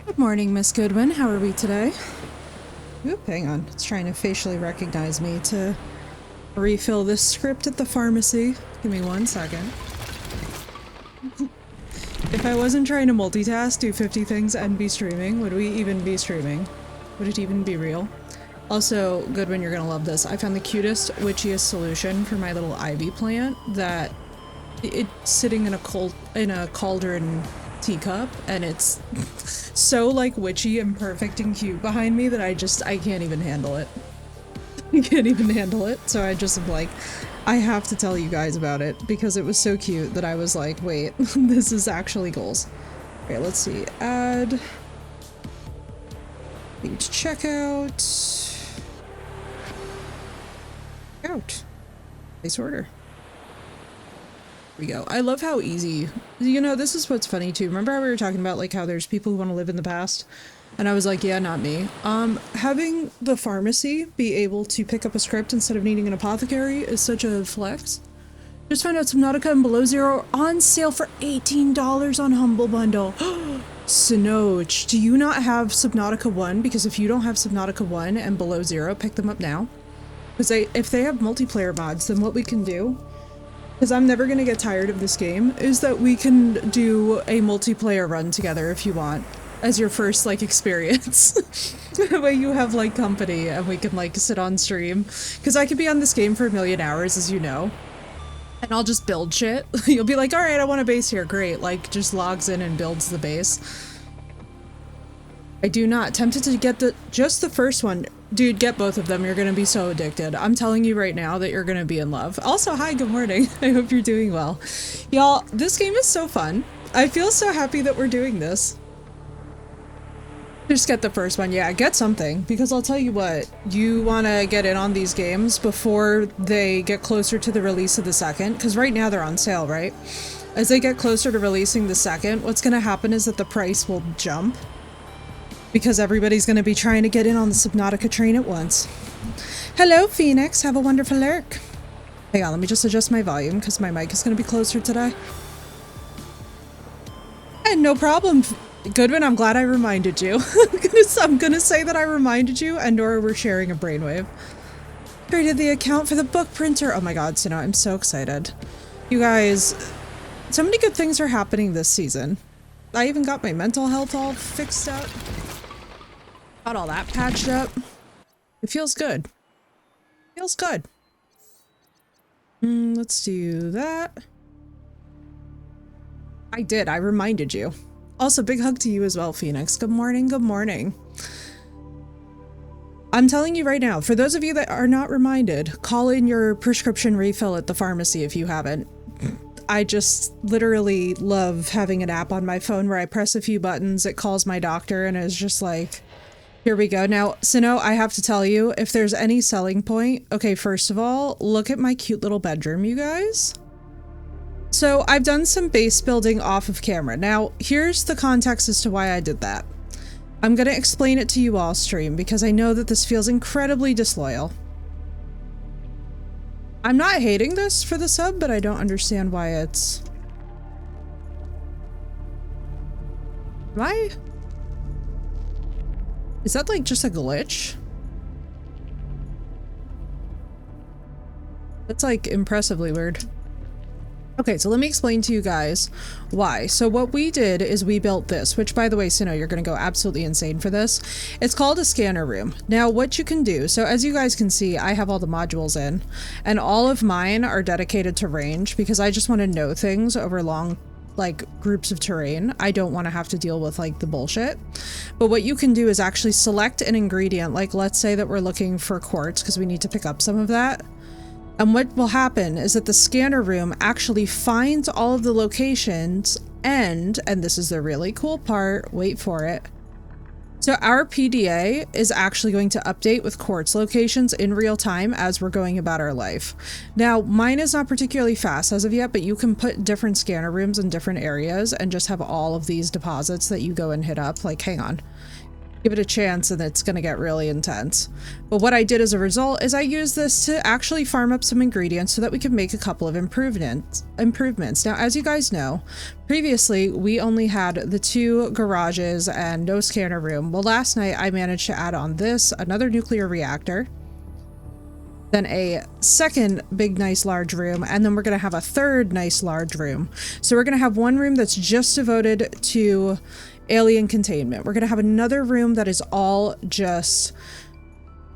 Good morning, Miss Goodwin. How are we today? Oop, hang on. It's trying to facially recognize me to refill this script at the pharmacy. Give me 1 second. If I wasn't trying to multitask, do 50 things, and be streaming, would we even be streaming? Would it even be real? Also, Goodwin, you're gonna love this. I found the cutest, witchiest solution for my little ivy plant that it's sitting in a cauldron teacup, and it's so like witchy and perfect and cute behind me that I can't even handle it. I can't even handle it. So I just am like, I have to tell you guys about it because it was so cute that I was like, wait, this is actually goals. Okay, let's see. Add page checkout. Out. Place order. We go. I love how easy, you know, this is what's funny too. Remember how we were talking about like how there's people who want to live in the past? And I was like, yeah, not me. Having the pharmacy be able to pick up a script instead of needing an apothecary is such a flex. Just found out Subnautica and Below Zero are on sale for $18 on Humble Bundle. Sinoch, do you not have Subnautica 1? Because if you don't have Subnautica 1 and Below Zero, pick them up now. Because if they have multiplayer mods, then what we can do, because I'm never going to get tired of this game, is that we can do a multiplayer run together if you want, as your first, like, experience. That way you have, like, company, and we can, like, sit on stream. Because I could be on this game for a million hours, as you know. And I'll just build shit. You'll be like, alright, I want a base here, great. Like, just logs in and builds the base. I do not. Tempted to get just the first one. Dude, get both of them. You're gonna be so addicted. I'm telling you right now that you're gonna be in love. Also, hi, good morning. I hope you're doing well. Y'all, this game is so fun. I feel so happy that we're doing this. Just get the first one. Yeah, get something. Because I'll tell you what, you want to get in on these games before they get closer to the release of the second. Because right now they're on sale, right? As they get closer to releasing the second, what's going to happen is that the price will jump. Because everybody's going to be trying to get in on the Subnautica train at once. Hello, Phoenix. Have a wonderful lurk. Hang on, let me just adjust my volume because my mic is going to be closer today. And no problem. Goodwin, I'm glad I reminded you. I'm gonna say that I reminded you, and Nora, we're sharing a brainwave. Created the account for the book printer. Oh my god, Sino, I'm so excited. You guys, so many good things are happening this season. I even got my mental health all fixed up. Got all that patched up. It feels good. Feels good. Let's do that. I did, I reminded you. Also, big hug to you as well, Phoenix. Good morning, good morning. I'm telling you right now, for those of you that are not reminded, call in your prescription refill at the pharmacy if you haven't. I just literally love having an app on my phone where I press a few buttons, it calls my doctor, and it's just like, here we go. Now, Sino, I have to tell you, if there's any selling point, okay, first of all, look at my cute little bedroom, you guys. So I've done some base building off of camera. Now, here's the context as to why I did that. I'm going to explain it to you all stream because I know that this feels incredibly disloyal. I'm not hating this for the sub, but I don't understand why it's... Why? Is that like just a glitch? That's like impressively weird. Okay, so let me explain to you guys why. So what we did is we built this, which by the way, Sino, you're going to go absolutely insane for this. It's called a scanner room. Now what you can do, so as you guys can see, I have all the modules in and all of mine are dedicated to range because I just want to know things over long like groups of terrain. I don't want to have to deal with like the bullshit. But what you can do is actually select an ingredient. Like let's say that we're looking for quartz because we need to pick up some of that. And what will happen is that the scanner room actually finds all of the locations and this is the really cool part, wait for it. So our PDA is actually going to update with quartz locations in real time as we're going about our life. Now, mine is not particularly fast as of yet, but you can put different scanner rooms in different areas and just have all of these deposits that you go and hit up. Like, hang on. Give it a chance and it's going to get really intense. But what I did as a result is I used this to actually farm up some ingredients so that we could make a couple of improvements. Now, as you guys know, previously we only had the 2 garages and no scanner room. Well, last night I managed to add on this, another nuclear reactor, then a second big nice large room, and then we're going to have a third nice large room. So we're going to have one room that's just devoted to alien containment. We're going to have another room that is all just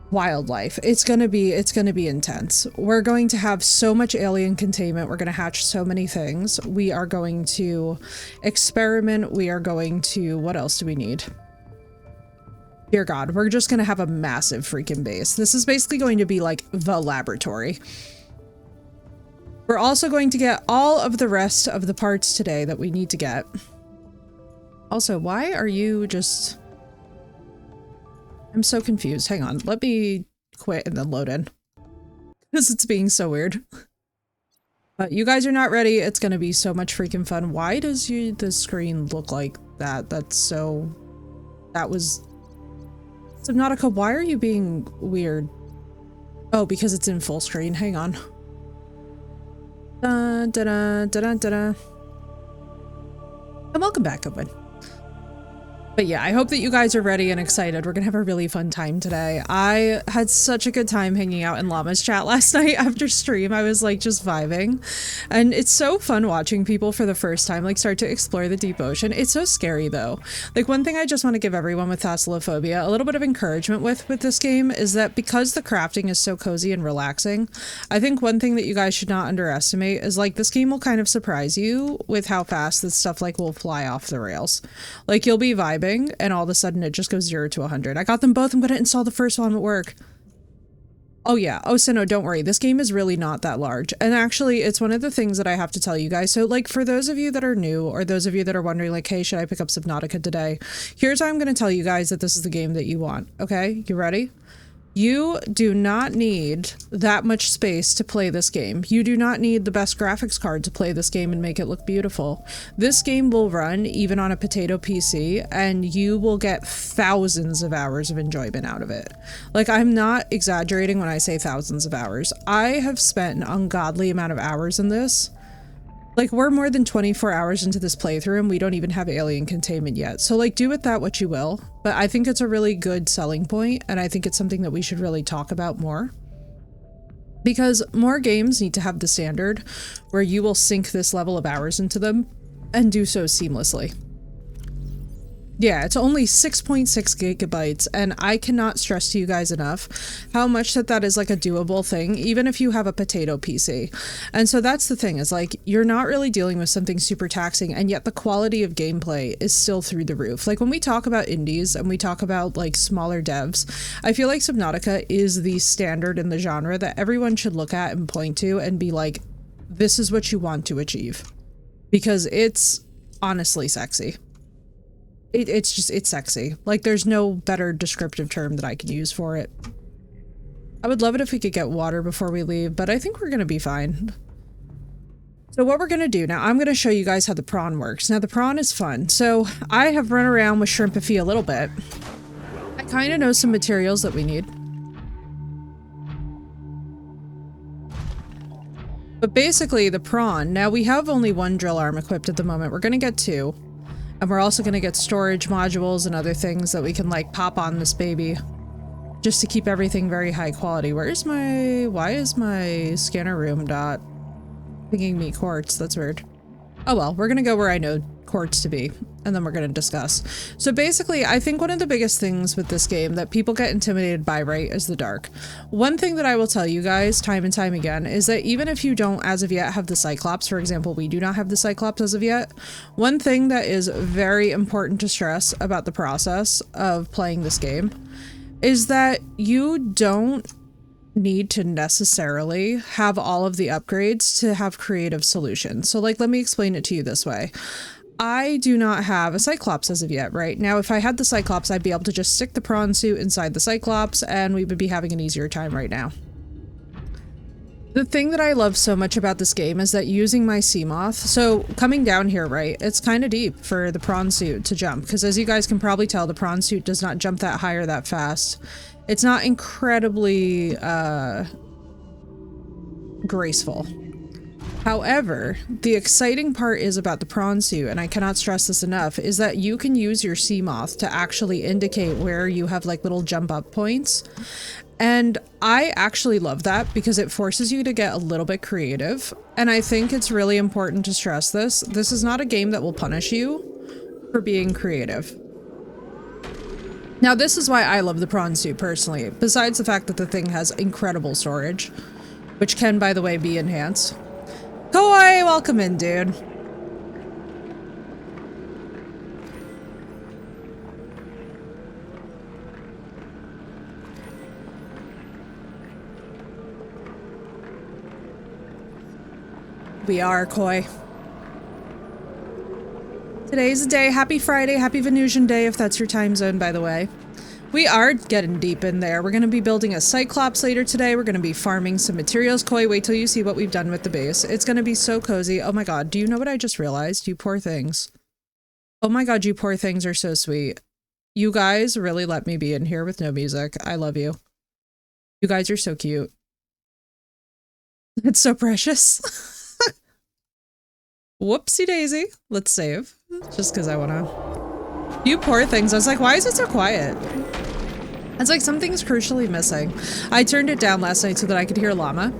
wildlife. It's going to be intense. We're going to have so much alien containment. We're going to hatch so many things. We are going to experiment. We are going to, what else do we need? Dear God, we're just going to have a massive freaking base. This is basically going to be like the laboratory. We're also going to get all of the rest of the parts today that we need to get. Also, why are you just... I'm so confused. Hang on. Let me quit and then load in. Because it's being so weird. But you guys are not ready. It's going to be so much freaking fun. Why does the screen look like that? That's so... That was... Subnautica, why are you being weird? Oh, because it's in full screen. Hang on. Dun, dun, dun, dun, dun, dun. And welcome back, Goodwin. But yeah, I hope that you guys are ready and excited. We're gonna have a really fun time today. I had such a good time hanging out in Llama's chat last night after stream. I was like just vibing. And it's so fun watching people for the first time like start to explore the deep ocean. It's so scary though. Like one thing I just want to give everyone with thalassophobia a little bit of encouragement with this game is that because the crafting is so cozy and relaxing, I think one thing that you guys should not underestimate is like this game will kind of surprise you with how fast this stuff like will fly off the rails. Like you'll be vibing and all of a sudden it just goes 0 to 100. I got them both. I'm going to install the first one at work. Oh yeah. Oh, so no, don't worry. This game is really not that large. And actually, it's one of the things that I have to tell you guys. So like for those of you that are new or those of you that are wondering like, hey, should I pick up Subnautica today? Here's how I'm going to tell you guys that this is the game that you want. Okay, you ready? You do not need that much space to play this game. You do not need the best graphics card to play this game and make it look beautiful. This game will run even on a potato PC and you will get thousands of hours of enjoyment out of it. Like, I'm not exaggerating when I say thousands of hours. I have spent an ungodly amount of hours in this. Like, we're more than 24 hours into this playthrough and we don't even have alien containment yet. So like, do with that what you will, but I think it's a really good selling point and I think it's something that we should really talk about more. Because more games need to have the standard where you will sink this level of hours into them and do so seamlessly. Yeah, it's only 6.6 gigabytes, and I cannot stress to you guys enough how much that is like a doable thing, even if you have a potato PC. And so that's the thing, is like, you're not really dealing with something super taxing, and yet the quality of gameplay is still through the roof. Like when we talk about indies and we talk about like smaller devs, I feel like Subnautica is the standard in the genre that everyone should look at and point to and be like, this is what you want to achieve. Because it's honestly sexy. It's sexy. Like, there's no better descriptive term that I can use for it. I would love it if we could get water before we leave, but I think we're gonna be fine. So what we're gonna do now, I'm gonna show you guys how the prawn works. Now, the prawn is fun. So I have run around with Shrimpify a little bit. I kind of know some materials that we need. But basically, the prawn, now we have only one drill arm equipped at the moment. We're gonna get 2. And we're also going to get storage modules and other things that we can like pop on this baby just to keep everything very high quality. Why is my scanner room not pinging me quartz? That's weird. Oh well, we're going to go where I know quartz to be, and then we're going to discuss. So basically, I think one of the biggest things with this game that people get intimidated by, right, is the dark. One thing that I will tell you guys time and time again is that even if you don't as of yet have the Cyclops, for example, we do not have the Cyclops as of yet, one thing that is very important to stress about the process of playing this game is that you don't need to necessarily have all of the upgrades to have creative solutions. So like, let me explain it to you this way. I do not have a Cyclops as of yet, right? Now, if I had the Cyclops, I'd be able to just stick the prawn suit inside the Cyclops and we would be having an easier time right now. The thing that I love so much about this game is that using my Seamoth, so coming down here, right, it's kind of deep for the prawn suit to jump, because as you guys can probably tell, the prawn suit does not jump that high or that fast. It's not incredibly graceful. However, the exciting part is about the prawn suit, and I cannot stress this enough, is that you can use your Seamoth to actually indicate where you have like little jump up points. And I actually love that because it forces you to get a little bit creative. And I think it's really important to stress this. This is not a game that will punish you for being creative. Now, this is why I love the prawn suit personally, besides the fact that the thing has incredible storage, which can, by the way, be enhanced. Koi, welcome in, dude. We are, Koi. Today's the day. Happy Friday. Happy Venusian Day, if that's your time zone, by the way. We are getting deep in there. We're going to be building a Cyclops later today. We're going to be farming some materials. Koi, wait till you see what we've done with the base. It's going to be so cozy. Oh my god, do you know what I just realized? You poor things. Oh my god, you poor things are so sweet. You guys really let me be in here with no music. I love you. You guys are so cute. It's so precious. Whoopsie daisy. Let's save. Just because I want to. You poor things. I was like, why is it so quiet? It's like something's crucially missing. I turned it down last night so that I could hear llama.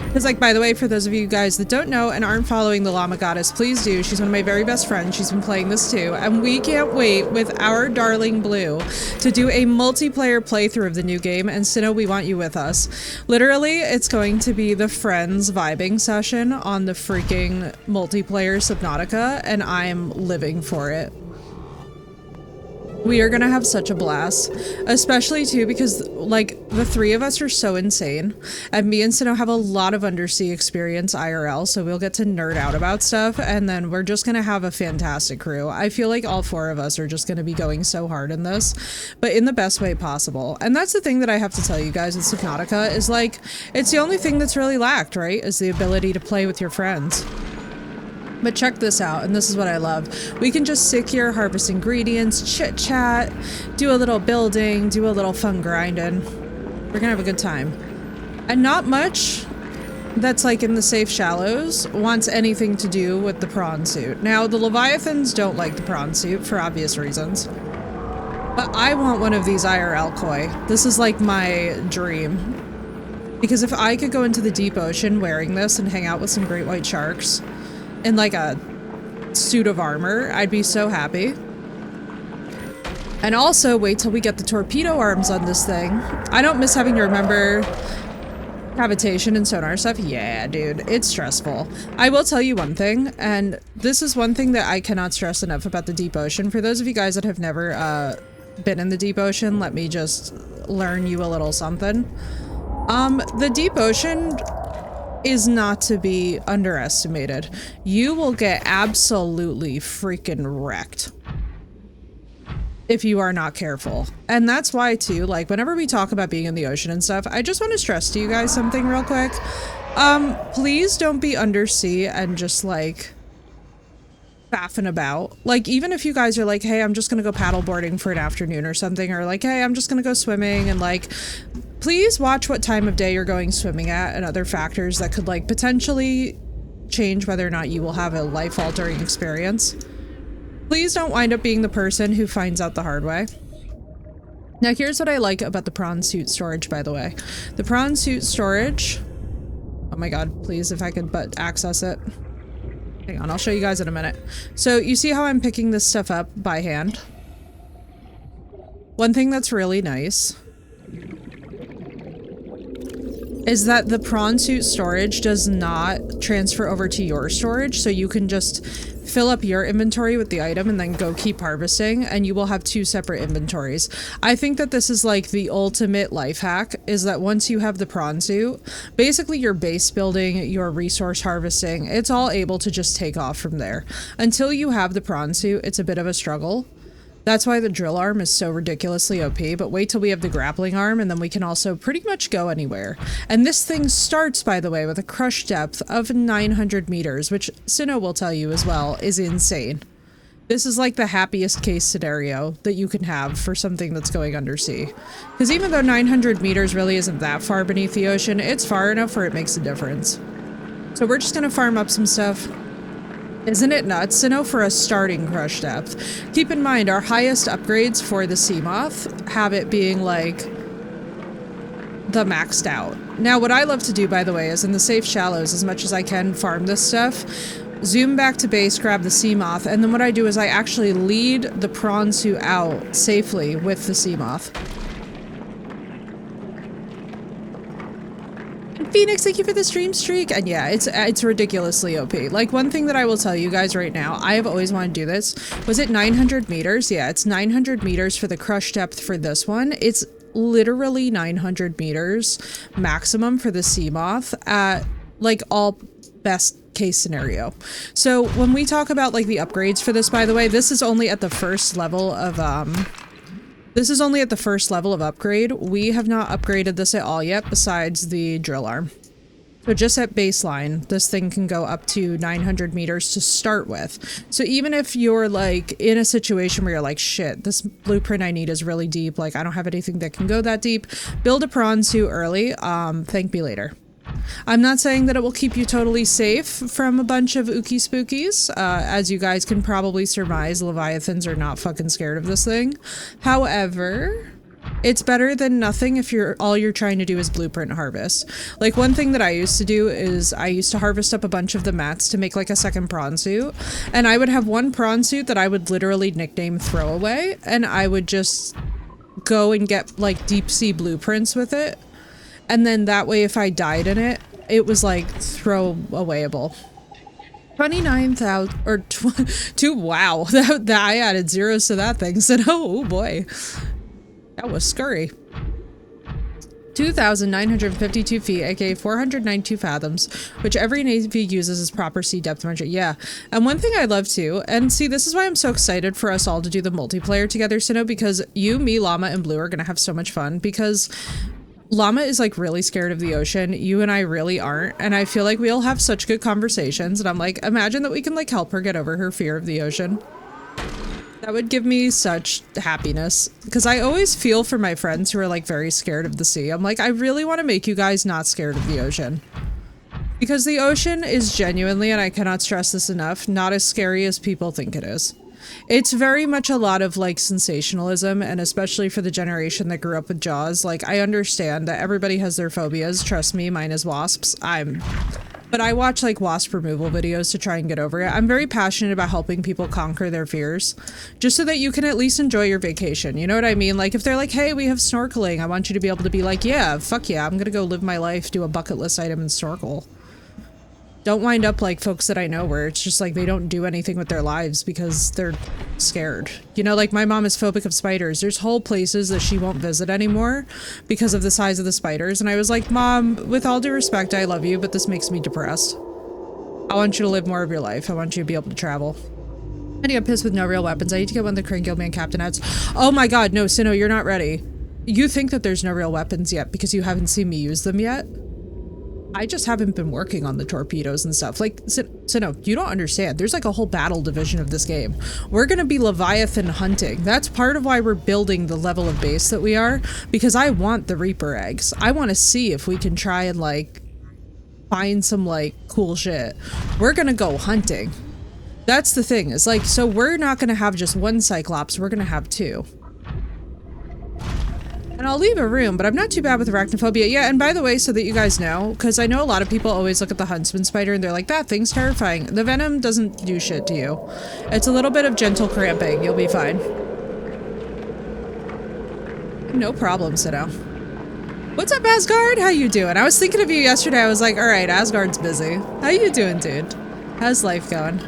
Because, like, by the way, for those of you guys that don't know and aren't following the llama goddess, please do. She's one of my very best friends. She's been playing this too. And we can't wait with our darling Blue to do a multiplayer playthrough of the new game. And Sinnoh, we want you with us. Literally, it's going to be the friends vibing session on the freaking multiplayer Subnautica. And I'm living for it. We are gonna have such a blast, especially too because like the three of us are so insane, and me and Sinnoh have a lot of undersea experience IRL, so we'll get to nerd out about stuff, and then we're just gonna have a fantastic crew. I feel like all four of us are just gonna be going so hard in this, but in the best way possible. And that's the thing that I have to tell you guys with Subnautica is like, it's the only thing that's really lacked, right? Is the ability to play with your friends. But check this out, and this is what I love. We can just sit here, harvest ingredients, chit-chat, do a little building, do a little fun grinding. We're gonna have a good time. And not much that's like in the safe shallows wants anything to do with the prawn suit. Now, the Leviathans don't like the prawn suit for obvious reasons. But I want one of these IRL koi. This is like my dream. Because if I could go into the deep ocean wearing this and hang out with some great white sharks, in like a suit of armor, I'd be so happy. And also, wait till we get the torpedo arms on this thing. I don't miss having to remember cavitation and sonar stuff. Yeah, dude, it's stressful. I will tell you one thing, and this is one thing that I cannot stress enough about the deep ocean. For those of you guys that have never been in the deep ocean, let me just learn you a little something. The deep ocean is not to be underestimated. You will get absolutely freaking wrecked if you are not careful. And that's why too, like whenever we talk about being in the ocean and stuff, I just want to stress to you guys something real quick. Please don't be undersea and just like faffing about. Like even if you guys are like, hey, I'm just gonna go paddleboarding for an afternoon or something, or like, hey, I'm just gonna go swimming, and like, please watch what time of day you're going swimming at and other factors that could like potentially change whether or not you will have a life-altering experience. Please don't wind up being the person who finds out the hard way. Now here's what I like about the prawn suit storage, by the way. The prawn suit storage, oh my god, please, if I could but access it. Hang on, I'll show you guys in a minute. So you see how I'm picking this stuff up by hand? One thing that's really nice is that the prawn suit storage does not transfer over to your storage, so you can just fill up your inventory with the item and then go keep harvesting, and you will have two separate inventories. I think that this is like the ultimate life hack, is that once you have the prawn suit, basically your base building, your resource harvesting, it's all able to just take off from there. Until you have the prawn suit, it's a bit of a struggle. That's why the drill arm is so ridiculously OP, but wait till we have the grappling arm and then we can also pretty much go anywhere. And this thing starts, by the way, with a crush depth of 900 meters, which Sinnoh will tell you as well is insane. This is like the happiest case scenario that you can have for something that's going undersea. Because even though 900 meters really isn't that far beneath the ocean, it's far enough where it makes a difference. So we're just gonna farm up some stuff. Isn't it nuts? Sinnoh for a starting crush depth. Keep in mind, our highest upgrades for the Seamoth have it being like the maxed out. Now what I love to do, by the way, is in the safe shallows, as much as I can farm this stuff, zoom back to base, grab the Seamoth, and then what I do is I actually lead the prawn suit out safely with the Seamoth. Phoenix, thank you for the stream streak. And yeah, it's ridiculously OP. Like, one thing that I will tell you guys right now, I have always wanted to do this. Was it 900 meters? Yeah, it's 900 meters for the crush depth for this one. It's literally 900 meters maximum for the Seamoth at like all best case scenario. So when we talk about like the upgrades for this, by the way, this is only at the first level of upgrade. We have not upgraded this at all yet besides the drill arm. So just at baseline, this thing can go up to 900 meters to start with. So even if you're like in a situation where you're like, shit, this blueprint I need is really deep, like I don't have anything that can go that deep, build a prawn suit early, thank me later. I'm not saying that it will keep you totally safe from a bunch of ookie spookies. As you guys can probably surmise, Leviathans are not fucking scared of this thing. However, it's better than nothing if all you're trying to do is blueprint harvest. Like, one thing that I used to do is I used to harvest up a bunch of the mats to make like a second prawn suit. And I would have one prawn suit that I would literally nickname Throwaway, and I would just go and get like deep sea blueprints with it. And then that way, if I died in it, it was like throwawayable. 29,000 or two. Wow, that I added zeros to that thing. Said, oh boy, that was scurry. 2,952 feet, aka 492 fathoms, which every navy uses as proper sea depth measure. Yeah, and one thing I love too, and see, this is why I'm so excited for us all to do the multiplayer together, Sinnoh, because you, me, Llama, and Blue are gonna have so much fun, because Llama is like really scared of the ocean. You and I really aren't. And I feel like we'll have such good conversations. And I'm like, imagine that we can like help her get over her fear of the ocean. That would give me such happiness. Because I always feel for my friends who are like very scared of the sea. I'm like, I really want to make you guys not scared of the ocean. Because the ocean is genuinely, and I cannot stress this enough, not as scary as people think it is. It's very much a lot of like sensationalism, and especially for the generation that grew up with Jaws, like I understand that everybody has their phobias. Trust me, mine is wasps. But I watch like wasp removal videos to try and get over it. I'm very passionate about helping people conquer their fears, just so that you can at least enjoy your vacation. You know what I mean? Like if they're like, hey, we have snorkeling, I want you to be able to be like, yeah, fuck yeah, I'm gonna go live my life, do a bucket list item and snorkel. Don't wind up like folks that I know where it's just like they don't do anything with their lives because they're scared. You know, like my mom is phobic of spiders. There's whole places that she won't visit anymore because of the size of the spiders. And I was like, Mom, with all due respect, I love you, but this makes me depressed. I want you to live more of your life. I want you to be able to travel. I get pissed with no real weapons. I need to get one of the Crane Guildman Captain hats. Oh my god, no, Sinnoh, you're not ready. You think that there's no real weapons yet because you haven't seen me use them yet? I just haven't been working on the torpedoes and stuff. Like, Sinnoh, you don't understand. There's like a whole battle division of this game. We're gonna be Leviathan hunting. That's part of why we're building the level of base that we are, because I want the Reaper eggs. I want to see if we can try and like find some like cool shit. We're gonna go hunting. That's the thing, is like, so we're not gonna have just one Cyclops, we're gonna have two. And I'll leave a room, but I'm not too bad with arachnophobia. Yeah, and by the way, so that you guys know, because I know a lot of people always look at the huntsman spider and they're like, that thing's terrifying. The venom doesn't do shit to you. It's a little bit of gentle cramping. You'll be fine. No problem, Sinnoh. What's up, Asgard? How you doing? I was thinking of you yesterday. I was like, all right, Asgard's busy. How you doing, dude? How's life going?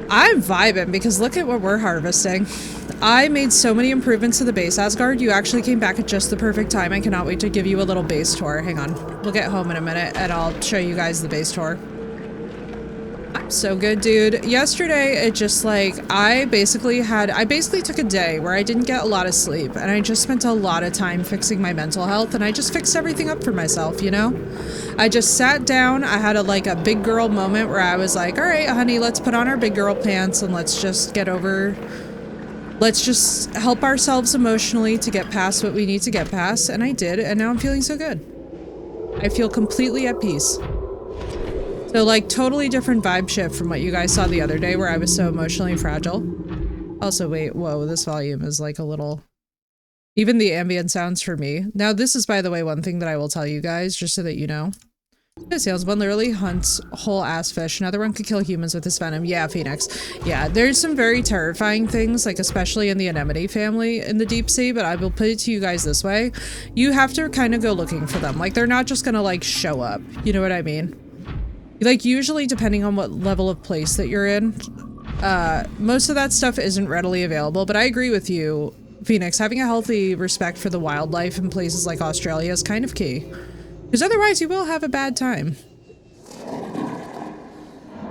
I'm vibing because look at what we're harvesting. I made so many improvements to the base, Asgard. You actually came back at just the perfect time. I cannot wait to give you a little base tour. Hang on. We'll get home in a minute and I'll show you guys the base tour. I'm so good, dude. Yesterday, it just like, I basically took a day where I didn't get a lot of sleep and I just spent a lot of time fixing my mental health and I just fixed everything up for myself, you know? I just sat down, I had a big girl moment where I was like, all right, honey, let's put on our big girl pants and let's just help ourselves emotionally to get past what we need to get past. And I did, and now I'm feeling so good. I feel completely at peace. So like totally different vibe shift from what you guys saw the other day where I was so emotionally fragile. Also, wait, whoa, this volume is like a little, even the ambient sounds for me. Now this is, by the way, one thing that I will tell you guys, just so that you know. This one literally hunts whole ass fish. Another one could kill humans with his venom. Yeah, Phoenix. Yeah, there's some very terrifying things, like especially in the anemone family in the deep sea, but I will put it to you guys this way. You have to kind of go looking for them. Like, they're not just gonna like show up. You know what I mean? Like, usually depending on what level of place that you're in, most of that stuff isn't readily available, but I agree with you, Phoenix. Having a healthy respect for the wildlife in places like Australia is kind of key. Because otherwise you will have a bad time.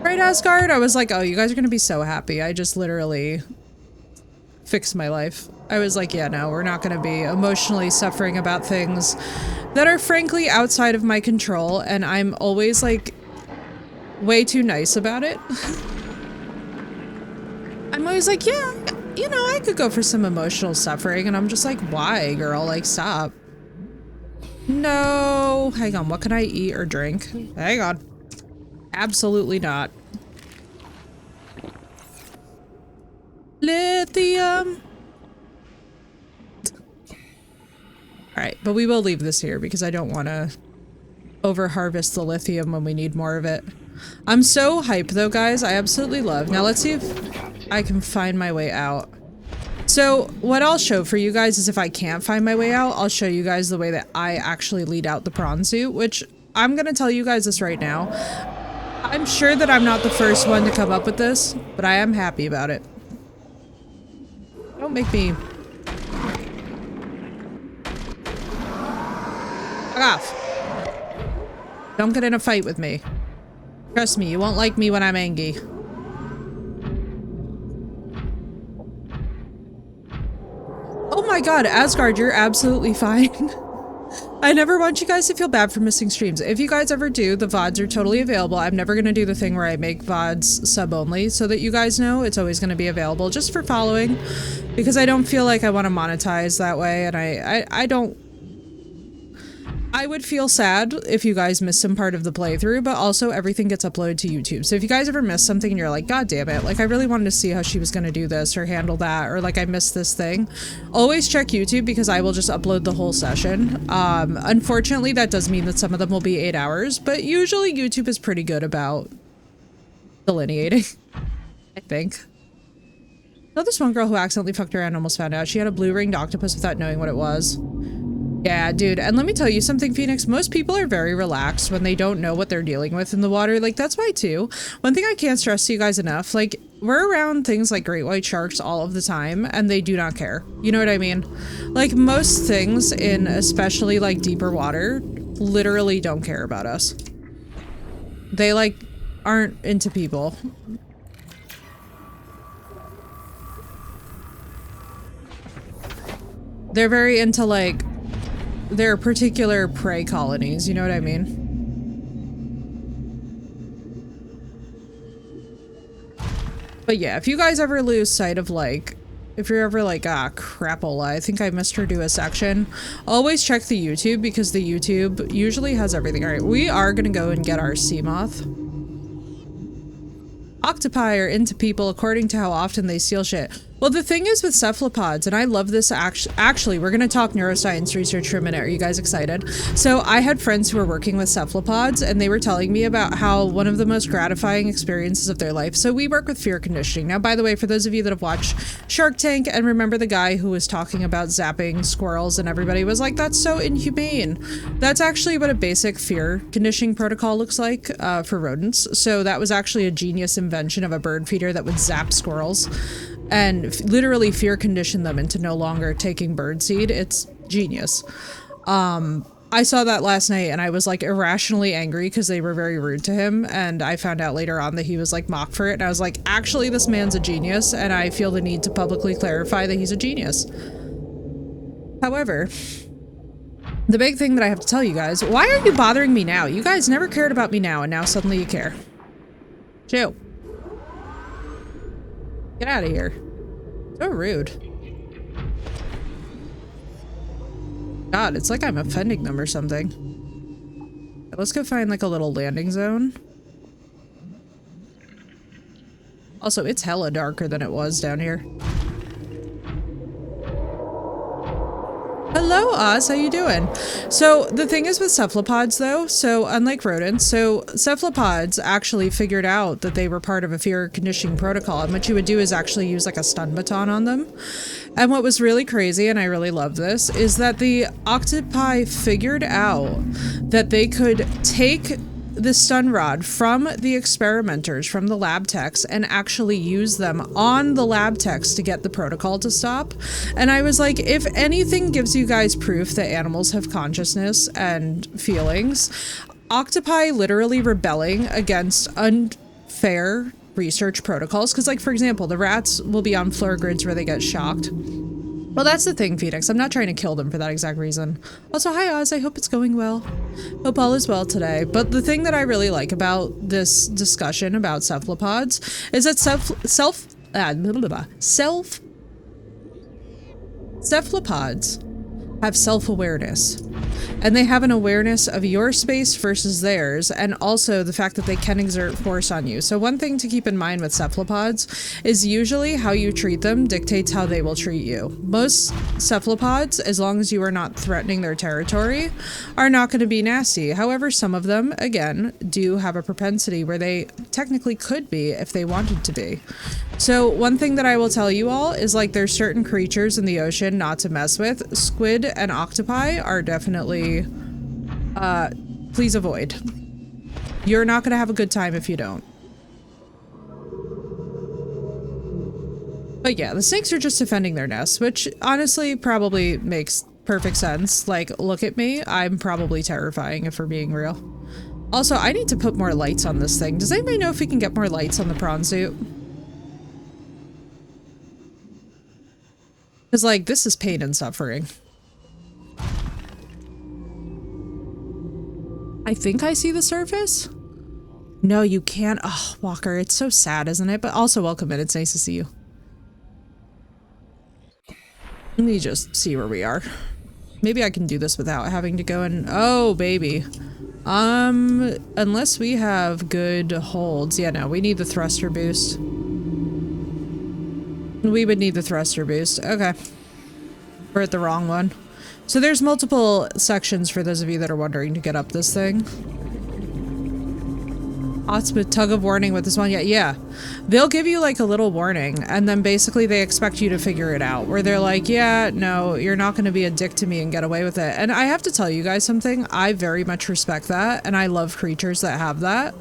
Right, Asgard? I was like, oh, you guys are gonna be so happy. I just literally fixed my life. I was like, yeah, no, we're not gonna be emotionally suffering about things that are frankly outside of my control, and I'm always like way too nice about it. I'm always like, yeah, you know, I could go for some emotional suffering, and I'm just like, why, girl? Like, stop. No, hang on, what can I eat or drink? Hang on. Absolutely not. Lithium. Alright, but we will leave this here because I don't want to over-harvest the lithium when we need more of it. I'm so hyped though, guys. I absolutely love. Now let's see if I can find my way out. So what I'll show for you guys is if I can't find my way out, I'll show you guys the way that I actually lead out the prawn suit, which I'm gonna tell you guys this right now. I'm sure that I'm not the first one to come up with this, but I am happy about it. Don't make me... Fuck off. Don't get in a fight with me. Trust me, you won't like me when I'm angry. Oh my god, Asgard, you're absolutely fine. I never want you guys to feel bad for missing streams. If you guys ever do, the VODs are totally available. I'm never going to do the thing where I make VODs sub only, so that you guys know it's always going to be available just for following, because I don't feel like I want to monetize that way, and I don't... I would feel sad if you guys missed some part of the playthrough, but also everything gets uploaded to YouTube. So if you guys ever miss something and you're like, God damn it, like I really wanted to see how she was going to do this or handle that, or like I missed this thing, always check YouTube because I will just upload the whole session. Unfortunately, that does mean that some of them will be 8 hours, but usually YouTube is pretty good about delineating, I think. Oh, this one girl who accidentally fucked around almost found out. She had a blue-ringed octopus without knowing what it was. Yeah, dude, and let me tell you something, Phoenix. Most people are very relaxed when they don't know what they're dealing with in the water. Like, that's why, too. One thing I can't stress to you guys enough, like, we're around things like great white sharks all of the time, and they do not care. You know what I mean? Like, most things in especially, like, deeper water literally don't care about us. They, like, aren't into people. They're very into, like, their particular prey colonies, you know what I mean? But yeah, if you guys ever lose sight of, like, if you're ever like, ah, crapola, I think I missed her do a section, always check the YouTube because the YouTube usually has everything. All right, we are gonna go and get our sea moth. Octopi are into people according to how often they steal shit. Well, the thing is with cephalopods, and I love this actually, we're going to talk neuroscience research for a minute. Are you guys excited? So I had friends who were working with cephalopods, and they were telling me about how one of the most gratifying experiences of their life. So we work with fear conditioning. Now, by the way, for those of you that have watched Shark Tank and remember the guy who was talking about zapping squirrels and everybody was like, that's so inhumane. That's actually what a basic fear conditioning protocol looks like for rodents. So that was actually a genius invention of a bird feeder that would zap squirrels and literally fear condition them into no longer taking birdseed. It's genius. I saw that last night and I was like irrationally angry because they were very rude to him, and I found out later on that he was like mocked for it, and I was like, actually this man's a genius, and I feel the need to publicly clarify that he's a genius. However, the big thing that I have to tell you guys, why are you bothering me now? You guys never cared about me now, and now suddenly you care. Chill. Get out of here. So rude. God, it's like I'm offending them or something. Let's go find like a little landing zone. Also, it's hella darker than it was down here. Hello, Oz, how you doing? So the thing is with cephalopods though, so unlike rodents, so cephalopods actually figured out that they were part of a fear conditioning protocol, and what you would do is actually use like a stun baton on them. And what was really crazy, and I really love this, is that the octopi figured out that they could take the stun rod from the experimenters, from the lab techs, and actually use them on the lab techs to get the protocol to stop. And I was like, if anything gives you guys proof that animals have consciousness and feelings, octopi literally rebelling against unfair research protocols. Because like, for example, the rats will be on floor grids where they get shocked. Well, that's the thing, Phoenix. I'm not trying to kill them for that exact reason. Also, hi Oz, I hope it's going well. Hope all is well today. But the thing that I really like about this discussion about cephalopods is that cephalopods have self-awareness. And they have an awareness of your space versus theirs, and also the fact that they can exert force on you. So one thing to keep in mind with cephalopods is usually how you treat them dictates how they will treat you. Most cephalopods, as long as you are not threatening their territory, are not going to be nasty. However, some of them, again, do have a propensity where they technically could be if they wanted to be. So one thing that I will tell you all is like there's certain creatures in the ocean not to mess with. Squid and octopi are definitely please avoid. You're not gonna have a good time if you don't. But yeah, the snakes are just defending their nests, which honestly probably makes perfect sense. Like, look at me, I'm probably terrifying if we're being real. Also, I need to put more lights on this thing. Does anybody know if we can get more lights on the prawn suit? Because like, this is pain and suffering. I think I see the surface? No, you can't. Oh, Walker, it's so sad, isn't it? But also welcome in. It's nice to see you. Let me just see where we are. Maybe I can do this without having to go in. Oh, baby. Unless we have good holds. Yeah, no, we need the thruster boost. We would need the thruster boost. Okay. We're at the wrong one. So there's multiple sections for those of you that are wondering to get up this thing. Hotspot tug of warning with this one. Yeah. They'll give you like a little warning, and then basically they expect you to figure it out, where they're like, yeah, no, you're not going to be a dick to me and get away with it. And I have to tell you guys something. I very much respect that, and I love creatures that have that.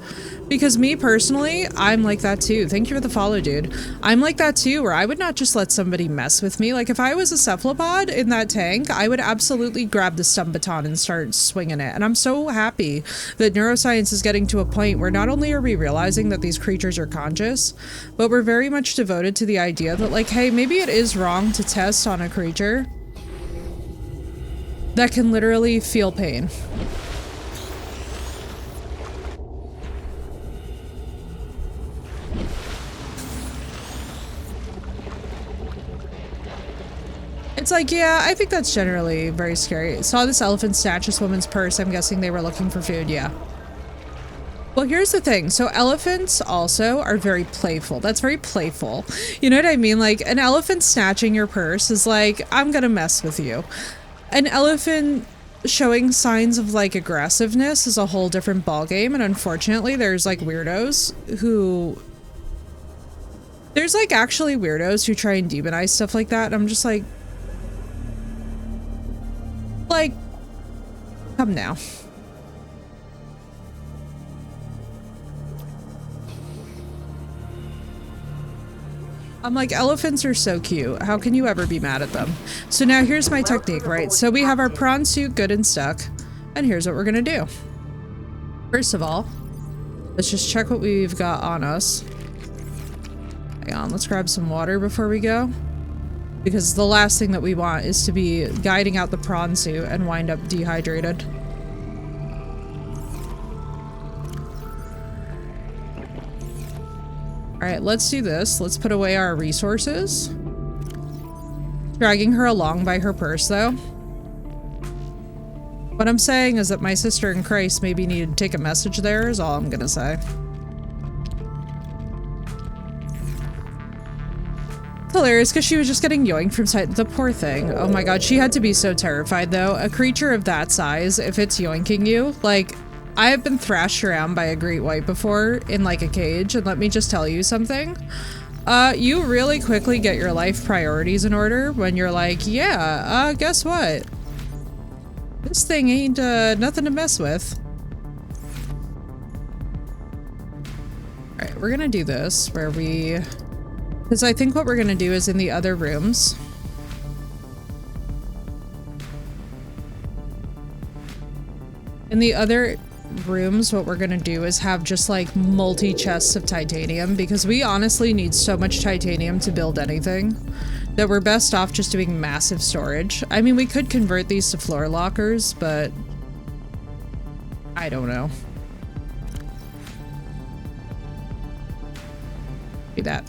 Because me personally, I'm like that too. Thank you for the follow, dude. I'm like that too, where I would not just let somebody mess with me. Like if I was a cephalopod in that tank, I would absolutely grab the stun baton and start swinging it. And I'm so happy that neuroscience is getting to a point where not only are we realizing that these creatures are conscious, but we're very much devoted to the idea that like, hey, maybe it is wrong to test on a creature that can literally feel pain. It's like, yeah, I think that's generally very scary. Saw this elephant snatch this woman's purse. I'm guessing they were looking for food, yeah. Well, here's the thing. So elephants also are very playful. That's very playful. You know what I mean? Like an elephant snatching your purse is like, I'm gonna mess with you. An elephant showing signs of like aggressiveness is a whole different ballgame. And unfortunately, there's like weirdos who... There's like actually weirdos who try and demonize stuff like that. And I'm just like, come now. I'm like, elephants are so cute. How can you ever be mad at them? So now here's my technique, right? So we have our prawn suit good and stuck. And here's what we're gonna do. First of all, let's just check what we've got on us. Hang on, let's grab some water before we go. Because the last thing that we want is to be guiding out the prawn suit and wind up dehydrated. Alright, let's do this. Let's put away our resources. Dragging her along by her purse, though. What I'm saying is that my sister in Christ maybe needed to take a message there, is all I'm gonna say. It's hilarious because she was just getting yoinked from sight. The poor thing. Oh my god, she had to be so terrified, though. A creature of that size, if it's yoinking you, like, I have been thrashed around by a great white before in like a cage, and let me just tell you something. You really quickly get your life priorities in order when you're like, yeah, guess what? This thing ain't, nothing to mess with. Alright, we're gonna do this where we... Because I think what we're gonna do is in the other rooms. In the other rooms, what we're gonna do is have just like multi-chests of titanium, because we honestly need so much titanium to build anything that we're best off just doing massive storage. I mean, we could convert these to floor lockers, but I don't know. Do that.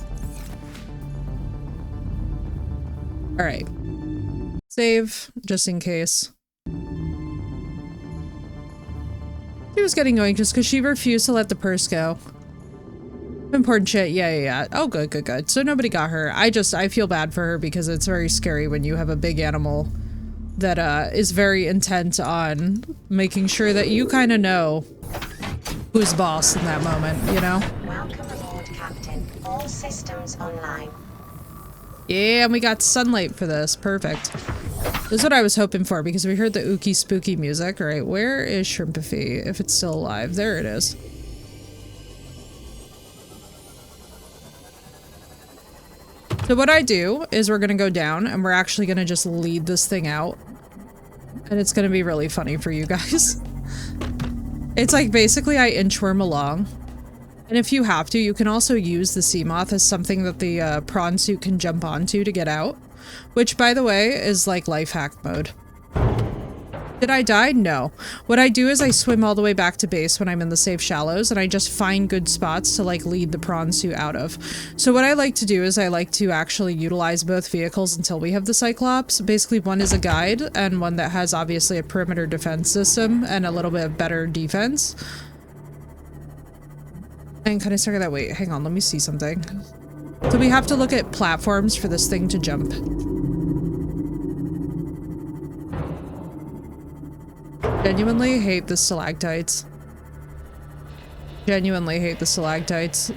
All right. Save, just in case. She was getting going just because she refused to let the purse go. Important shit. Yeah. Oh, good. So nobody got her. I feel bad for her because it's very scary when you have a big animal that is very intent on making sure that you kind of know who's boss in that moment, you know? Welcome aboard, Captain. All systems online. Yeah, and we got sunlight for this. Perfect. This is what I was hoping for because we heard the ooky spooky music. All right, where is Shrimpify? If it's still alive. There it is. So what I do is we're gonna go down and we're actually gonna just lead this thing out. And it's gonna be really funny for you guys. It's like basically I inchworm along. And if you have to, you can also use the sea moth as something that the prawn suit can jump onto to get out. Which, by the way, is like life hack mode. Did I die? No. What I do is I swim all the way back to base when I'm in the safe shallows, and I just find good spots to like lead the prawn suit out of. So what I like to do is I like to actually utilize both vehicles until we have the Cyclops. Basically, one is a guide, and one that has obviously a perimeter defense system and a little bit of better defense. And kind of start that. Wait, hang on, let me see something. So we have to look at platforms for this thing to jump. Genuinely hate the stalactites. Genuinely hate the stalactites.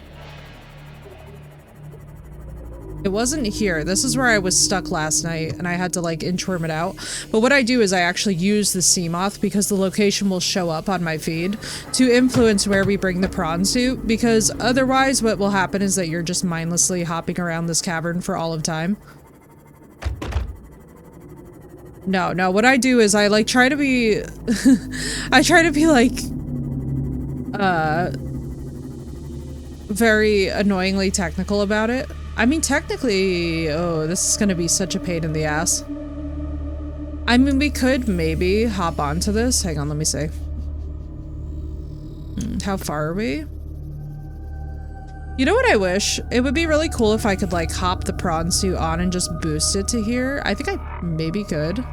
It wasn't here. This is where I was stuck last night and I had to like inchworm it out. But what I do is I actually use the sea moth because the location will show up on my feed to influence where we bring the prawn suit, because otherwise what will happen is that you're just mindlessly hopping around this cavern for all of time. No, what I do is I like try to be I try to be like very annoyingly technical about it. I mean, technically, oh, this is gonna be such a pain in the ass. I mean, we could maybe hop onto this. Hang on, let me see. How far are we? You know what I wish? It would be really cool if I could like hop the prawn suit on and just boost it to here. I think I maybe could.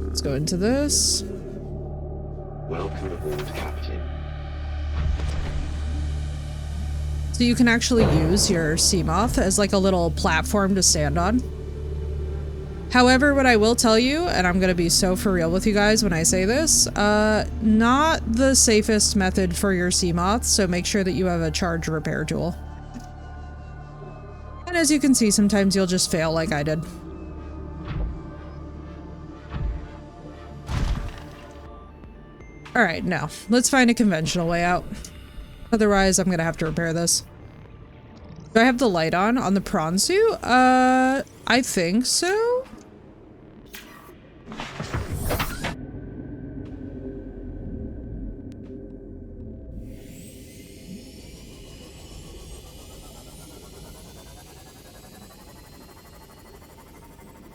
Let's go into this. Welcome aboard, Captain. So you can actually use your sea moth as like a little platform to stand on. However, what I will tell you, and I'm gonna be so for real with you guys when I say this, not the safest method for your sea moth, so make sure that you have a charge repair tool. And as you can see, sometimes you'll just fail like I did. Alright, no. Let's find a conventional way out. Otherwise, I'm gonna have to repair this. Do I have the light on the prawn suit? I think so.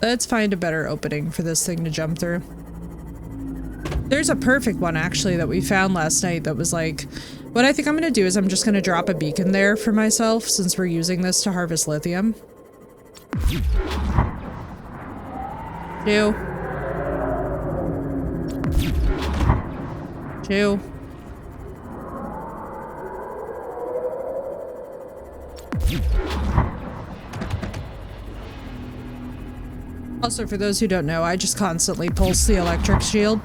Let's find a better opening for this thing to jump through. There's a perfect one actually that we found last night that was like, what I think I'm gonna do is I'm just gonna drop a beacon there for myself since we're using this to harvest lithium. Chew. Chew. Also, for those who don't know, I just constantly pulse the electric shield.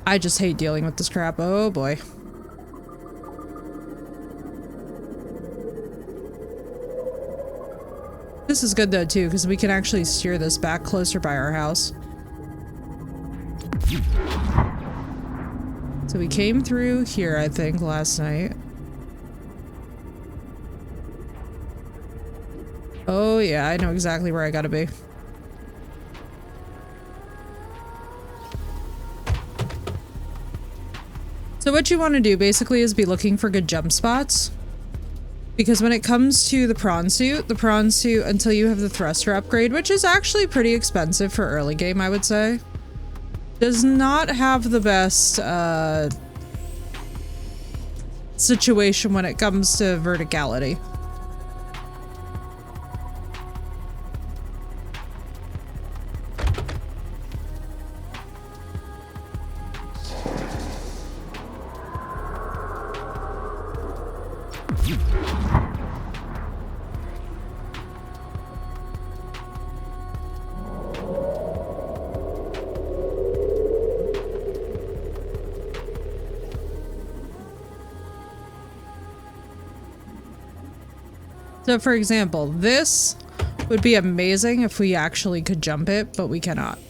I just hate dealing with this crap. Oh boy. This is good though too, because we can actually steer this back closer by our house. So we came through here, I think, last night. Oh yeah, I know exactly where I gotta be. So what you want to do basically is be looking for good jump spots. Because when it comes to the prawn suit, until you have the thruster upgrade, which is actually pretty expensive for early game, I would say, does not have the best situation when it comes to verticality. So for example, this would be amazing if we actually could jump it, but we cannot.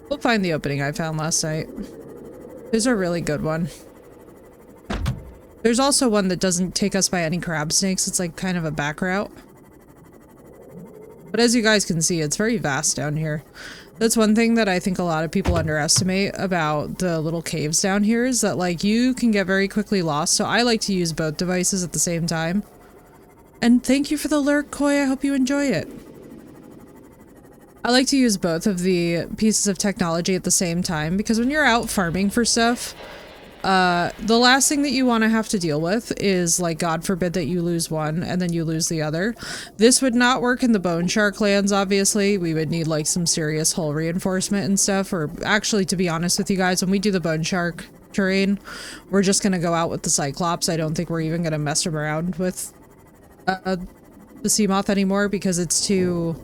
We'll find the opening I found last night. There's a really good one. There's also one that doesn't take us by any crab snakes. It's like kind of a back route. But as you guys can see, it's very vast down here. That's one thing that I think a lot of people underestimate about the little caves down here is that, like, you can get very quickly lost. So I like to use both devices at the same time. And thank you for the lurk, Koi. I hope you enjoy it. I like to use both of the pieces of technology at the same time because when you're out farming for stuff, the last thing that you want to have to deal with is, like, God forbid that you lose one and then you lose the other. This would not work in the bone shark lands, obviously. We would need, like, some serious hull reinforcement and stuff. Or actually, to be honest with you guys, when we do the bone shark terrain, we're just going to go out with the Cyclops. I don't think we're even going to mess around with the Seamoth anymore because it's too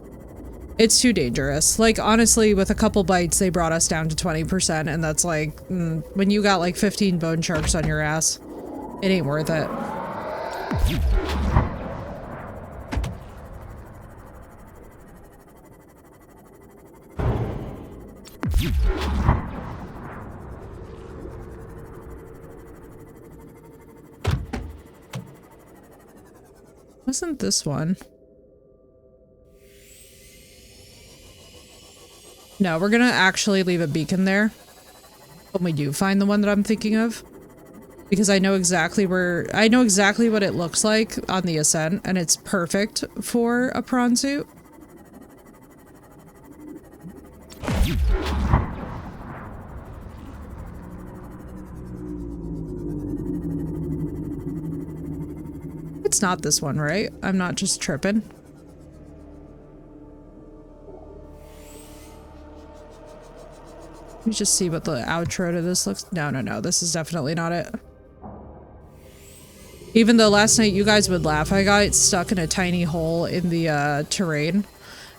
dangerous. Like, honestly, with a couple bites, they brought us down to 20%, and that's like, when you got like 15 bone sharks on your ass, it ain't worth it. Wasn't this one? No, we're gonna actually leave a beacon there when we do find the one that I'm thinking of. Because I know exactly what it looks like on the ascent, and it's perfect for a prawn suit. It's not this one, right? I'm not just tripping. Let me just see what the outro to this looks. No, this is definitely not it. Even though last night you guys would laugh, I got stuck in a tiny hole in the terrain.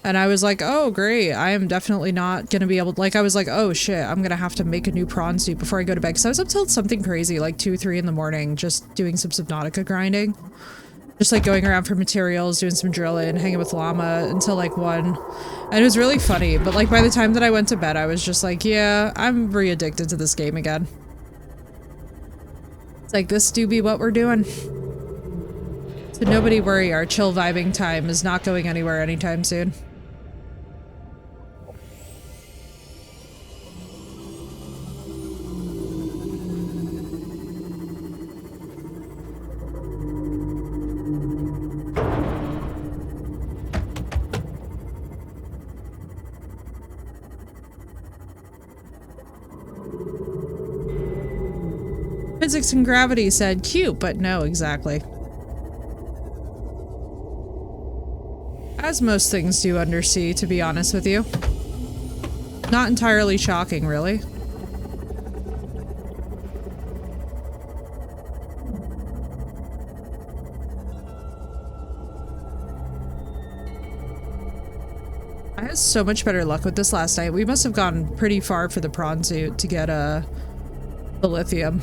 And I was like, oh great, I am definitely not gonna be able to, like, I was like, oh shit, I'm gonna have to make a new prawn suit before I go to bed. Because I was up till something crazy, like 2, 3 in the morning, just doing some Subnautica grinding. Just like going around for materials, doing some drilling, hanging with llama until like 1. And it was really funny, but like by the time that I went to bed, I was just like, yeah, I'm re-addicted to this game again. It's like, this do be what we're doing. So nobody worry, our chill vibing time is not going anywhere anytime soon. Physics and gravity said cute, but no, exactly. As most things do undersea, to be honest with you. Not entirely shocking, really. I had so much better luck with this last night. We must have gone pretty far for the prawn suit to get the lithium.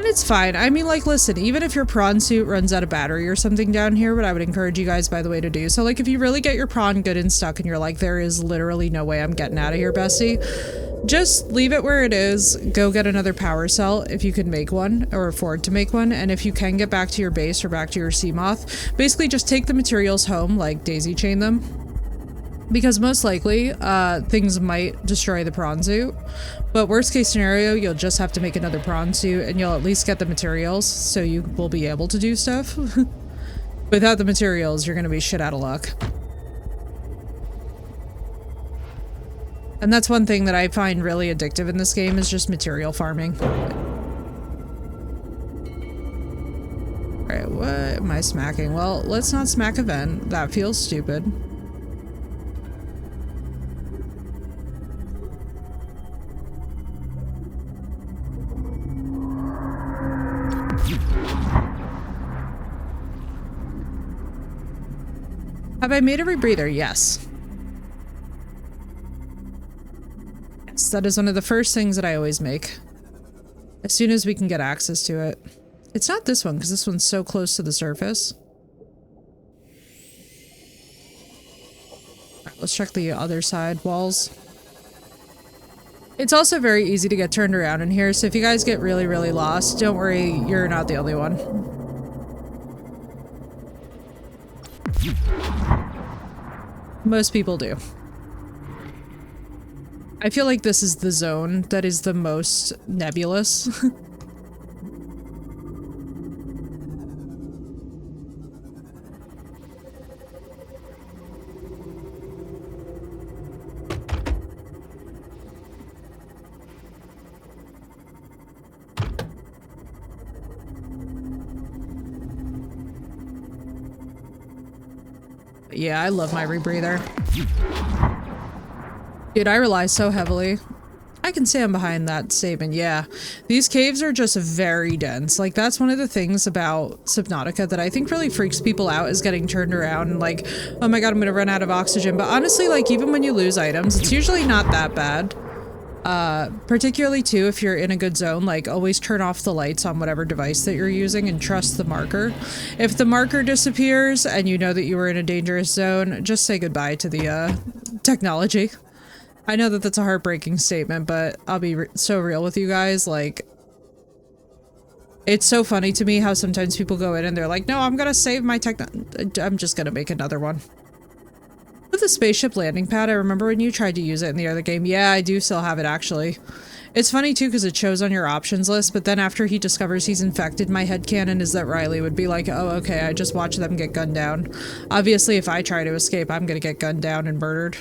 It's fine. I mean, like, listen, even if your prawn suit runs out of battery or something down here, what I would encourage you guys, by the way, to do. So, like, if you really get your prawn good and stuck and you're like, there is literally no way I'm getting out of here, bestie, just leave it where it is. Go get another power cell if you can make one or afford to make one. And if you can get back to your base or back to your sea moth, basically just take the materials home, like daisy chain them. Because most likely, things might destroy the prawn suit. But worst case scenario, you'll just have to make another prawn suit and you'll at least get the materials so you will be able to do stuff. Without the materials, you're gonna be shit out of luck. And that's one thing that I find really addictive in this game is just material farming. Alright, what am I smacking? Well, let's not smack a vent. That feels stupid. Have I made a rebreather? Yes. Yes, that is one of the first things that I always make. As soon as we can get access to it. It's not this one, because this one's so close to the surface. Alright, let's check the other side walls. It's also very easy to get turned around in here, so if you guys get really, really lost, don't worry, you're not the only one. Most people do. I feel like this is the zone that is the most nebulous. Yeah, I love my rebreather. Dude, I rely so heavily. I can say I'm behind that statement, yeah. These caves are just very dense. Like, that's one of the things about Subnautica that I think really freaks people out is getting turned around and like, oh my god, I'm gonna run out of oxygen. But honestly, like, even when you lose items, it's usually not that bad. Particularly too, if you're in a good zone, like always turn off the lights on whatever device that you're using and trust the marker. If the marker disappears and you know that you were in a dangerous zone, just say goodbye to the technology. I know that that's a heartbreaking statement, but I'll be so real with you guys, like, it's so funny to me how sometimes people go in and they're like, no, I'm gonna save my I'm just gonna make another one. With the spaceship landing pad, I remember when you tried to use it in the other game. Yeah, I do still have it, actually. It's funny, too, because it shows on your options list, but then after he discovers he's infected, my headcanon is that Riley would be like, oh, okay, I just watched them get gunned down. Obviously, if I try to escape, I'm gonna get gunned down and murdered.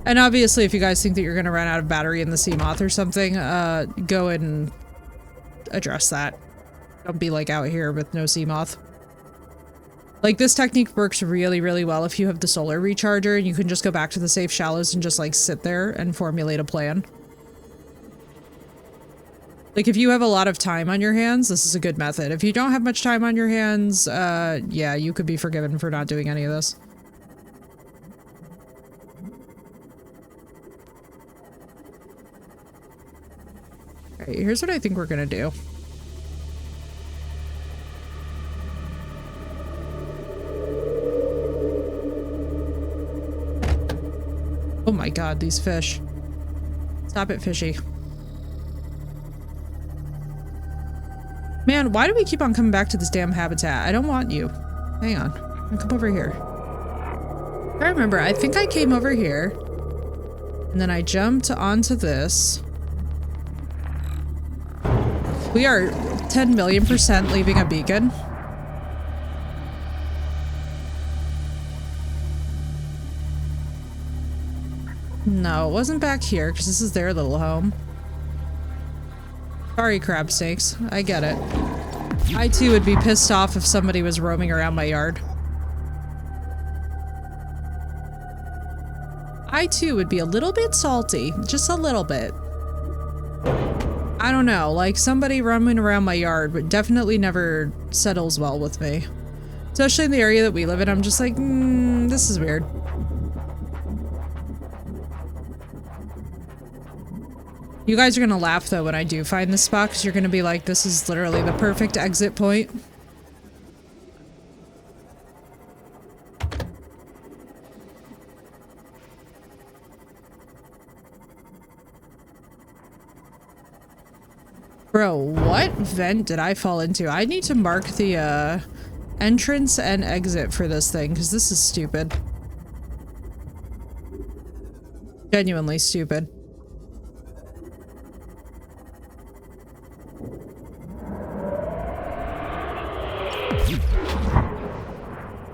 And obviously, if you guys think that you're gonna run out of battery in the Seamoth or something, go and address that. Don't be like out here with no Seamoth. Like, this technique works really, really well if you have the solar recharger and you can just go back to the safe shallows and just, like, sit there and formulate a plan. Like, if you have a lot of time on your hands, this is a good method. If you don't have much time on your hands, yeah, you could be forgiven for not doing any of this. Alright, here's what I think we're gonna do. Oh my god, these fish. Stop it, fishy. Man, why do we keep on coming back to this damn habitat? I don't want you. Hang on. Come over here. I remember, I think I came over here. And then I jumped onto this. We are 10 million% leaving a beacon. No, it wasn't back here, because this is their little home. Sorry, crab snakes. I get it. I too would be pissed off if somebody was roaming around my yard. I too would be a little bit salty. Just a little bit. I don't know, like somebody roaming around my yard but definitely never settles well with me. Especially in the area that we live in, I'm just like, this is weird. You guys are gonna laugh though when I do find this spot, because you're gonna be like, this is literally the perfect exit point. Bro, what vent did I fall into? I need to mark the entrance and exit for this thing, because this is stupid. Genuinely stupid.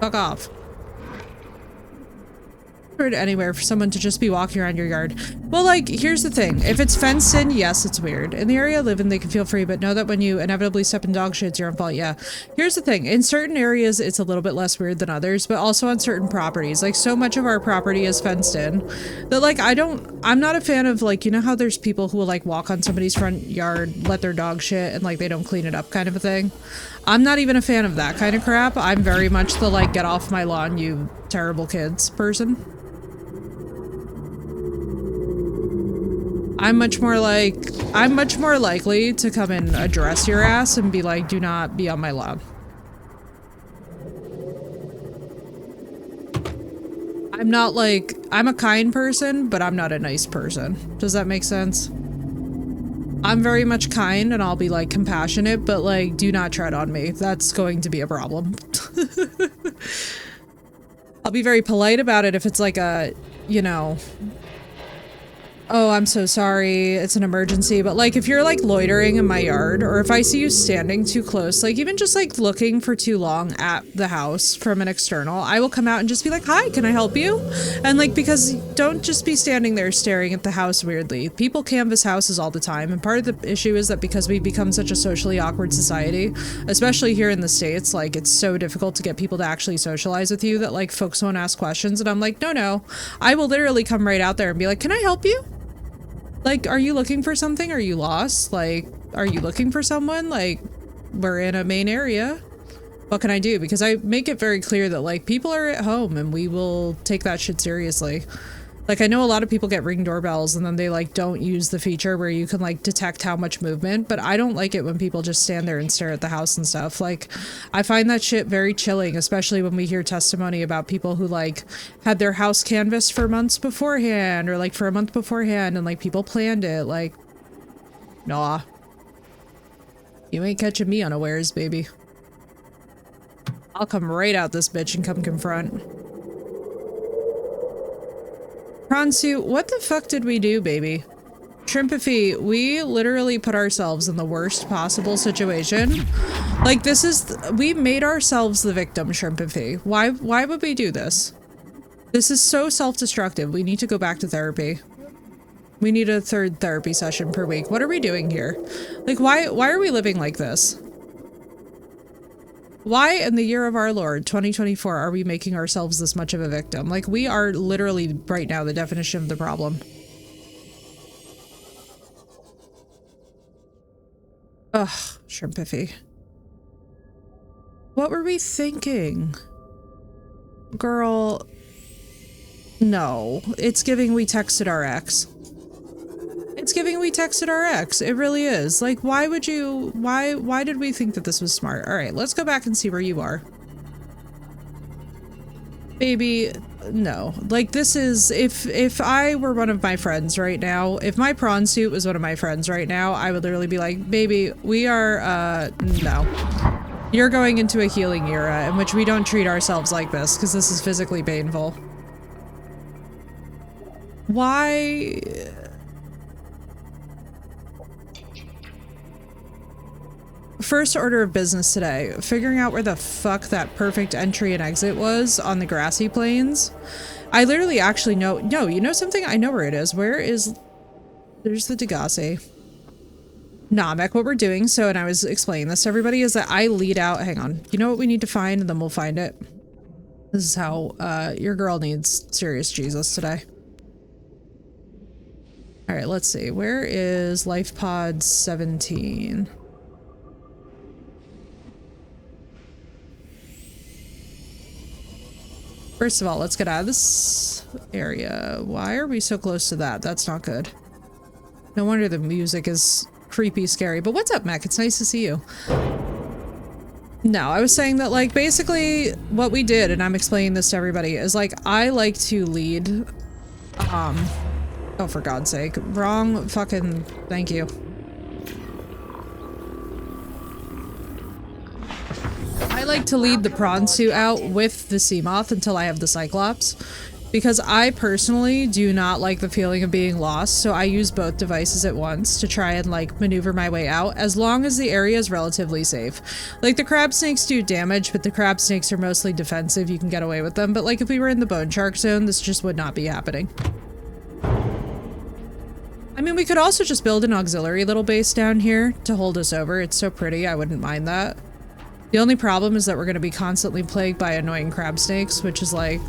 Fuck off. Weird anywhere for someone to just be walking around your yard. Well, like, here's the thing. If it's fenced in, yes, it's weird. In the area I live in, they can feel free, but know that when you inevitably step in dog shit, it's your own fault. Yeah. Here's the thing. In certain areas, it's a little bit less weird than others, but also on certain properties. Like, so much of our property is fenced in that, like, I'm not a fan of, like, you know how there's people who will, like, walk on somebody's front yard, let their dog shit, and, like, they don't clean it up kind of a thing? I'm not even a fan of that kind of crap. I'm very much the, like, get off my lawn, you terrible kids person. I'm much more likely to come and address your ass and be like, do not be on my lawn. I'm not like, I'm a kind person, but I'm not a nice person. Does that make sense? I'm very much kind and I'll be like compassionate, but like, do not tread on me. That's going to be a problem. I'll be very polite about it if it's like a, you know, oh, I'm so sorry, it's an emergency, but like if you're like loitering in my yard, or if I see you standing too close, like even just like looking for too long at the house from an external, I will come out and just be like, hi, can I help you? And like, because don't just be standing there staring at the house weirdly. People canvas houses all the time, and part of the issue is that because we become such a socially awkward society, especially here in the States, like it's so difficult to get people to actually socialize with you that like folks won't ask questions, and I'm like, no, I will literally come right out there and be like, can I help you? Like, are you looking for something? Are you lost? Like, are you looking for someone? Like, we're in a main area. What can I do? Because I make it very clear that, like, people are at home and we will take that shit seriously. Like, I know a lot of people get Ring doorbells and then they, like, don't use the feature where you can, like, detect how much movement, but I don't like it when people just stand there and stare at the house and stuff. Like, I find that shit very chilling, especially when we hear testimony about people who, like, had their house canvassed for months beforehand, or, like, for a month beforehand, and, like, people planned it. Like, nah. You ain't catching me unawares, baby. I'll come right out this bitch and come confront. Pransu, what the fuck did we do, baby? Shrimpify, we literally put ourselves in the worst possible situation. Like, this is, we made ourselves the victim, Shrimpify. Why would we do this? This is so self-destructive. We need to go back to therapy. We need a third therapy session per week. What are we doing here? Like, why are we living like this? Why in the year of our Lord, 2024, are we making ourselves this much of a victim? Like, we are literally right now the definition of the problem. Ugh, shrimpiffy. What were we thinking? Girl, no. It's giving we texted our ex. It's giving we texted our ex. It really is. Like, why would you... Why did we think that this was smart? Alright, let's go back and see where you are. Baby, no. Like, this is... If I were one of my friends right now, if my prawn suit was one of my friends right now, I would literally be like, baby, we are, no. You're going into a healing era in which we don't treat ourselves like this, because this is physically painful. Why... First order of business today, figuring out where the fuck that perfect entry and exit was on the grassy plains. I literally actually know- no, you know something? I know where it is. Where is- there's the Degassi. Namek, what we're doing, so, and I was explaining this to everybody, is that I lead out- hang on. You know what we need to find, and then we'll find it. This is how, your girl needs serious Jesus today. Alright, let's see. Where is Life Pod 17? First of all, let's get out of this area. Why are we so close to that? That's not good. No wonder the music is creepy, scary. But what's up, Mac? It's nice to see you. No, I was saying that, like, basically what we did, and I'm explaining this to everybody, is, like, I like to lead, oh, for God's sake. Wrong fucking... thank you. I like to lead the prawn suit out with the Seamoth until I have the Cyclops, because I personally do not like the feeling of being lost, so I use both devices at once to try and, like, maneuver my way out, as long as the area is relatively safe. Like, the crab snakes do damage, but the crab snakes are mostly defensive, you can get away with them, but, like, if we were in the bone shark zone, this just would not be happening. I mean, we could also just build an auxiliary little base down here to hold us over. It's so pretty, I wouldn't mind that. The only problem is that we're going to be constantly plagued by annoying crab snakes, which is like...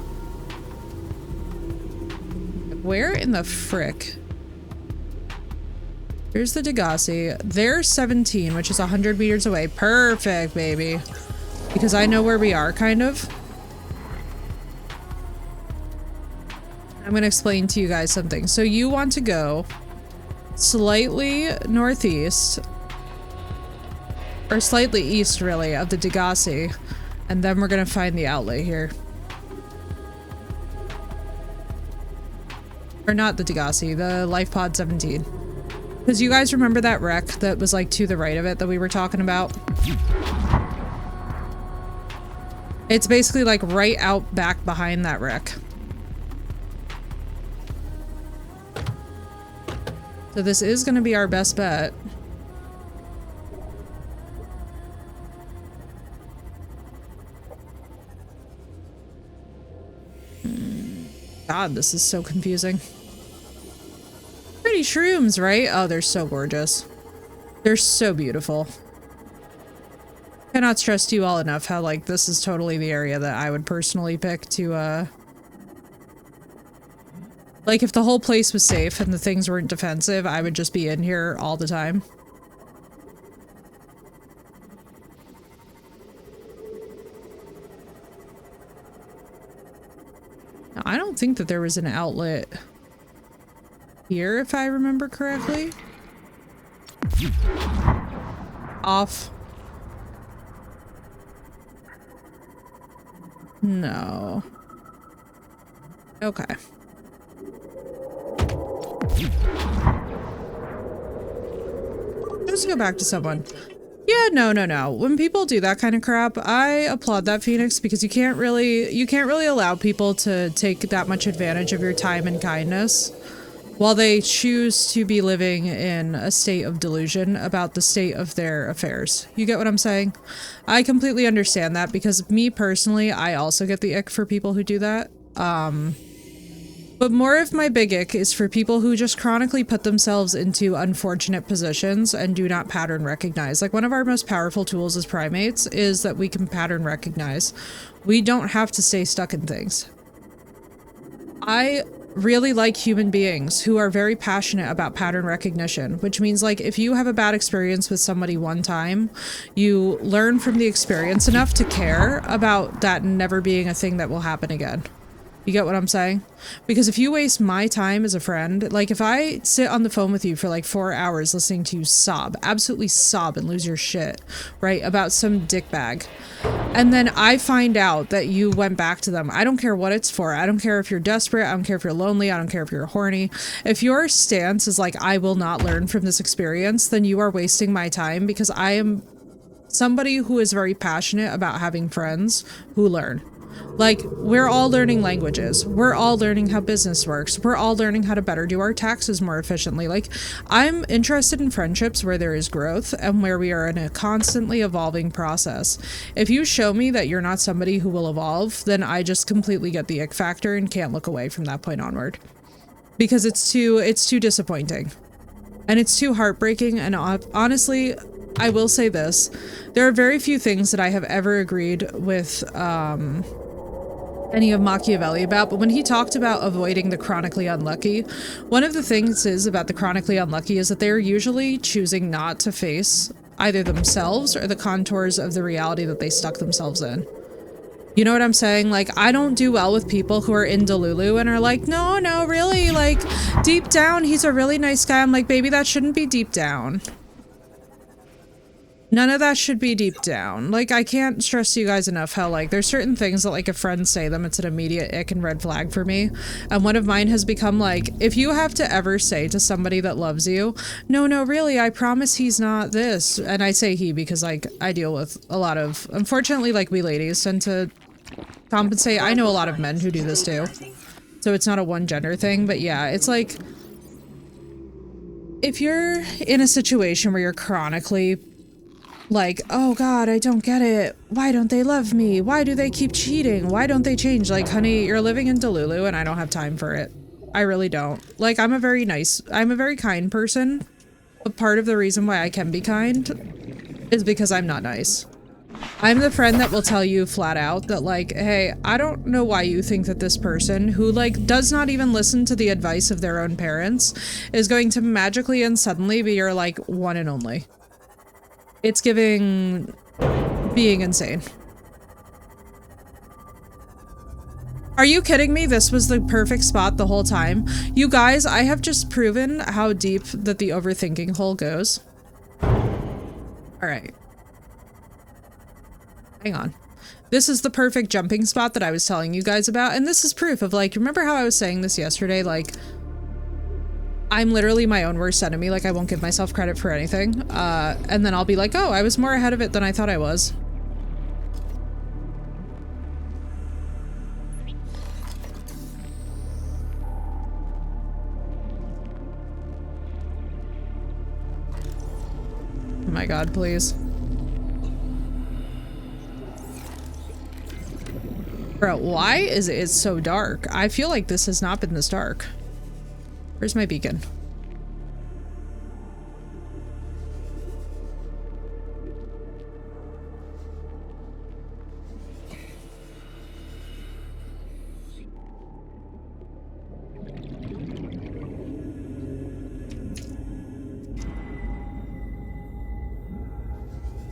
where in the frick? Here's the Degassi. There's 17, which is 100 meters away. Perfect, baby. Because I know where we are, kind of. I'm going to explain to you guys something. So you want to go slightly northeast... or slightly east, really, of the Degassi, and then we're gonna find the outlet here. Or not the Degassi, the Life Pod 17. Because you guys remember that wreck that was, like, to the right of it that we were talking about? It's basically, like, right out back behind that wreck. So this is gonna be our best bet. God, this is so confusing. Pretty shrooms, right? Oh, they're so gorgeous. They're so beautiful. Cannot stress to you all enough how, like, this is totally the area that I would personally pick to, like, if the whole place was safe and the things weren't defensive, I would just be in here all the time. I don't think that there was an outlet here, if I remember correctly. Off. No. Okay. Let's go back to someone. Yeah, no. When people do that kind of crap, I applaud that, Phoenix, because you can't really allow people to take that much advantage of your time and kindness while they choose to be living in a state of delusion about the state of their affairs. You get what I'm saying? I completely understand that, because me personally, I also get the ick for people who do that. But more of my big ick is for people who just chronically put themselves into unfortunate positions and do not pattern recognize. Like, one of our most powerful tools as primates is that we can pattern recognize. We don't have to stay stuck in things. I really like human beings who are very passionate about pattern recognition, which means, like, if you have a bad experience with somebody one time, you learn from the experience enough to care about that never being a thing that will happen again. You get what I'm saying? Because if you waste my time as a friend, like if I sit on the phone with you for like 4 hours listening to you sob, absolutely sob and lose your shit, right, about some dickbag, and then I find out that you went back to them, I don't care what it's for. I don't care if you're desperate. I don't care if you're lonely. I don't care if you're horny. If your stance is like, I will not learn from this experience, then you are wasting my time, because I am somebody who is very passionate about having friends who learn. Like, we're all learning languages. We're all learning how business works. We're all learning how to better do our taxes more efficiently. Like, I'm interested in friendships where there is growth and where we are in a constantly evolving process. If you show me that you're not somebody who will evolve, then I just completely get the ick factor and can't look away from that point onward. Because it's too disappointing. And it's too heartbreaking, and honestly, I will say this. There are very few things that I have ever agreed with, any of Machiavelli about, but when he talked about avoiding the chronically unlucky, one of the things is about the chronically unlucky is that they're usually choosing not to face either themselves or the contours of the reality that they stuck themselves in. You know what I'm saying? Like, I don't do well with people who are in Delulu and are like, no, really, like, deep down, he's a really nice guy. I'm like, baby, that shouldn't be deep down. None of that should be deep down. Like, I can't stress to you guys enough how, like, there's certain things that, like, if friends say them, it's an immediate ick and red flag for me. And one of mine has become, like, if you have to ever say to somebody that loves you, no, really, I promise he's not this. And I say he because, like, I deal with a lot of, unfortunately, like, we ladies tend to compensate. I know a lot of men who do this too. So it's not a one gender thing, but yeah, it's like, if you're in a situation where you're chronically like, oh god, I don't get it. Why don't they love me? Why do they keep cheating? Why don't they change? Like, honey, you're living in Delulu and I don't have time for it. I really don't. Like, I'm a very kind person. But part of the reason why I can be kind is because I'm not nice. I'm the friend that will tell you flat out that, like, hey, I don't know why you think that this person who, like, does not even listen to the advice of their own parents is going to magically and suddenly be your, like, one and only. It's giving being insane. Are you kidding me? This was the perfect spot the whole time. You guys, I have just proven how deep that the overthinking hole goes. Alright. Hang on. This is the perfect jumping spot that I was telling you guys about, and this is proof of, like, remember how I was saying this yesterday? Like, I'm literally my own worst enemy. Like, I won't give myself credit for anything. And then I'll be like, oh, I was more ahead of it than I thought I was. Oh my god, please. Bro, why is it so dark? I feel like this has not been this dark. Where's my beacon?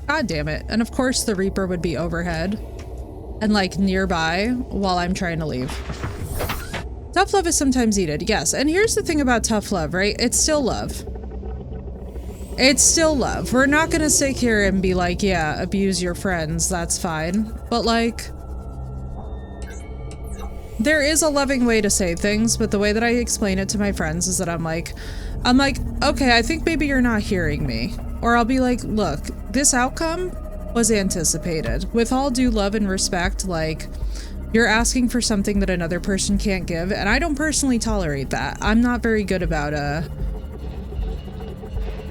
God damn it. And of course the Reaper would be overhead and, like, nearby while I'm trying to leave. Tough love is sometimes needed, yes. And here's the thing about tough love, right? It's still love. It's still love. We're not gonna sit here and be like, yeah, abuse your friends, that's fine. But, like, there is a loving way to say things, but the way that I explain it to my friends is that I'm like, okay, I think maybe you're not hearing me. Or I'll be like, look, this outcome was anticipated. With all due love and respect, like, you're asking for something that another person can't give, and I don't personally tolerate that. I'm not very good about,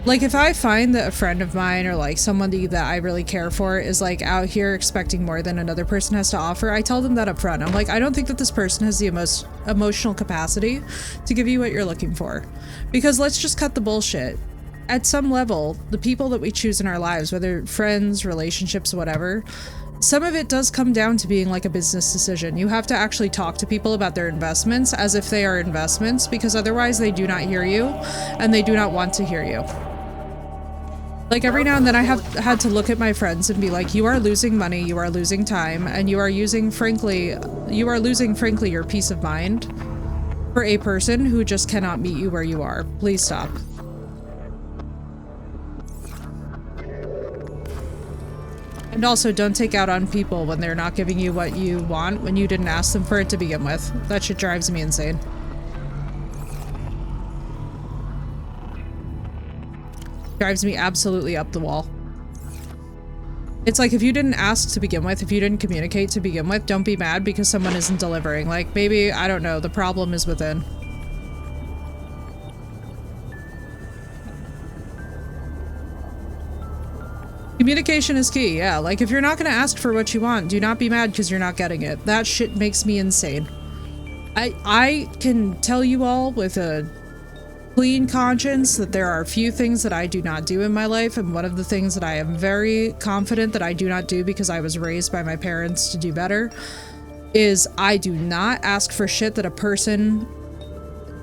Like, if I find that a friend of mine or like somebody that I really care for is like out here expecting more than another person has to offer, I tell them that up front. I'm like, I don't think that this person has the most emotional capacity to give you what you're looking for. Because let's just cut the bullshit. At some level, the people that we choose in our lives, whether friends, relationships, whatever, some of it does come down to being like a business decision. You have to actually talk to people about their investments as if they are investments, because otherwise they do not hear you and they do not want to hear you. Like, every now and then I have had to look at my friends and be like, you are losing money, you are losing time, and you are losing, frankly, your peace of mind for a person who just cannot meet you where you are. Please stop. And also, don't take out on people when they're not giving you what you want when you didn't ask them for it to begin with. That shit drives me insane. Drives me absolutely up the wall. It's like, if you didn't ask to begin with, if you didn't communicate to begin with, don't be mad because someone isn't delivering. Like, maybe, I don't know, the problem is within. Communication is key, yeah. Like, if you're not gonna ask for what you want, do not be mad because you're not getting it. That shit makes me insane. I can tell you all with a clean conscience that there are a few things that I do not do in my life, and one of the things that I am very confident that I do not do because I was raised by my parents to do better is I do not ask for shit that a person...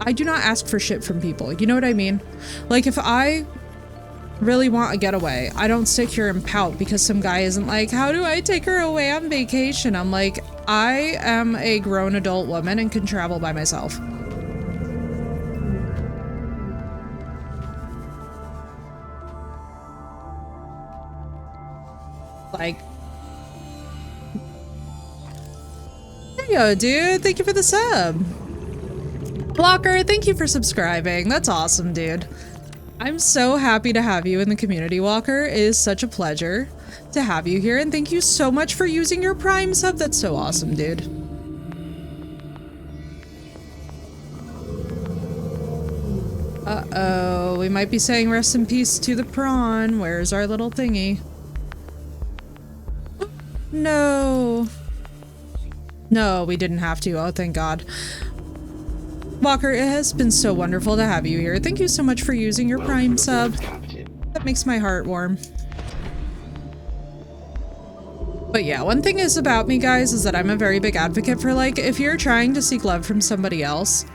I do not ask for shit from people. You know what I mean? Like, if I really want a getaway, I don't sit here and pout because some guy isn't like, how do I take her away on vacation? I'm like, I am a grown adult woman and can travel by myself. Like, there you go, dude. Thank you for the sub. Blocker, thank you for subscribing. That's awesome, dude. I'm so happy to have you in the community, Walker. It is such a pleasure to have you here, and thank you so much for using your Prime sub. That's so awesome, dude. Uh-oh, we might be saying rest in peace to the prawn. Where's our little thingy? No. No, we didn't have to. Oh, thank God. Walker, it has been so wonderful to have you here. Thank you so much for using your Prime sub. That makes my heart warm. But yeah, one thing is about me, guys, is that I'm a very big advocate for, like, if you're trying to seek love from somebody else,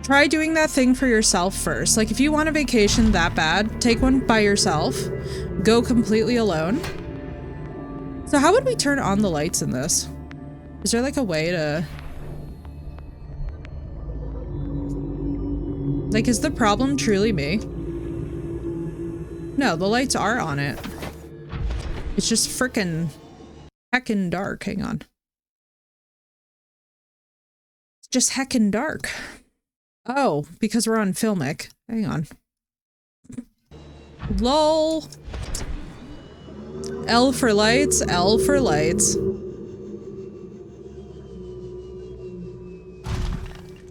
try doing that thing for yourself first. Like, if you want a vacation that bad, take one by yourself. Go completely alone. So how would we turn on the lights in this? Is there, like, a way to... Like, is the problem truly me? No, the lights are on it. It's just frickin' heckin' dark. Hang on. It's just heckin' dark. Oh, because we're on Filmic. Hang on. LOL. L for lights, L for lights.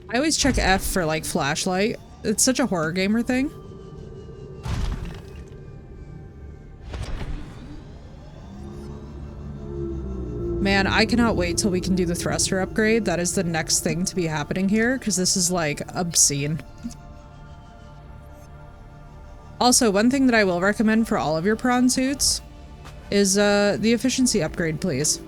I always check F for, like, flashlight. It's such a horror gamer thing. Man, I cannot wait till we can do the thruster upgrade. That is the next thing to be happening here, because this is, like, obscene. Also, one thing that I will recommend for all of your prawn suits is the efficiency upgrade, please.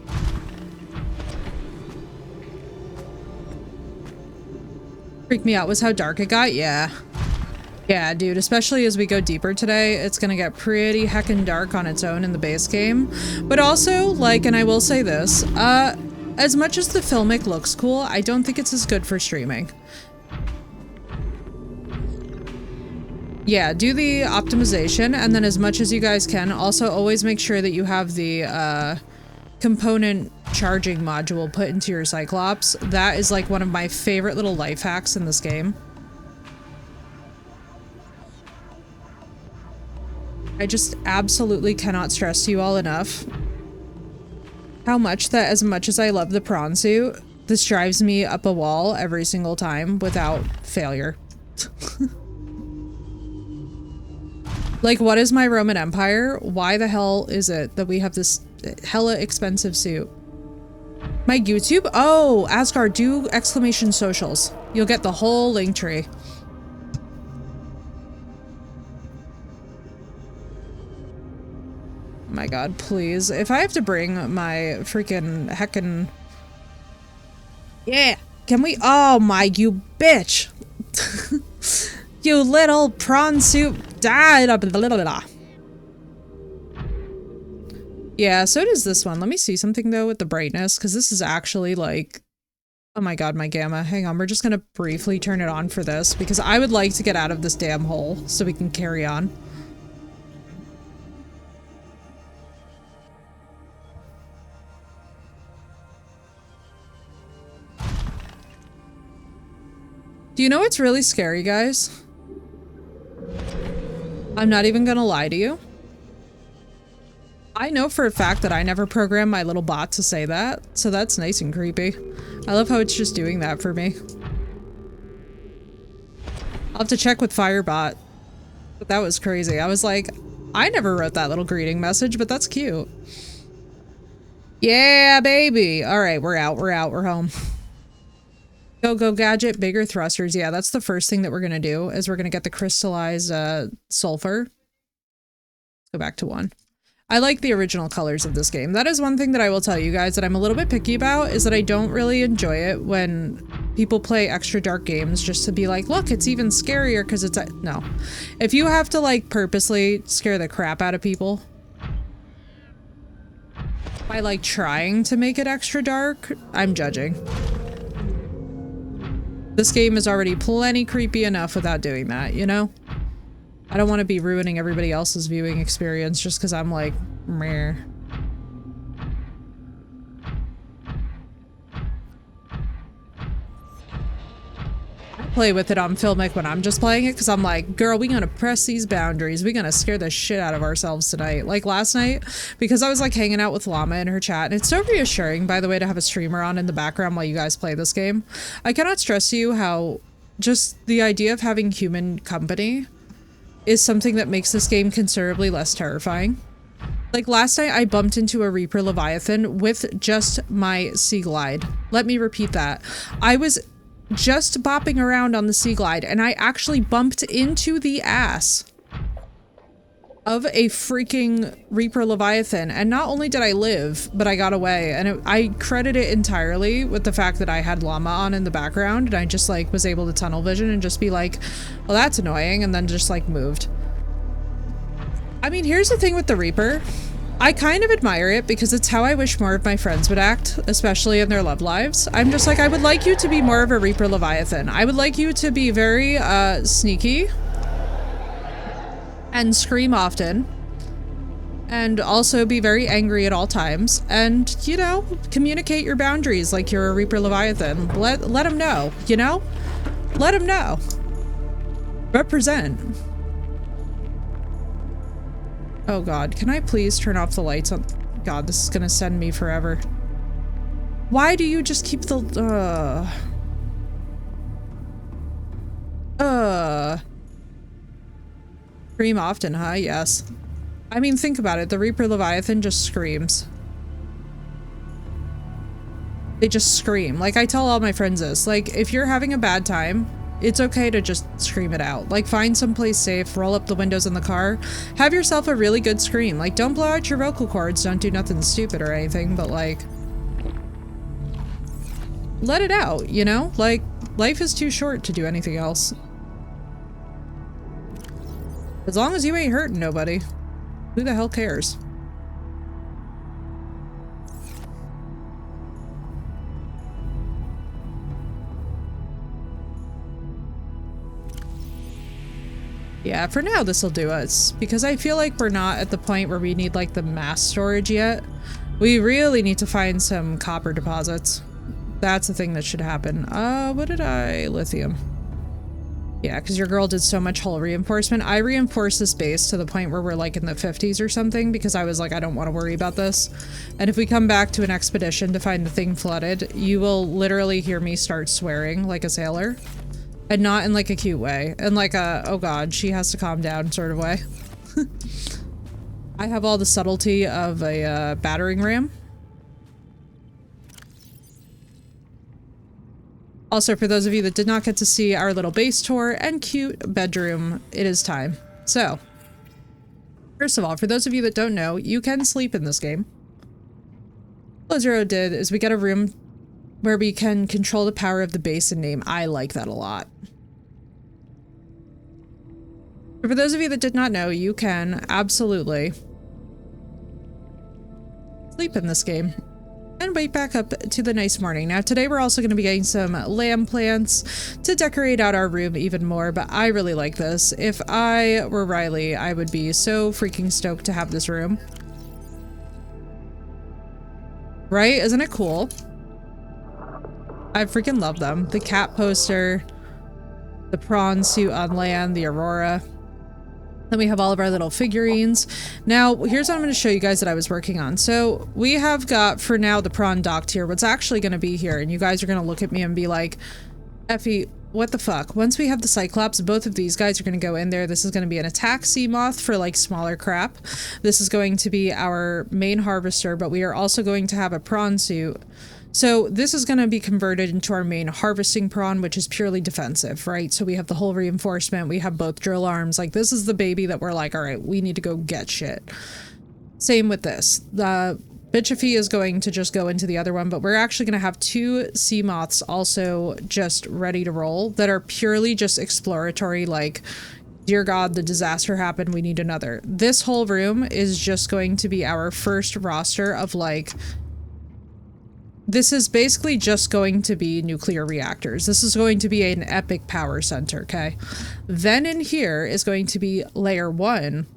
Freaked me out was how dark it got. Yeah. Yeah, dude, especially as we go deeper today, it's gonna get pretty heckin' dark on its own in the base game. But also, like, and I will say this, as much as the Filmic looks cool, I don't think it's as good for streaming. Yeah, do the optimization, and then as much as you guys can, also always make sure that you have the, component charging module put into your Cyclops. That is like one of my favorite little life hacks in this game. I just absolutely cannot stress to you all enough how much that, as much as I love the prawn suit, this drives me up a wall every single time without failure. Like, what is my Roman Empire? Why the hell is it that we have this hella expensive suit? My YouTube? Oh, Asgard, do exclamation socials. You'll get the whole link tree. My god, please. If I have to bring my freaking heckin'... Yeah! Can we- oh my, you bitch! You little prawn soup. Yeah, so does this one. Let me see something though with the brightness, because this is actually like... Oh my god, my gamma. Hang on, we're just gonna briefly turn it on for this, because I would like to get out of this damn hole so we can carry on. Do you know what's really scary, guys? I'm not even gonna lie to you. I know for a fact that I never programmed my little bot to say that, so that's nice and creepy. I love how it's just doing that for me. I'll have to check with Firebot. But that was crazy. I was like, I never wrote that little greeting message, but that's cute. Yeah, baby! Alright, we're out, we're home. Go gadget, bigger thrusters. Yeah, that's the first thing that we're gonna do, is we're gonna get the crystallized sulfur. Let's go back to 1. I like the original colors of this game. That is one thing that I will tell you guys that I'm a little bit picky about, is that I don't really enjoy it when people play extra dark games just to be like, look, it's even scarier because it's no. If you have to like purposely scare the crap out of people by like trying to make it extra dark, I'm judging. This game is already plenty creepy enough without doing that, you know? I don't want to be ruining everybody else's viewing experience just because I'm like, meh. I play with it on Filmic when I'm just playing it because I'm like, girl, we gonna press these boundaries. We gonna scare the shit out of ourselves tonight. Like last night, because I was like hanging out with Llama in her chat, and it's so reassuring, by the way, to have a streamer on in the background while you guys play this game. I cannot stress to you how just the idea of having human company is something that makes this game considerably less terrifying. Like last night I bumped into a Reaper Leviathan with just my Sea Glide. Let me repeat that. I was just bopping around on the Sea Glide and I actually bumped into the ass of a freaking Reaper Leviathan, and not only did I live, but I got away, and I credit it entirely with the fact that I had Llama on in the background and I just like was able to tunnel vision and just be like, well, that's annoying, and then just like moved. I mean, here's the thing with the Reaper. I kind of admire it because it's how I wish more of my friends would act, especially in their love lives. I'm just like, I would like you to be more of a Reaper Leviathan. I would like you to be very sneaky and scream often, and also be very angry at all times, and, you know, communicate your boundaries like you're a Reaper Leviathan. Let them know, you know? Let them know. Represent. Oh god, can I please turn off the lights on? God, this is gonna send me forever. Why do you just keep the, Scream often, huh? Yes. I mean, think about it. The Reaper Leviathan just screams. They just scream. Like, I tell all my friends this. Like, if you're having a bad time, it's okay to just scream it out. Like, find someplace safe, roll up the windows in the car, have yourself a really good scream. Like, don't blow out your vocal cords, don't do nothing stupid or anything, but like, let it out, you know? Like, life is too short to do anything else. As long as you ain't hurting nobody, who the hell cares? Yeah, for now this'll do us, because I feel like we're not at the point where we need like the mass storage yet. We really need to find some copper deposits. That's the thing that should happen. What did I? Lithium. Yeah, because your girl did so much hull reinforcement. I reinforced this base to the point where we're like in the 50s or something, because I was like, I don't want to worry about this. And if we come back to an expedition to find the thing flooded, you will literally hear me start swearing like a sailor. And not in like a cute way. And like a, oh god, she has to calm down sort of way. I have all the subtlety of a battering ram. Also, for those of you that did not get to see our little base tour and cute bedroom, it is time. So, first of all, for those of you that don't know, you can sleep in this game. What Zero did is we get a room where we can control the power of the base and name. I like that a lot. For those of you that did not know, you can absolutely sleep in this game and wake back up to the nice morning. Now, today we're also going to be getting some lamb plants to decorate out our room even more, but I really like this. If I were Riley, I would be so freaking stoked to have this room. Right? Isn't it cool? I freaking love them. The cat poster, the prawn suit on land, the aurora. Then we have all of our little figurines. Now, here's what I'm going to show you guys that I was working on. So we have got, for now, the prawn docked here. What's actually going to be here, and you guys are going to look at me and be like, Effie, what the fuck? Once we have the Cyclops, both of these guys are going to go in there. This is going to be an attack sea moth for like smaller crap. This is going to be our main harvester, but we are also going to have a prawn suit. So this is going to be converted into our main harvesting prawn, which is purely defensive, right? So we have the whole reinforcement. We have both drill arms. Like, this is the baby that we're like, all right, we need to go get shit. Same with this. The Bitchafy is going to just go into the other one, but we're actually going to have two sea moths also just ready to roll that are purely just exploratory, like, dear God, the disaster happened, we need another. This whole room is just going to be our first roster of, like, this is basically just going to be nuclear reactors. This is going to be an epic power center, okay? Then in here is going to be layer 1,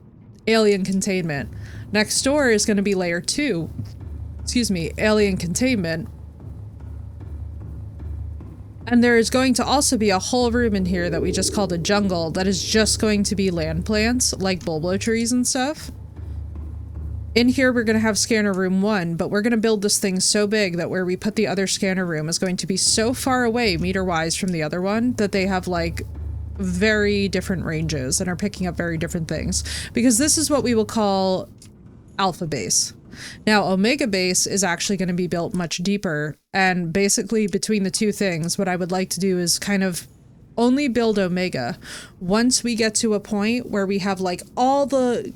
alien containment. Next door is going to be layer 2, excuse me, alien containment. And there is going to also be a whole room in here that we just call the jungle that is just going to be land plants, like bulbo trees and stuff. In here, we're going to have scanner room 1, but we're going to build this thing so big that where we put the other scanner room is going to be so far away meter-wise from the other one that they have, like, very different ranges and are picking up very different things. Because this is what we will call Alpha Base. Now, Omega Base is actually going to be built much deeper, and basically between the two things, what I would like to do is kind of only build Omega once we get to a point where we have, like, all the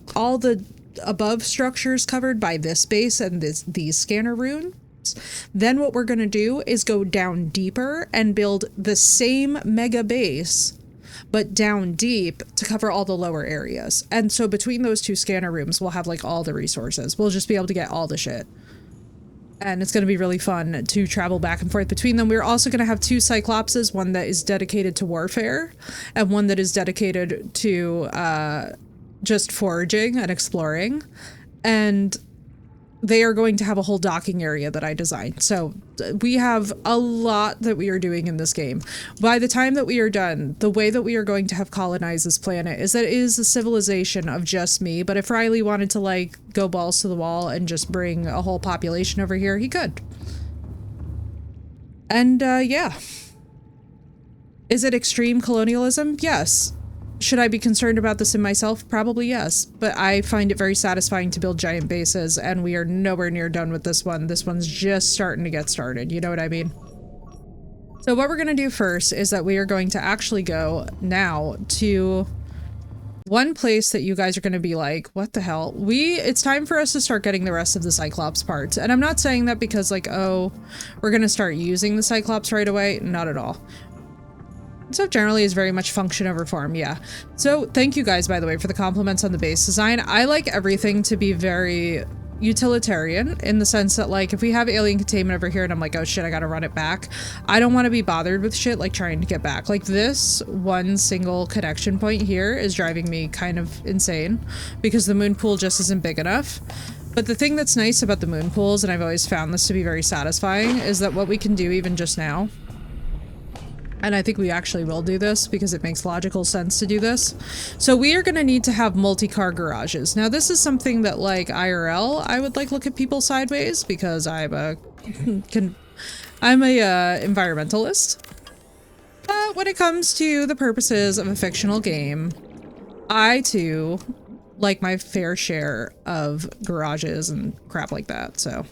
above structures covered by this base and these scanner runes. Then what we're going to do is go down deeper and build the same mega base but down deep to cover all the lower areas. And so between those two scanner rooms, we'll have like all the resources. We'll just be able to get all the shit. And it's going to be really fun to travel back and forth between them. We're also going to have two Cyclopses, one that is dedicated to warfare and one that is dedicated to just foraging and exploring, and they are going to have a whole docking area that I designed. So we have a lot that we are doing in this game. By the time that we are done, the way that we are going to have colonized this planet is that it is a civilization of just me, but if Riley wanted to like go balls to the wall and just bring a whole population over here, he could. And yeah. Is it extreme colonialism? Yes. Should I be concerned about this in myself? Probably yes, but I find it very satisfying to build giant bases, and we are nowhere near done with this one. This one's just starting to get started, you know what I mean? So what we're going to do first is that we are going to actually go now to one place that you guys are going to be like, what the hell? It's time for us to start getting the rest of the Cyclops parts. And I'm not saying that because like, oh, we're going to start using the Cyclops right away. Not at all. Stuff generally is very much function over form, yeah. So thank you guys, by the way, for the compliments on the base design. I like everything to be very utilitarian in the sense that like if we have alien containment over here and I'm like, oh shit, I gotta run it back, I don't want to be bothered with shit like trying to get back. Like this one single connection point here is driving me kind of insane because the moon pool just isn't big enough. But the thing that's nice about the moon pools, and I've always found this to be very satisfying, is that what we can do even just now, and I think we actually will do this because it makes logical sense to do this. So we are going to need to have multi-car garages. Now this is something that like IRL, I would like look at people sideways because I'm a environmentalist. But when it comes to the purposes of a fictional game, I too like my fair share of garages and crap like that, so.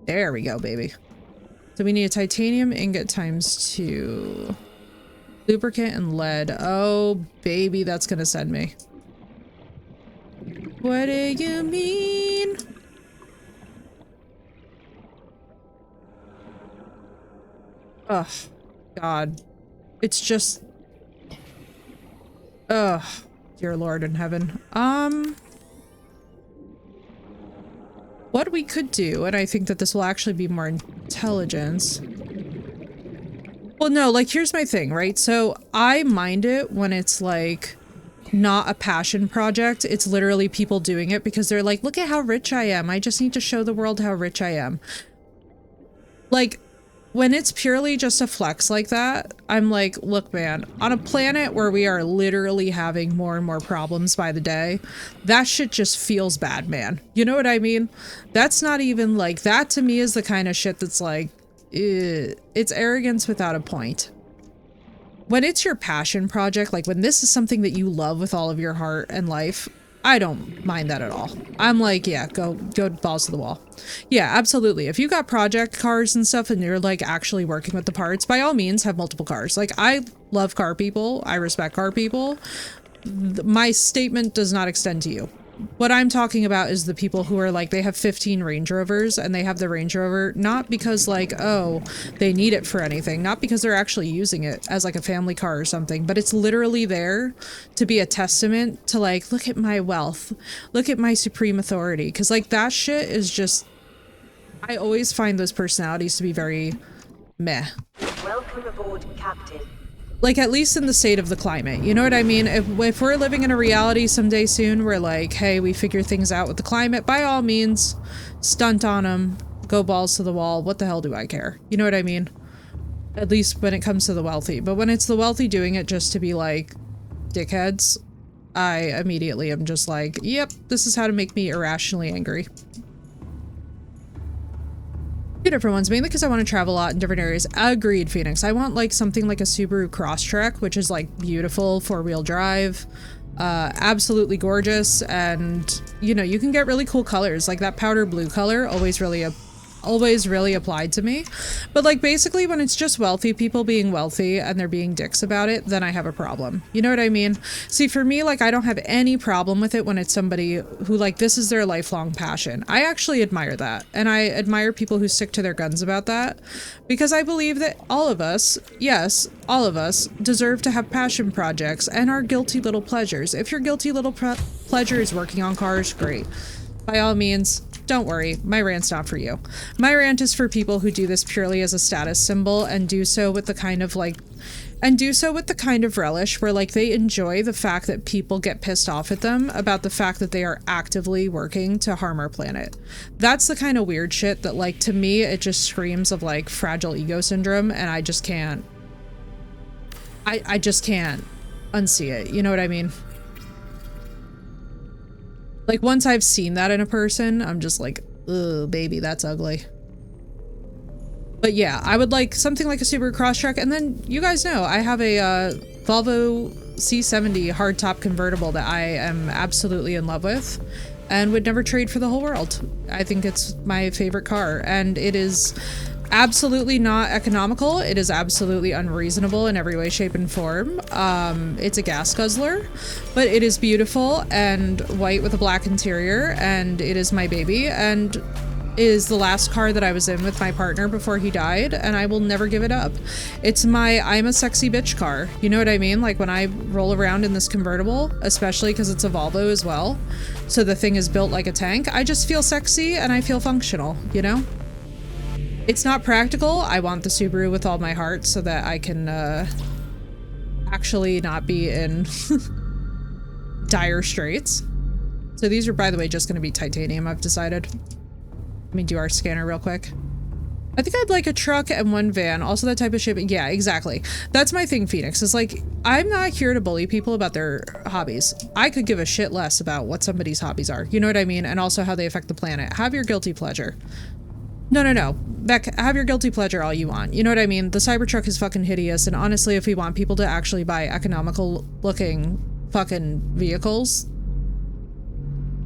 There we go, baby. So we need a titanium ingot ×2. Lubricant and lead. Oh, baby, that's gonna send me. What do you mean? Ugh. God. It's just... Ugh. Dear Lord in heaven. What we could do, and I think that this will actually be more intelligence... Well, no, like, here's my thing, right? So, I mind it when it's, like, not a passion project. It's literally people doing it because they're like, look at how rich I am. I just need to show the world how rich I am. Like, when it's purely just a flex like that, I'm like, look, man, on a planet where we are literally having more and more problems by the day, that shit just feels bad, man. You know what I mean? That's not even, like, that to me is the kind of shit that's like, it's arrogance without a point. When it's your passion project, like when this is something that you love with all of your heart and life, I don't mind that at all. I'm like, yeah, go balls to the wall. Yeah, absolutely. If you got project cars and stuff and you're like actually working with the parts, by all means have multiple cars. Like, I love car people. I respect car people. My statement does not extend to you. What I'm talking about is the people who are like, they have 15 Range Rovers and they have the Range Rover not because like, oh, they need it for anything, not because they're actually using it as like a family car or something, but it's literally there to be a testament to like, look at my wealth, look at my supreme authority. Cause like that shit is just, I always find those personalities to be very meh. Welcome aboard, Captain. Like, at least in the state of the climate, you know what I mean? If we're living in a reality someday soon where like, hey, we figure things out with the climate, by all means, stunt on them, go balls to the wall. What the hell do I care? You know what I mean? At least when it comes to the wealthy. But when it's the wealthy doing it just to be like dickheads, I immediately am just like, yep, this is how to make me irrationally angry. Two different ones, mainly because I want to travel a lot in different areas. Agreed, Phoenix. I want like something like a Subaru Crosstrek, which is like beautiful, 4-wheel drive, absolutely gorgeous, and you know, you can get really cool colors. Like that powder blue color always really applied to me. But like basically when it's just wealthy people being wealthy and they're being dicks about it, then I have a problem. You know what I mean? See, for me, like I don't have any problem with it when it's somebody who like this is their lifelong passion. I actually admire that. And I admire people who stick to their guns about that, because I believe that all of us, yes, all of us deserve to have passion projects and our guilty little pleasures. If your guilty little pleasure is working on cars, great. By all means, don't worry, my rant's not for you. My rant is for people who do this purely as a status symbol and do so with the kind of like, relish where like they enjoy the fact that people get pissed off at them about the fact that they are actively working to harm our planet. That's the kind of weird shit that like, to me, it just screams of like fragile ego syndrome, and I just can't, I just can't unsee it. You know what I mean? Like, once I've seen that in a person, I'm just like, ugh, baby, that's ugly. But yeah, I would like something like a Subaru Crosstrek, and then you guys know, I have a Volvo C70 hardtop convertible that I am absolutely in love with and would never trade for the whole world. I think it's my favorite car, and it is absolutely not economical. It is absolutely unreasonable in every way, shape, and form. It's a gas guzzler, but it is beautiful and white with a black interior, and it is my baby, and is the last car that I was in with my partner before he died, and I will never give it up. It's my I'm a sexy bitch car. You know what I mean? Like when I roll around in this convertible, especially because it's a Volvo as well, so the thing is built like a tank, I just feel sexy and I feel functional, you know? It's not practical. I want the Subaru with all my heart so that I can actually not be in dire straits. So these are, by the way, just going to be titanium, I've decided. Let me do our scanner real quick. I think I'd like a truck and one van. Also that type of shit. Yeah, exactly. That's my thing, Phoenix. Is like, I'm not here to bully people about their hobbies. I could give a shit less about what somebody's hobbies are. You know what I mean? And also how they affect the planet. Have your guilty pleasure. No. Beck, have your guilty pleasure all you want. You know what I mean? The Cybertruck is fucking hideous, and honestly, if we want people to actually buy economical looking fucking vehicles,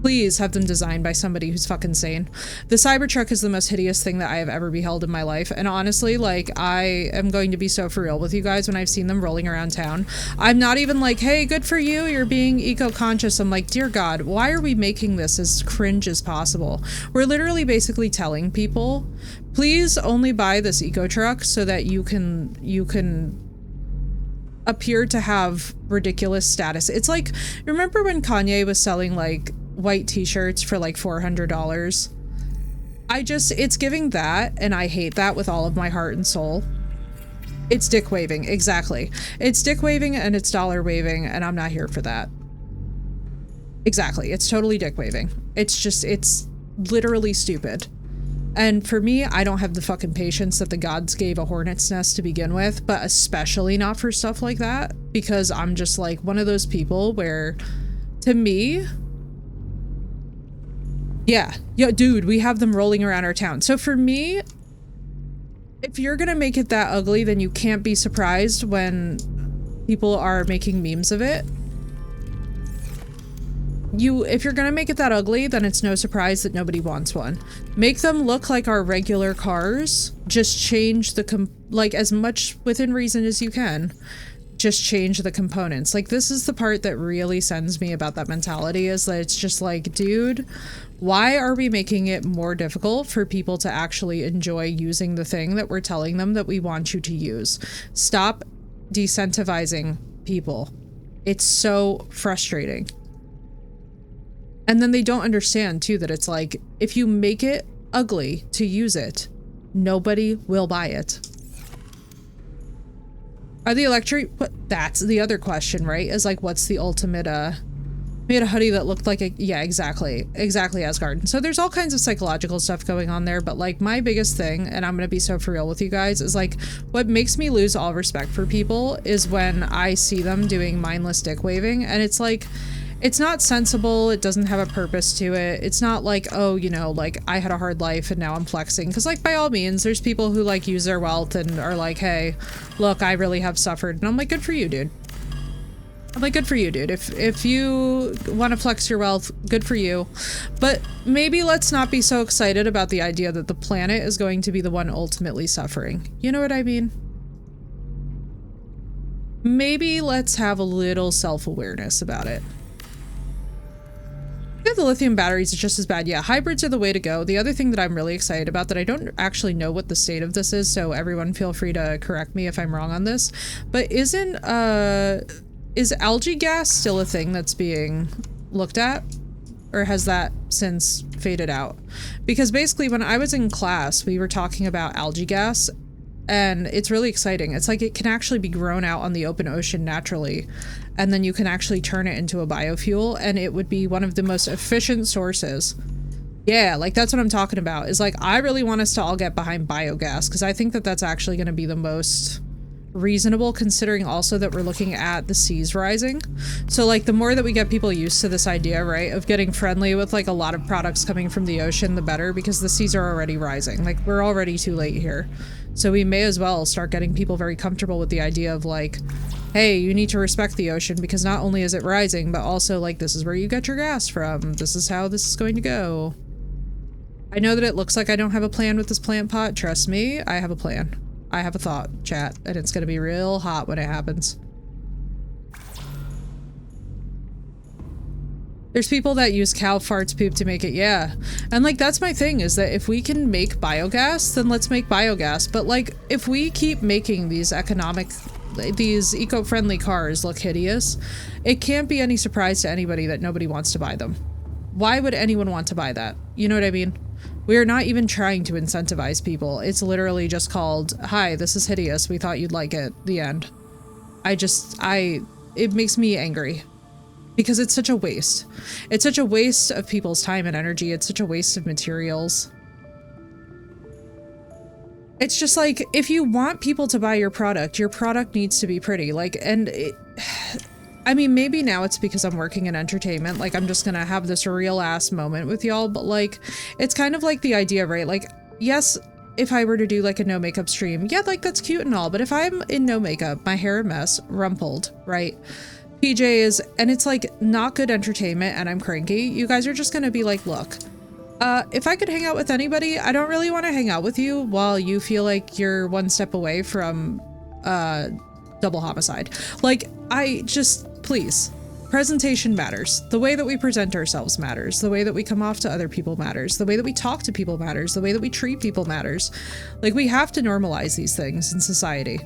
Please have them designed by somebody who's fucking sane. The Cybertruck is the most hideous thing that I have ever beheld in my life. And honestly, like, I am going to be so for real with you guys when I've seen them rolling around town. I'm not even like, hey, good for you, you're being eco-conscious. I'm like, dear God, why are we making this as cringe as possible? We're literally basically telling people, please only buy this eco truck so that you can appear to have ridiculous status. It's like, remember when Kanye was selling like white t-shirts for like $400? It's giving that, and I hate that with all of my heart and soul. It's dick waving, exactly. It's dick waving and it's dollar waving, and I'm not here for that. Exactly, it's totally dick waving. It's literally stupid. And for me, I don't have the fucking patience that the gods gave a hornet's nest to begin with, but especially not for stuff like that, because I'm just like one of those people where, to me, yeah, dude, we have them rolling around our town. So for me, if you're gonna make it that ugly, then you can't be surprised when people are making memes of it. If you're gonna make it that ugly, then it's no surprise that nobody wants one. Make them look like our regular cars. Just change like as much within reason as you can. Just change the components. Like, this is the part that really sends me about that mentality, is that it's just like, dude, why are we making it more difficult for people to actually enjoy using the thing that we're telling them that we want you to use? Stop decentivizing people. It's so frustrating. And then they don't understand too that it's like, if you make it ugly to use it, nobody will buy it. Are the electric, but that's the other question, right? Is like, what's the ultimate, we had a hoodie that looked like a, yeah, exactly Asgard. So there's all kinds of psychological stuff going on there, but like my biggest thing, and I'm gonna be so for real with you guys, is like, what makes me lose all respect for people is when I see them doing mindless dick waving, and it's like, it's not sensible, it doesn't have a purpose to it. It's not like, oh, you know, like, I had a hard life and now I'm flexing. Because, like, by all means, there's people who, like, use their wealth and are like, hey, look, I really have suffered. And I'm like, good for you, dude. I'm like, good for you, dude. If you want to flex your wealth, good for you. But maybe let's not be so excited about the idea that the planet is going to be the one ultimately suffering. You know what I mean? Maybe let's have a little self-awareness about it. Yeah, the lithium batteries is just as bad. Yeah, hybrids are the way to go. The other thing that I'm really excited about that I don't actually know what the state of this is, so everyone feel free to correct me if I'm wrong on this, but is algae gas still a thing that's being looked at? Or has that since faded out? Because basically when I was in class, we were talking about algae gas, and it's really exciting. It's like it can actually be grown out on the open ocean naturally, and then you can actually turn it into a biofuel, and it would be one of the most efficient sources. Yeah, like that's what I'm talking about, is like, I really want us to all get behind biogas, because I think that that's actually going to be the most reasonable, considering also that we're looking at the seas rising. So like the more that we get people used to this idea, right, of getting friendly with like a lot of products coming from the ocean, the better, because the seas are already rising. Like, we're already too late here. So we may as well start getting people very comfortable with the idea of like, hey, you need to respect the ocean, because not only is it rising, but also like, this is where you get your gas from. This is how this is going to go. I know that it looks like I don't have a plan with this plant pot. Trust me, I have a plan. I have a thought, chat, and it's gonna be real hot when it happens. There's people that use cow farts poop to make it, yeah. And like, that's my thing, is that if we can make biogas, then let's make biogas. But like, if we keep making these eco-friendly cars look hideous, it can't be any surprise to anybody that nobody wants to buy them. Why would anyone want to buy that? You know what I mean? We are not even trying to incentivize people. It's literally just called, hi, this is hideous, we thought you'd like it, the end. It makes me angry. Because it's such a waste. It's such a waste of people's time and energy. It's such a waste of materials. It's just like, if you want people to buy your product needs to be pretty. Like, I mean, maybe now it's because I'm working in entertainment, like I'm just gonna have this real ass moment with y'all, but like, it's kind of like the idea, right? Like, yes, if I were to do like a no makeup stream, yeah, like that's cute and all, but if I'm in no makeup, my hair a mess, rumpled, right? PJ is, and it's like not good entertainment and I'm cranky, you guys are just gonna be like, look, if I could hang out with anybody, I don't really want to hang out with you while you feel like you're one step away from double homicide. Like, please. Presentation matters. The way that we present ourselves matters. The way that we come off to other people matters. The way that we talk to people matters. The way that we treat people matters. Like, we have to normalize these things in society.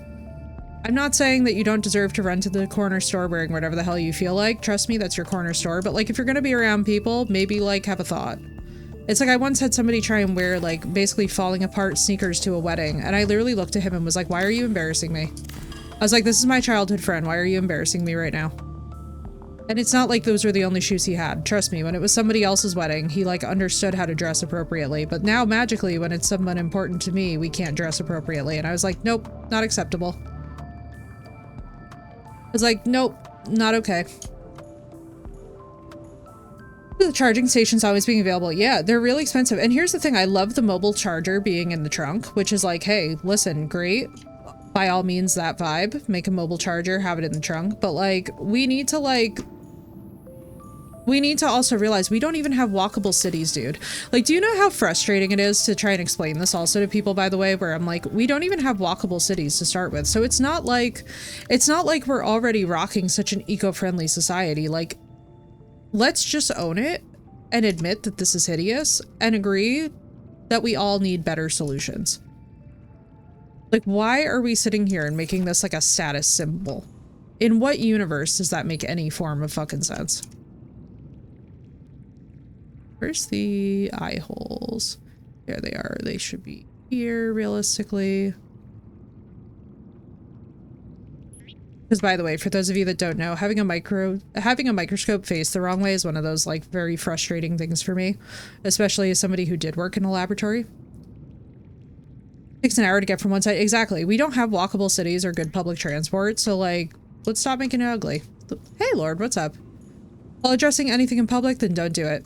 I'm not saying that you don't deserve to run to the corner store wearing whatever the hell you feel like. Trust me, that's your corner store. But like, if you're gonna be around people, maybe like have a thought. It's like I once had somebody try and wear like basically falling apart sneakers to a wedding. And I literally looked at him and was like, why are you embarrassing me? I was like, this is my childhood friend. Why are you embarrassing me right now? And it's not like those were the only shoes he had. Trust me, when it was somebody else's wedding, he like understood how to dress appropriately. But now magically, when it's someone important to me, we can't dress appropriately. And I was like, nope, not acceptable. I was like, nope, not okay. The charging stations always being available. Yeah, they're really expensive. And here's the thing, I love the mobile charger being in the trunk, which is like, hey, listen, great. By all means, that vibe. Make a mobile charger, have it in the trunk. But like, we need to also realize we don't even have walkable cities, dude. Like, do you know how frustrating it is to try and explain this also to people, by the way, where I'm like, we don't even have walkable cities to start with. So it's not like we're already rocking such an eco-friendly society. Like, let's just own it and admit that this is hideous and agree that we all need better solutions. Like, why are we sitting here and making this like a status symbol? In what universe does that make any form of fucking sense? Where's the eye holes? There they are. They should be here, realistically. Because, by the way, for those of you that don't know, having a microscope faced the wrong way is one of those like very frustrating things for me, especially as somebody who did work in a laboratory. Takes an hour to get from one side. Exactly. We don't have walkable cities or good public transport, so like, let's stop making it ugly. Hey, Lord, what's up? While addressing anything in public, then don't do it.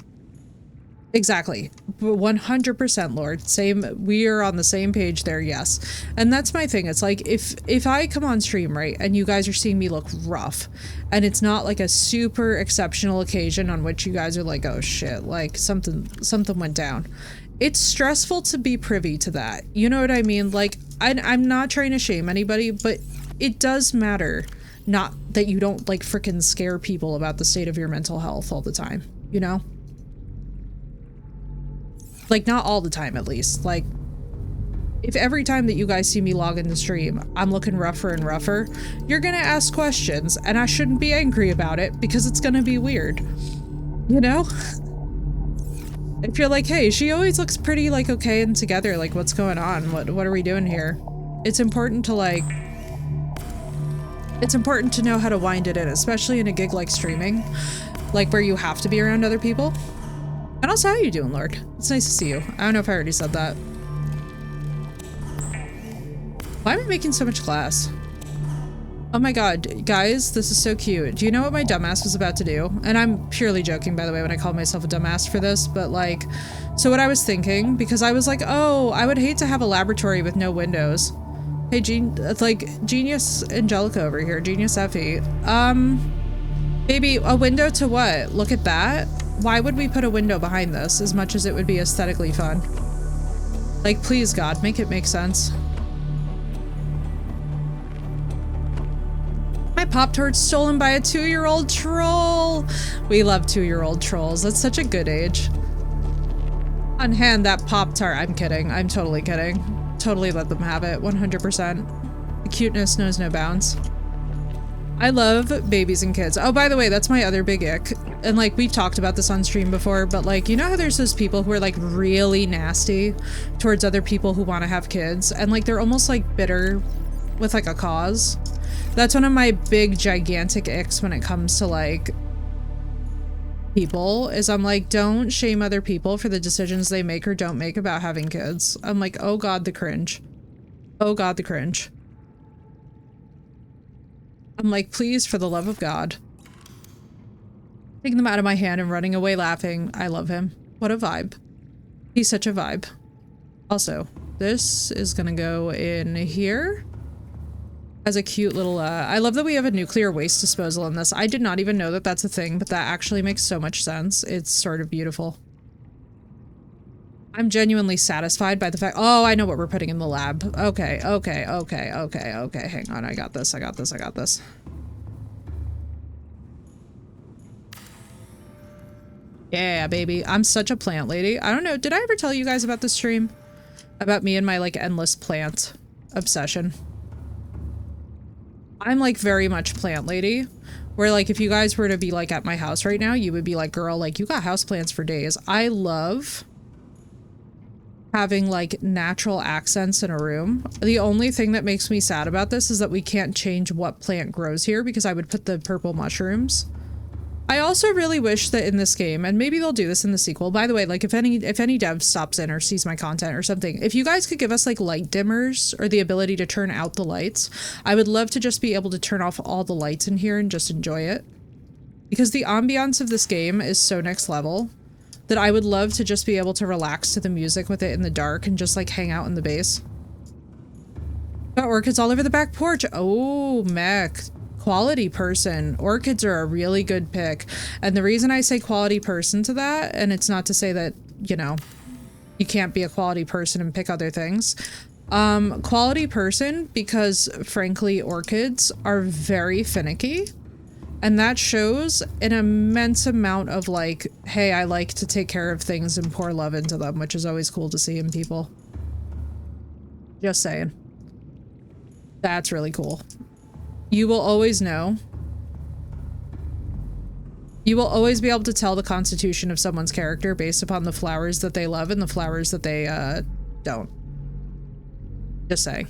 Exactly. 100%, Lord. Same. We are on the same page there, yes. And that's my thing. It's like, if I come on stream, right, and you guys are seeing me look rough, and it's not like a super exceptional occasion on which you guys are like, oh shit, like something went down. It's stressful to be privy to that. You know what I mean? Like, I'm not trying to shame anybody, but it does matter not that you don't like freaking scare people about the state of your mental health all the time, you know? Like, not all the time, at least. Like, if every time that you guys see me log into stream, I'm looking rougher and rougher, you're gonna ask questions, and I shouldn't be angry about it because it's gonna be weird. You know? If you're like, hey, she always looks pretty, like, okay and together, like, what's going on? What are we doing here? It's important to, like... It's important to know how to wind it in, especially in a gig like streaming. Like, where you have to be around other people. And also, how you doing, Lord? It's nice to see you. I don't know if I already said that. Why am I making so much glass? Oh my god, guys, this is so cute. Do you know what my dumbass was about to do? And I'm purely joking, by the way, when I call myself a dumbass for this, but like, so what I was thinking, because I was like, oh, I would hate to have a laboratory with no windows. Hey, Genius Angelica over here, Genius Effie. Baby, a window to what? Look at that. Why would we put a window behind this as much as it would be aesthetically fun? Like, please, God, make it make sense. My Pop-Tart's stolen by a 2-year-old troll. We love 2-year-old trolls. That's such a good age. On hand, that Pop-Tart. I'm kidding. I'm totally kidding. Totally let them have it. 100%. The cuteness knows no bounds. I love babies and kids. Oh, by the way, that's my other big ick. And like, we've talked about this on stream before, but like, you know how there's those people who are like really nasty towards other people who want to have kids? And like, they're almost like bitter with like a cause. That's one of my big gigantic icks when it comes to like people, is I'm like, don't shame other people for the decisions they make or don't make about having kids. I'm like, oh God, the cringe. Oh God, the cringe. I'm like, please, for the love of God. Taking them out of my hand and running away laughing. I love him. What a vibe. He's such a vibe. Also, this is gonna go in here. As a cute little, I love that we have a nuclear waste disposal in this. I did not even know that that's a thing, but that actually makes so much sense. It's sort of beautiful. I'm genuinely satisfied by the fact, oh, I know what we're putting in the lab. Okay, okay, okay, okay, okay. Hang on, I got this, I got this, I got this. Yeah, baby. I'm such a plant lady. I don't know, did I ever tell you guys about this stream? About me and my, like, endless plant obsession. I'm, like, very much plant lady. Where, like, if you guys were to be, like, at my house right now, you would be like, girl, like, you got houseplants for days. I love having, like, natural accents in a room. The only thing that makes me sad about this is that we can't change what plant grows here because I would put the purple mushrooms. I also really wish that in this game, and maybe they'll do this in the sequel, by the way, like if any dev stops in or sees my content or something, if you guys could give us like light dimmers or the ability to turn out the lights, I would love to just be able to turn off all the lights in here and just enjoy it. Because the ambiance of this game is so next level that I would love to just be able to relax to the music with it in the dark and just like hang out in the base. Got orchids all over the back porch. Oh, mech. Quality person. Orchids are a really good pick. And the reason I say quality person to that, and it's not to say that, you know, you can't be a quality person and pick other things. Quality person because, frankly, orchids are very finicky. And that shows an immense amount of, like, hey, I like to take care of things and pour love into them, which is always cool to see in people. Just saying. That's really cool. You will always know. You will always be able to tell the constitution of someone's character based upon the flowers that they love and the flowers that they, don't. Just saying.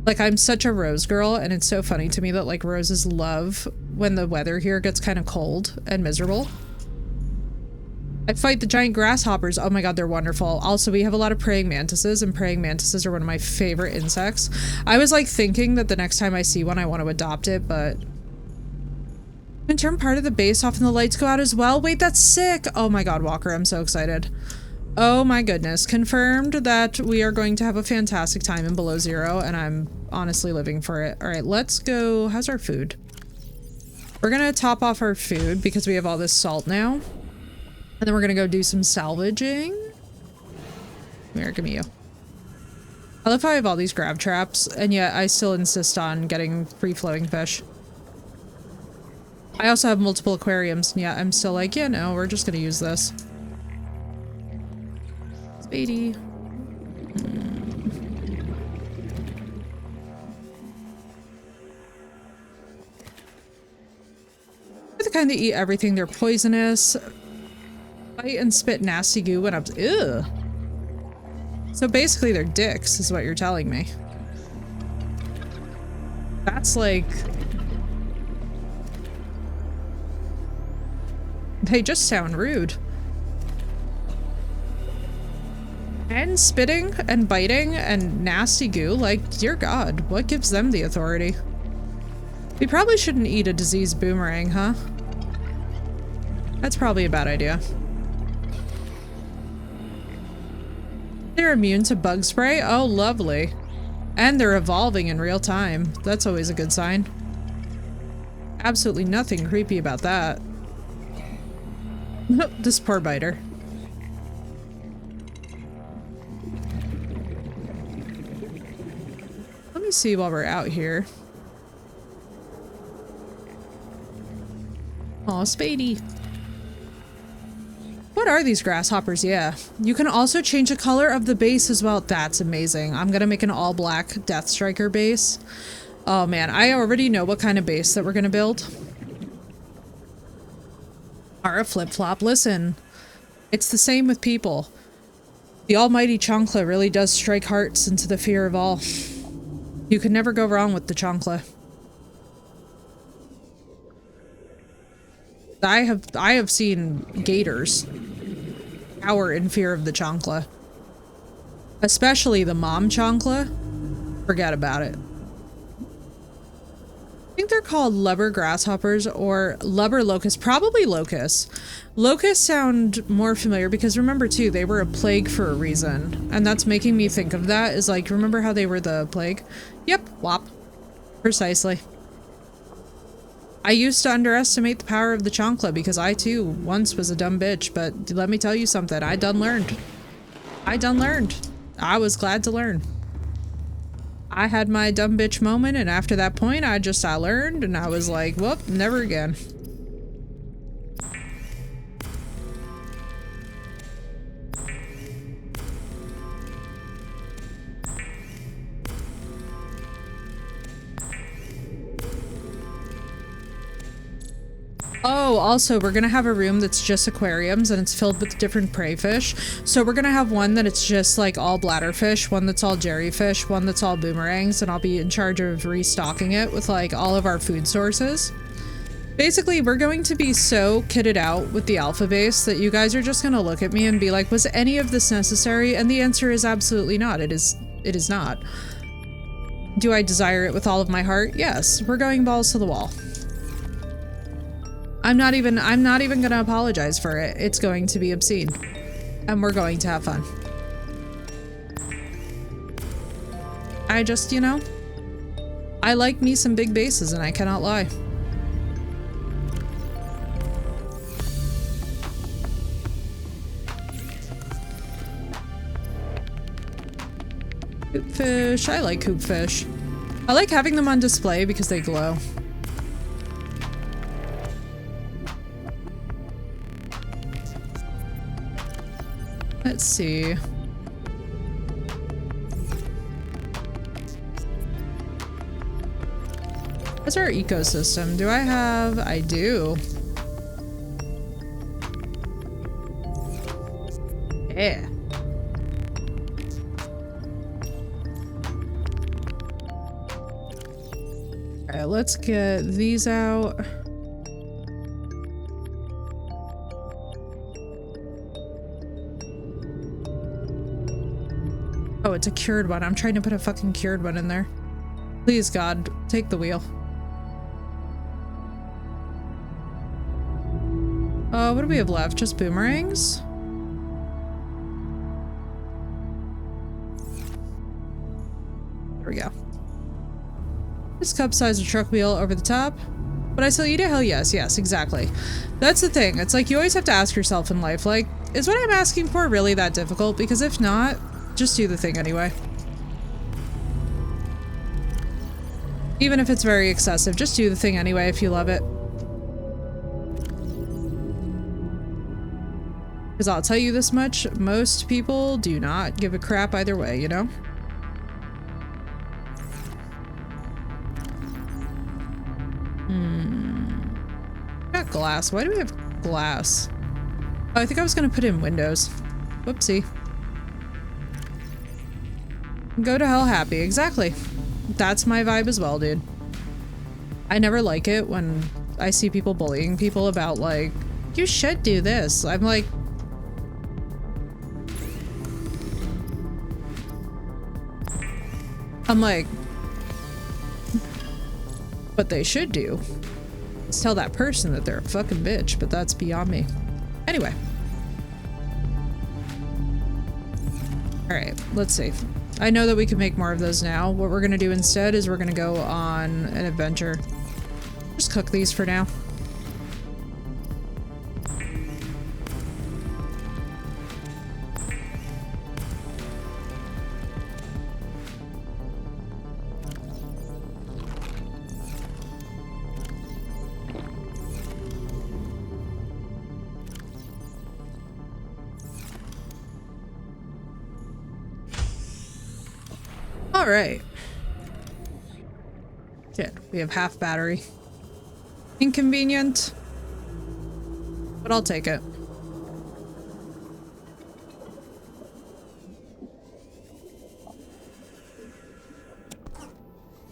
Like, I'm such a rose girl, and it's so funny to me that, like, roses love when the weather here gets kind of cold and miserable. I fight the giant grasshoppers. Oh my god, they're wonderful. Also, we have a lot of praying mantises, and praying mantises are one of my favorite insects. I was like thinking that the next time I see one, I want to adopt it, but... And turn part of the base off and the lights go out as well? Wait, that's sick! Oh my god, Walker, I'm so excited. Oh my goodness. Confirmed that we are going to have a fantastic time in Below Zero, and I'm honestly living for it. Alright, let's go... How's our food? We're gonna top off our food because we have all this salt now. And then we're gonna go do some salvaging. Come here, give me you. I love how I have all these grab traps, and yet I still insist on getting free-flowing fish. I also have multiple aquariums, and yet I'm still like, yeah, no, we're just gonna use this. Spady. They're the kind that eat everything. They're poisonous. Bite and spit nasty goo when up. Ew. So basically they're dicks, is what you're telling me. That's like... They just sound rude. And spitting and biting and nasty goo, like, dear God, what gives them the authority? We probably shouldn't eat a diseased boomerang, huh? That's probably a bad idea. They're immune to bug spray? Oh, lovely. And they're evolving in real time. That's always a good sign. Absolutely nothing creepy about that. This poor biter. Let me see while we're out here. Aw, Spady. What are these grasshoppers? Yeah. You can also change the color of the base as well. That's amazing. I'm gonna make an all black Death Striker base. Oh man, I already know what kind of base that we're gonna build. Are a flip-flop. Listen, it's the same with people. The almighty Chancla really does strike hearts into the fear of all. You can never go wrong with the Chancla. I have seen gators cower in fear of the Chancla. Especially the mom Chancla. Forget about it. think they're called lubber grasshoppers or lubber locusts, probably locusts. Locusts sound more familiar because remember too, they were a plague for a reason. And that's making me think of that is like, remember how they were the plague? Yep, whop. Precisely. I used to underestimate the power of the chancla because I too once was a dumb bitch, but let me tell you something, I done learned. I was glad to learn. I had my dumb bitch moment, and after that point, I learned, and I was like, well, never again. Oh, also, we're gonna have a room that's just aquariums and it's filled with different prey fish. So we're gonna have one that it's just like all bladderfish, one that's all jellyfish, one that's all boomerangs, and I'll be in charge of restocking it with like all of our food sources. Basically, we're going to be so kitted out with the alpha base that you guys are just gonna look at me and be like, was any of this necessary? And the answer is absolutely not. It is not. Do I desire it with all of my heart? Yes. We're going balls to the wall. I'm not even gonna apologize for it. It's going to be obscene. And we're going to have fun. I just, you know, I like me some big bases and I cannot lie. Hoopfish. I like hoopfish. I like having them on display because they glow. Let's see. What's our ecosystem? Do I have? I do. Yeah. Alright, let's get these out. Oh, it's a cured one. I'm trying to put a fucking cured one in there. Please, God, take the wheel. What do we have left? Just boomerangs? There we go. This cup size a truck wheel over the top. But I still eat it? Hell yes, yes, exactly. That's the thing. It's like you always have to ask yourself in life, like, is what I'm asking for really that difficult? Because if not, just do the thing anyway. Even if it's very excessive, just do the thing anyway if you love it. Because I'll tell you this much, most people do not give a crap either way, you know? Got glass. Why do we have glass? Oh, I think I was gonna put in windows. Whoopsie. Go to hell happy. Exactly. That's my vibe as well, dude. I never like it when I see people bullying people about like, you should do this. I'm like, what they should do is tell that person that they're a fucking bitch, but that's beyond me. Anyway. Alright, let's see. I know that we can make more of those now. What we're gonna do instead is we're gonna go on an adventure. Just cook these for now. Alright. Shit, we have half battery. Inconvenient, but I'll take it.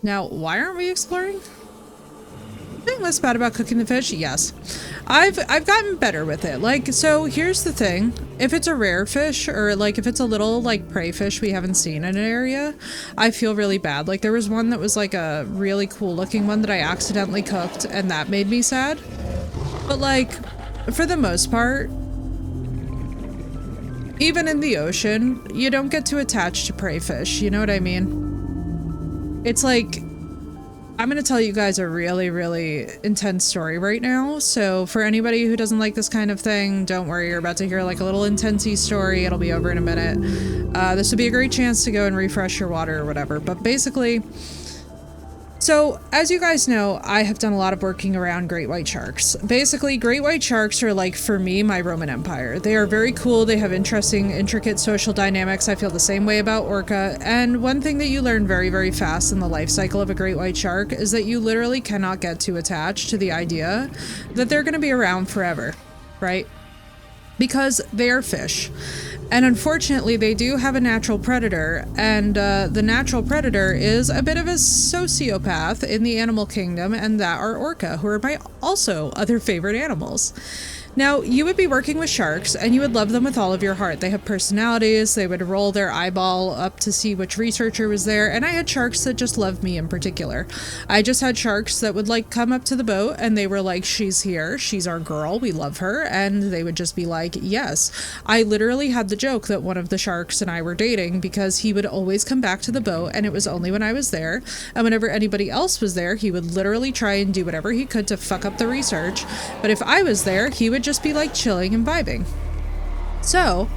Now, why aren't we exploring? Feeling less bad about cooking the fish? Yes. I've gotten better with it. Like, so here's the thing. if it's a rare fish or like if it's a little like prey fish we haven't seen in an area, I feel really bad. Like there was one that was like a really cool looking one that I accidentally cooked and that made me sad. But like for the most part, even in the ocean, you don't get to attach to prey fish, you know what I mean? It's like, I'm gonna tell you guys a really, really intense story right now. So for anybody who doesn't like this kind of thing, don't worry, you're about to hear like a little intensey story. It'll be over in a minute. This would be a great chance to go and refresh your water or whatever. But basically, so as you guys know, I have done a lot of working around great white sharks. Basically, great white sharks are like, for me, my Roman Empire. They are very cool. They have interesting, intricate social dynamics. I feel the same way about orca. And one thing that you learn very, very fast in the life cycle of a great white shark is that you literally cannot get too attached to the idea that they're going to be around forever, right? Because they are fish. And unfortunately, they do have a natural predator, and the natural predator is a bit of a sociopath in the animal kingdom, and that are orca, who are my also other favorite animals. Now, you would be working with sharks, and you would love them with all of your heart. They have personalities, they would roll their eyeball up to see which researcher was there, and I had sharks that just loved me in particular. I just had sharks that would, like, come up to the boat, and they were like, she's here, she's our girl, we love her, and they would just be like, yes. I literally had the joke that one of the sharks and I were dating, because he would always come back to the boat, and it was only when I was there, and whenever anybody else was there, he would literally try and do whatever he could to fuck up the research, but if I was there, he would just be like chilling and vibing. So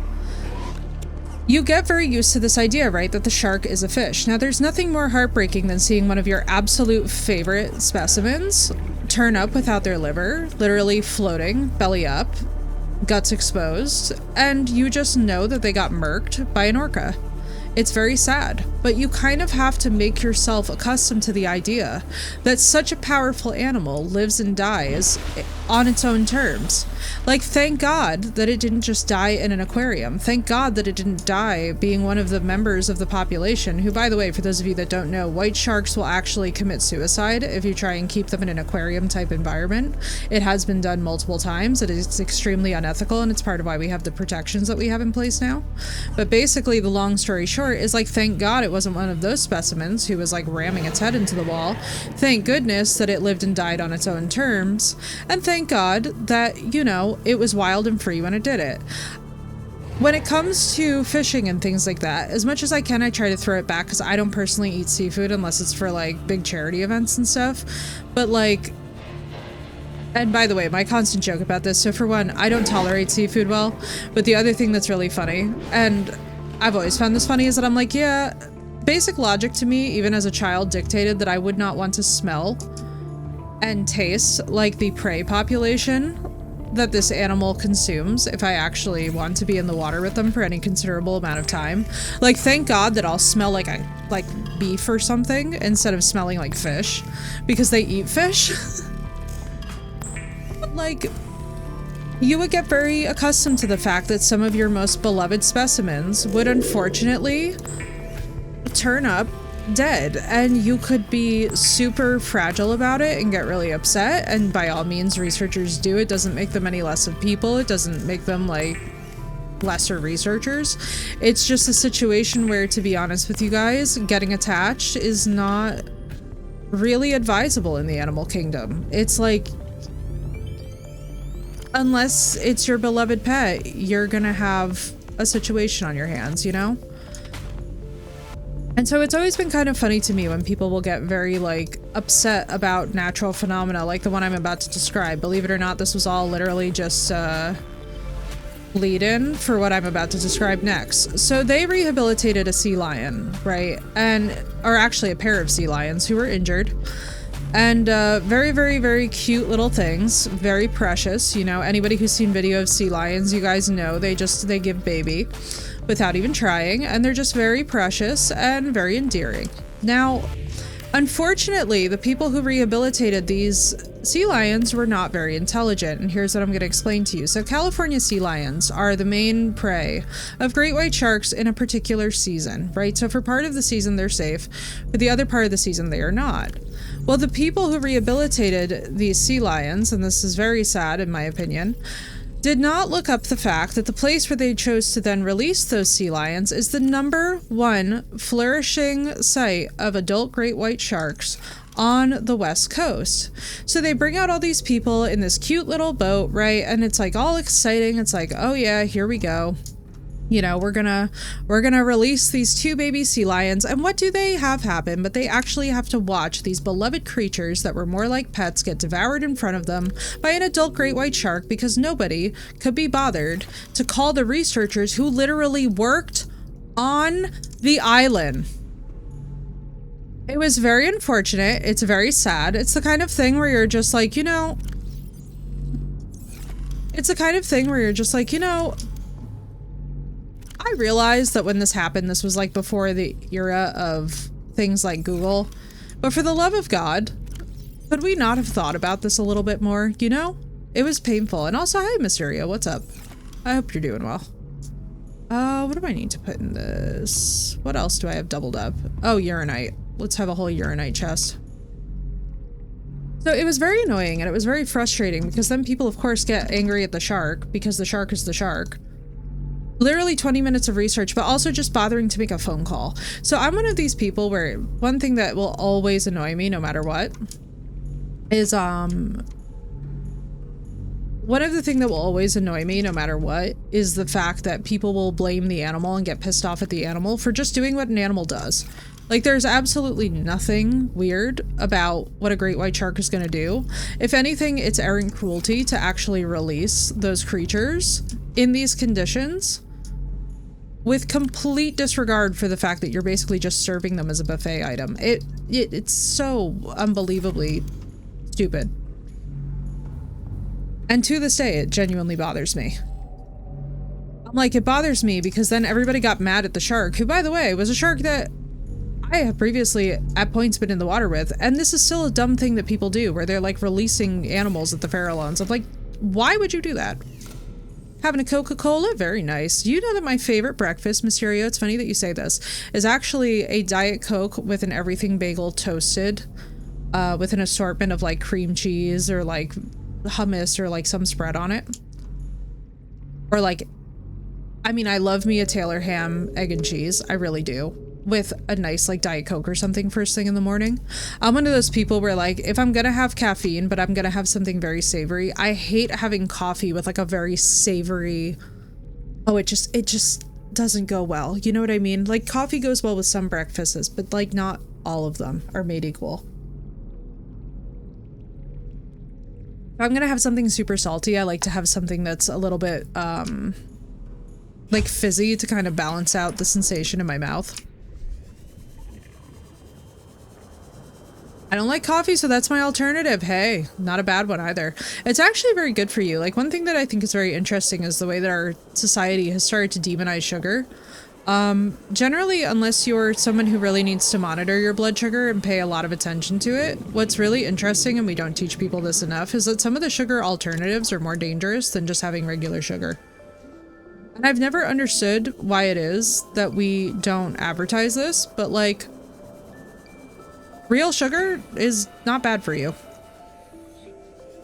you get very used to this idea, right, that the shark is a fish. Now there's nothing more heartbreaking than seeing one of your absolute favorite specimens turn up without their liver, literally floating, belly up, guts exposed, and you just know that they got murked by an orca. It's very sad, but you kind of have to make yourself accustomed to the idea that such a powerful animal lives and dies on its own terms. Like, thank God that it didn't just die in an aquarium. Thank God that it didn't die being one of the members of the population who, by the way, for those of you that don't know, white sharks will actually commit suicide if you try and keep them in an aquarium type environment. It has been done multiple times. It is extremely unethical, and it's part of why we have the protections that we have in place now. But basically, the long story short is, like, thank God it wasn't one of those specimens who was like ramming its head into the wall. Thank goodness that it lived and died on its own terms. And thank God that, you know, it was wild and free when it did it. When it comes to fishing and things like that, as much as I can, I try to throw it back because I don't personally eat seafood unless it's for like big charity events and stuff. But like, and by the way, my constant joke about this, so for one, I don't tolerate seafood well, but the other thing that's really funny, and I've always found this funny, is that I'm like, yeah, basic logic to me, even as a child, dictated that I would not want to smell and taste like the prey population that this animal consumes if I actually want to be in the water with them for any considerable amount of time. Like, thank God that I'll smell like beef or something instead of smelling like fish, because they eat fish. But like, you would get very accustomed to the fact that some of your most beloved specimens would unfortunately turn up dead, and you could be super fragile about it and get really upset, and by all means researchers do. It doesn't make them any less of people. It doesn't make them like lesser researchers. It's just a situation where, to be honest with you guys, getting attached is not really advisable in the animal kingdom. It's like, unless it's your beloved pet, you're gonna have a situation on your hands, you know? And so it's always been kind of funny to me when people will get very like upset about natural phenomena like the one I'm about to describe. Believe it or not, this was all literally just lead in for what I'm about to describe next. So they rehabilitated a sea lion, right? Or actually a pair of sea lions who were injured. And very, very, very cute little things, very precious. You know, anybody who's seen video of sea lions, you guys know they give baby without even trying, and they're just very precious and very endearing. Now, unfortunately, the people who rehabilitated these sea lions were not very intelligent, and here's what I'm going to explain to you. So California sea lions are the main prey of great white sharks in a particular season, right? So for part of the season, they're safe, but the other part of the season, they are not. Well, the people who rehabilitated these sea lions, and this is very sad in my opinion, did not look up the fact that the place where they chose to then release those sea lions is the #1 flourishing site of adult great white sharks on the West Coast. So they bring out all these people in this cute little boat, right? And it's like all exciting. It's like, oh yeah, here we go. You know, we're gonna release these 2 baby sea lions. And what do they have happen? But they actually have to watch these beloved creatures that were more like pets get devoured in front of them by an adult great white shark because nobody could be bothered to call the researchers who literally worked on the island. It was very unfortunate. It's very sad. It's the kind of thing where you're just like, you know, I realized that when this happened, this was like before the era of things like Google. But for the love of God, could we not have thought about this a little bit more? You know, it was painful. And also, hi, Mysterio, what's up? I hope you're doing well. What do I need to put in this? What else do I have doubled up? Oh, urinite. Let's have a whole urinite chest. So it was very annoying and it was very frustrating because then people, of course, get angry at the shark because the shark is the shark. Literally 20 minutes of research, but also just bothering to make a phone call. So I'm one of these people where one thing that will always annoy me no matter what is, one of the things that will always annoy me no matter what is the fact that people will blame the animal and get pissed off at the animal for just doing what an animal does. Like, there's absolutely nothing weird about what a great white shark is going to do. If anything, it's errant cruelty to actually release those creatures in these conditions with complete disregard for the fact that you're basically just serving them as a buffet item. It's so unbelievably stupid. And to this day, it genuinely bothers me. I'm like, it bothers me because then everybody got mad at the shark, who, by the way, was a shark that I have previously at points been in the water with, and this is still a dumb thing that people do where they're like releasing animals at the Farallones. I'm like, why would you do that? Having a Coca-Cola? Very nice. You know that my favorite breakfast, Mysterio, it's funny that you say this, is actually a Diet Coke with an everything bagel toasted with an assortment of like cream cheese or like hummus or like some spread on it. Or like, I mean, I love me a Taylor ham, egg and cheese. I really do. With a nice like Diet Coke or something first thing in the morning. I'm one of those people where like, if I'm gonna have caffeine, but I'm gonna have something very savory, I hate having coffee with like a very savory, oh, it just doesn't go well. You know what I mean? Like, coffee goes well with some breakfasts, but like not all of them are made equal. If I'm gonna have something super salty, I like to have something that's a little bit like fizzy to kind of balance out the sensation in my mouth. I don't like coffee, so that's my alternative. Hey, not a bad one either. It's actually very good for you. Like, one thing that I think is very interesting is the way that our society has started to demonize sugar. Generally, unless you're someone who really needs to monitor your blood sugar and pay a lot of attention to it, what's really interesting, and we don't teach people this enough, is that some of the sugar alternatives are more dangerous than just having regular sugar. And I've never understood why it is that we don't advertise this, but like, real sugar is not bad for you.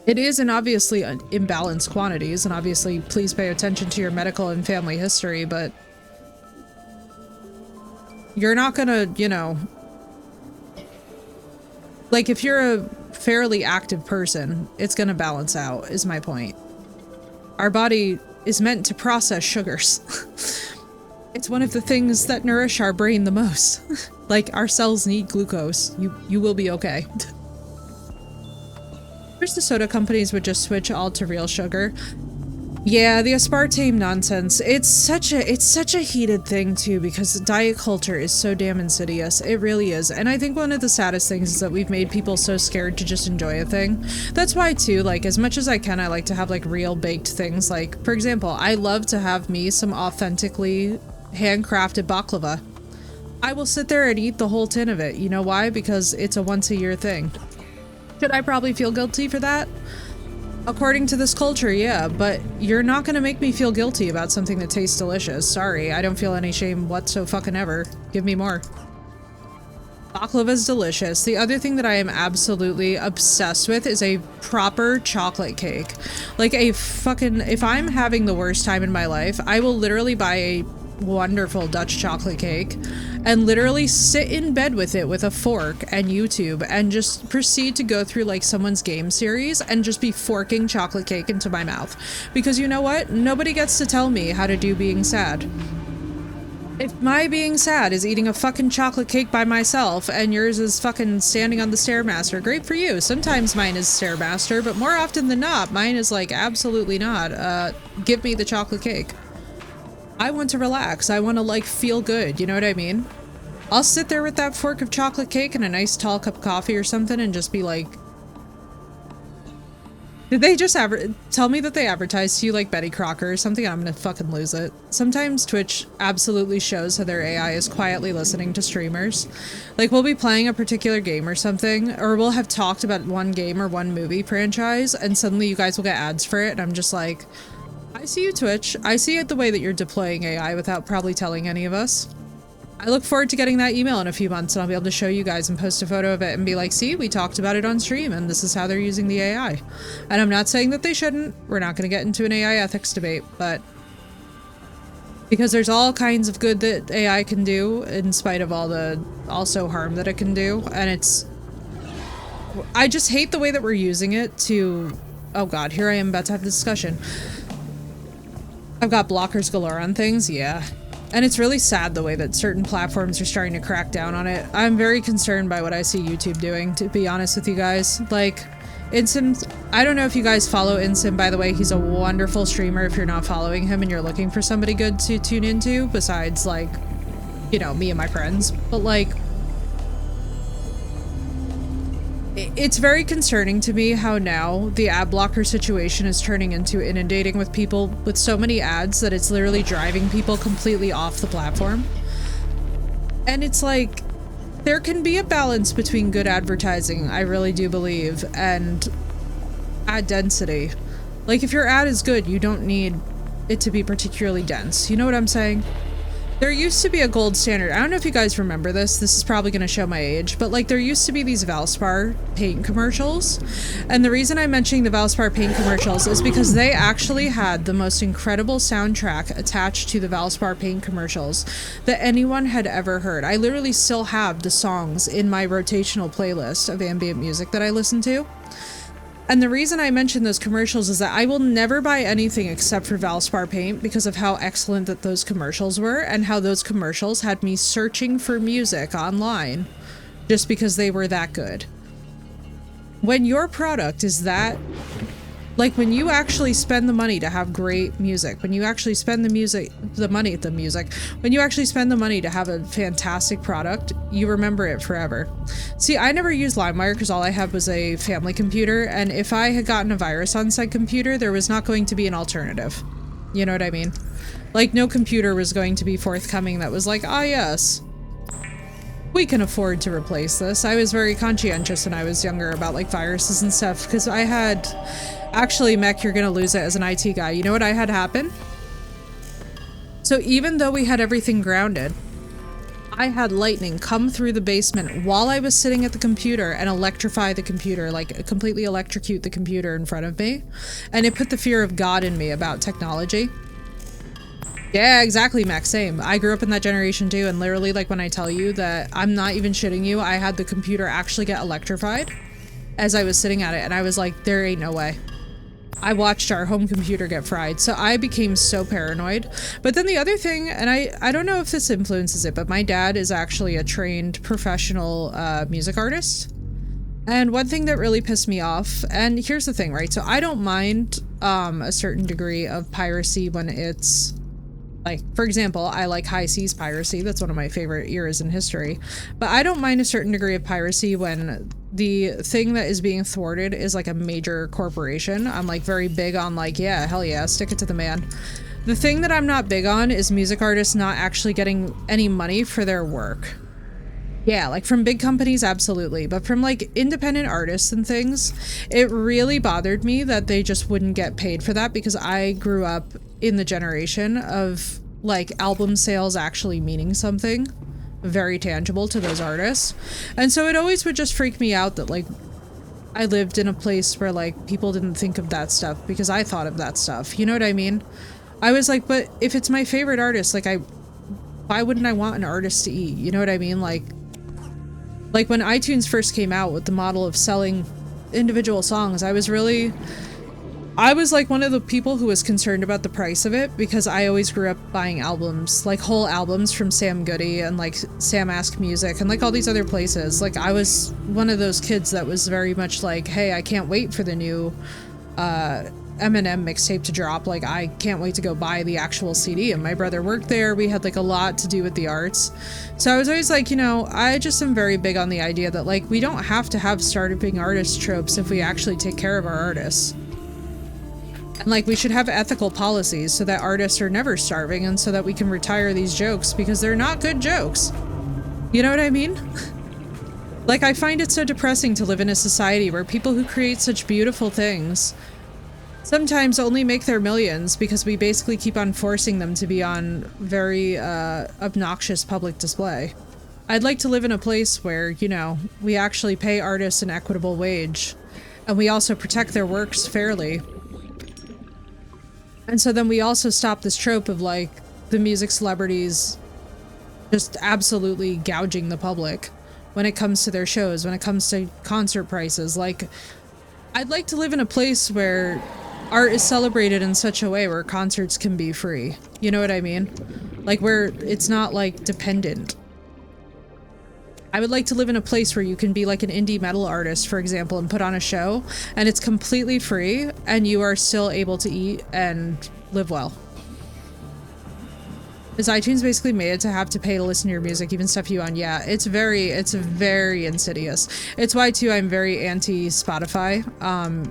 It is in obviously imbalanced quantities, and obviously please pay attention to your medical and family history, but you're not gonna, you know, like if you're a fairly active person, it's gonna balance out, is my point. Our body is meant to process sugars. It's one of the things that nourish our brain the most. Like, our cells need glucose. You will be okay. First, the soda companies would just switch all to real sugar. Yeah, the aspartame nonsense. It's such a heated thing too, because diet culture is so damn insidious. It really is. And I think one of the saddest things is that we've made people so scared to just enjoy a thing. That's why too, like, as much as I can, I like to have like real baked things. Like, for example, I love to have me some authentically handcrafted baklava. I will sit there and eat the whole tin of it. You know why? Because it's a once a year thing. Should I probably feel guilty for that? According to this culture, yeah, but you're not gonna make me feel guilty about something that tastes delicious. Sorry, I don't feel any shame whatsoever. Give me more. Baklava is delicious. The other thing that I am absolutely obsessed with is a proper chocolate cake. Like a fucking, if I'm having the worst time in my life, I will literally buy a wonderful Dutch chocolate cake and literally sit in bed with it with a fork and YouTube and just proceed to go through like someone's game series and just be forking chocolate cake into my mouth. Because you know what? Nobody gets to tell me how to do being sad. If my being sad is eating a fucking chocolate cake by myself and yours is fucking standing on the Stairmaster, great for you. Sometimes mine is Stairmaster, but more often than not, mine is like absolutely not. Give me the chocolate cake. I want to relax. I want to like feel good. You know what I mean? I'll sit there with that fork of chocolate cake and a nice tall cup of coffee or something and just be like, did they just tell me that they advertised to you like Betty Crocker or something? I'm gonna fucking lose it. Sometimes Twitch absolutely shows how their AI is quietly listening to streamers. Like we'll be playing a particular game or something, or we'll have talked about one game or one movie franchise, and suddenly you guys will get ads for it, and I'm just like, I see you, Twitch. I see it the way that you're deploying AI without probably telling any of us. I look forward to getting that email in a few months and I'll be able to show you guys and post a photo of it and be like, see, we talked about it on stream and this is how they're using the AI. And I'm not saying that they shouldn't. We're not going to get into an AI ethics debate, but because there's all kinds of good that AI can do in spite of all the also harm that it can do. And I just hate the way that we're using it to, oh God, here I am about to have a discussion. I've got blockers galore on things. Yeah. And it's really sad the way that certain platforms are starting to crack down on it. I'm very concerned by what I see YouTube doing, to be honest with you guys. Like, Insim, I don't know if you guys follow Insim, by the way. He's a wonderful streamer if you're not following him and you're looking for somebody good to tune into, besides, like, you know, me and my friends. But, like, it's very concerning to me how now the ad blocker situation is turning into inundating with people with so many ads that it's literally driving people completely off the platform. And it's like, there can be a balance between good advertising, I really do believe, and ad density. Like, if your ad is good, you don't need it to be particularly dense. You know what I'm saying? There used to be a gold standard. I don't know if you guys remember this. This is probably going to show my age, but like there used to be these Valspar paint commercials. And the reason I'm mentioning the Valspar paint commercials is because they actually had the most incredible soundtrack attached to the Valspar paint commercials that anyone had ever heard. I literally still have the songs in my rotational playlist of ambient music that I listen to. And the reason I mention those commercials is that I will never buy anything except for Valspar paint because of how excellent that those commercials were and how those commercials had me searching for music online just because they were that good. When your product is that, like when you actually spend the money to have great music, when you actually spend when you actually spend the money to have a fantastic product, you remember it forever. See, I never used LimeWire because all I had was a family computer, and if I had gotten a virus on said computer, there was not going to be an alternative. You know what I mean? Like, no computer was going to be forthcoming that was like, ah yes, we can afford to replace this. I was very conscientious when I was younger about like viruses and stuff because I had... Actually, Mech, you're gonna lose it as an IT guy. You know what I had happen? So even though we had everything grounded, I had lightning come through the basement while I was sitting at the computer and electrify the computer, like completely electrocute the computer in front of me. And it put the fear of God in me about technology. Yeah, exactly, Mech, same. I grew up in that generation too, and literally, like when I tell you that I'm not even shitting you, I had the computer actually get electrified as I was sitting at it, and I was like, there ain't no way. I watched our home computer get fried, so I became so paranoid. But then the other thing, and I don't know if this influences it, but my dad is actually a trained professional music artist. And one thing that really pissed me off, and here's the thing, right? So I don't mind a certain degree of piracy when it's, like, for example, I like High Seas piracy. That's one of my favorite eras in history. But I don't mind a certain degree of piracy when the thing that is being thwarted is like a major corporation. I'm like very big on like, yeah, hell yeah, stick it to the man. The thing that I'm not big on is music artists not actually getting any money for their work. Yeah, like from big companies, absolutely. But from like independent artists and things, it really bothered me that they just wouldn't get paid for that because I grew up in the generation of like album sales actually meaning something very tangible to those artists. And so it always would just freak me out that like I lived in a place where like people didn't think of that stuff because I thought of that stuff. You know what I mean? I was like, but if it's my favorite artist, like why wouldn't I want an artist to eat? You know what I mean? Like when iTunes first came out with the model of selling individual songs, I was like one of the people who was concerned about the price of it because I always grew up buying albums, like whole albums from Sam Goody and like Sam Ask Music and like all these other places. Like I was one of those kids that was very much like, hey, I can't wait for the new Eminem mixtape to drop. Like I can't wait to go buy the actual CD. And my brother worked there. We had like a lot to do with the arts. So I was always like, you know, I just am very big on the idea that like we don't have to have starving artist tropes if we actually take care of our artists. And like we should have ethical policies so that artists are never starving and so that we can retire these jokes because they're not good jokes. You know what I mean? Like I find it so depressing to live in a society where people who create such beautiful things sometimes only make their millions because we basically keep on forcing them to be on very obnoxious public display. I'd like to live in a place where, you know, we actually pay artists an equitable wage and we also protect their works fairly. And so then we also stop this trope of like the music celebrities just absolutely gouging the public when it comes to their shows, when it comes to concert prices. Like I'd like to live in a place where art is celebrated in such a way where concerts can be free. You know what I mean? Like where it's not like dependent. I would like to live in a place where you can be like an indie metal artist, for example, and put on a show and it's completely free and you are still able to eat and live well. Is iTunes basically made it to have to pay to listen to your music, even stuff you own? Yeah, it's very insidious. It's why too I'm very anti Spotify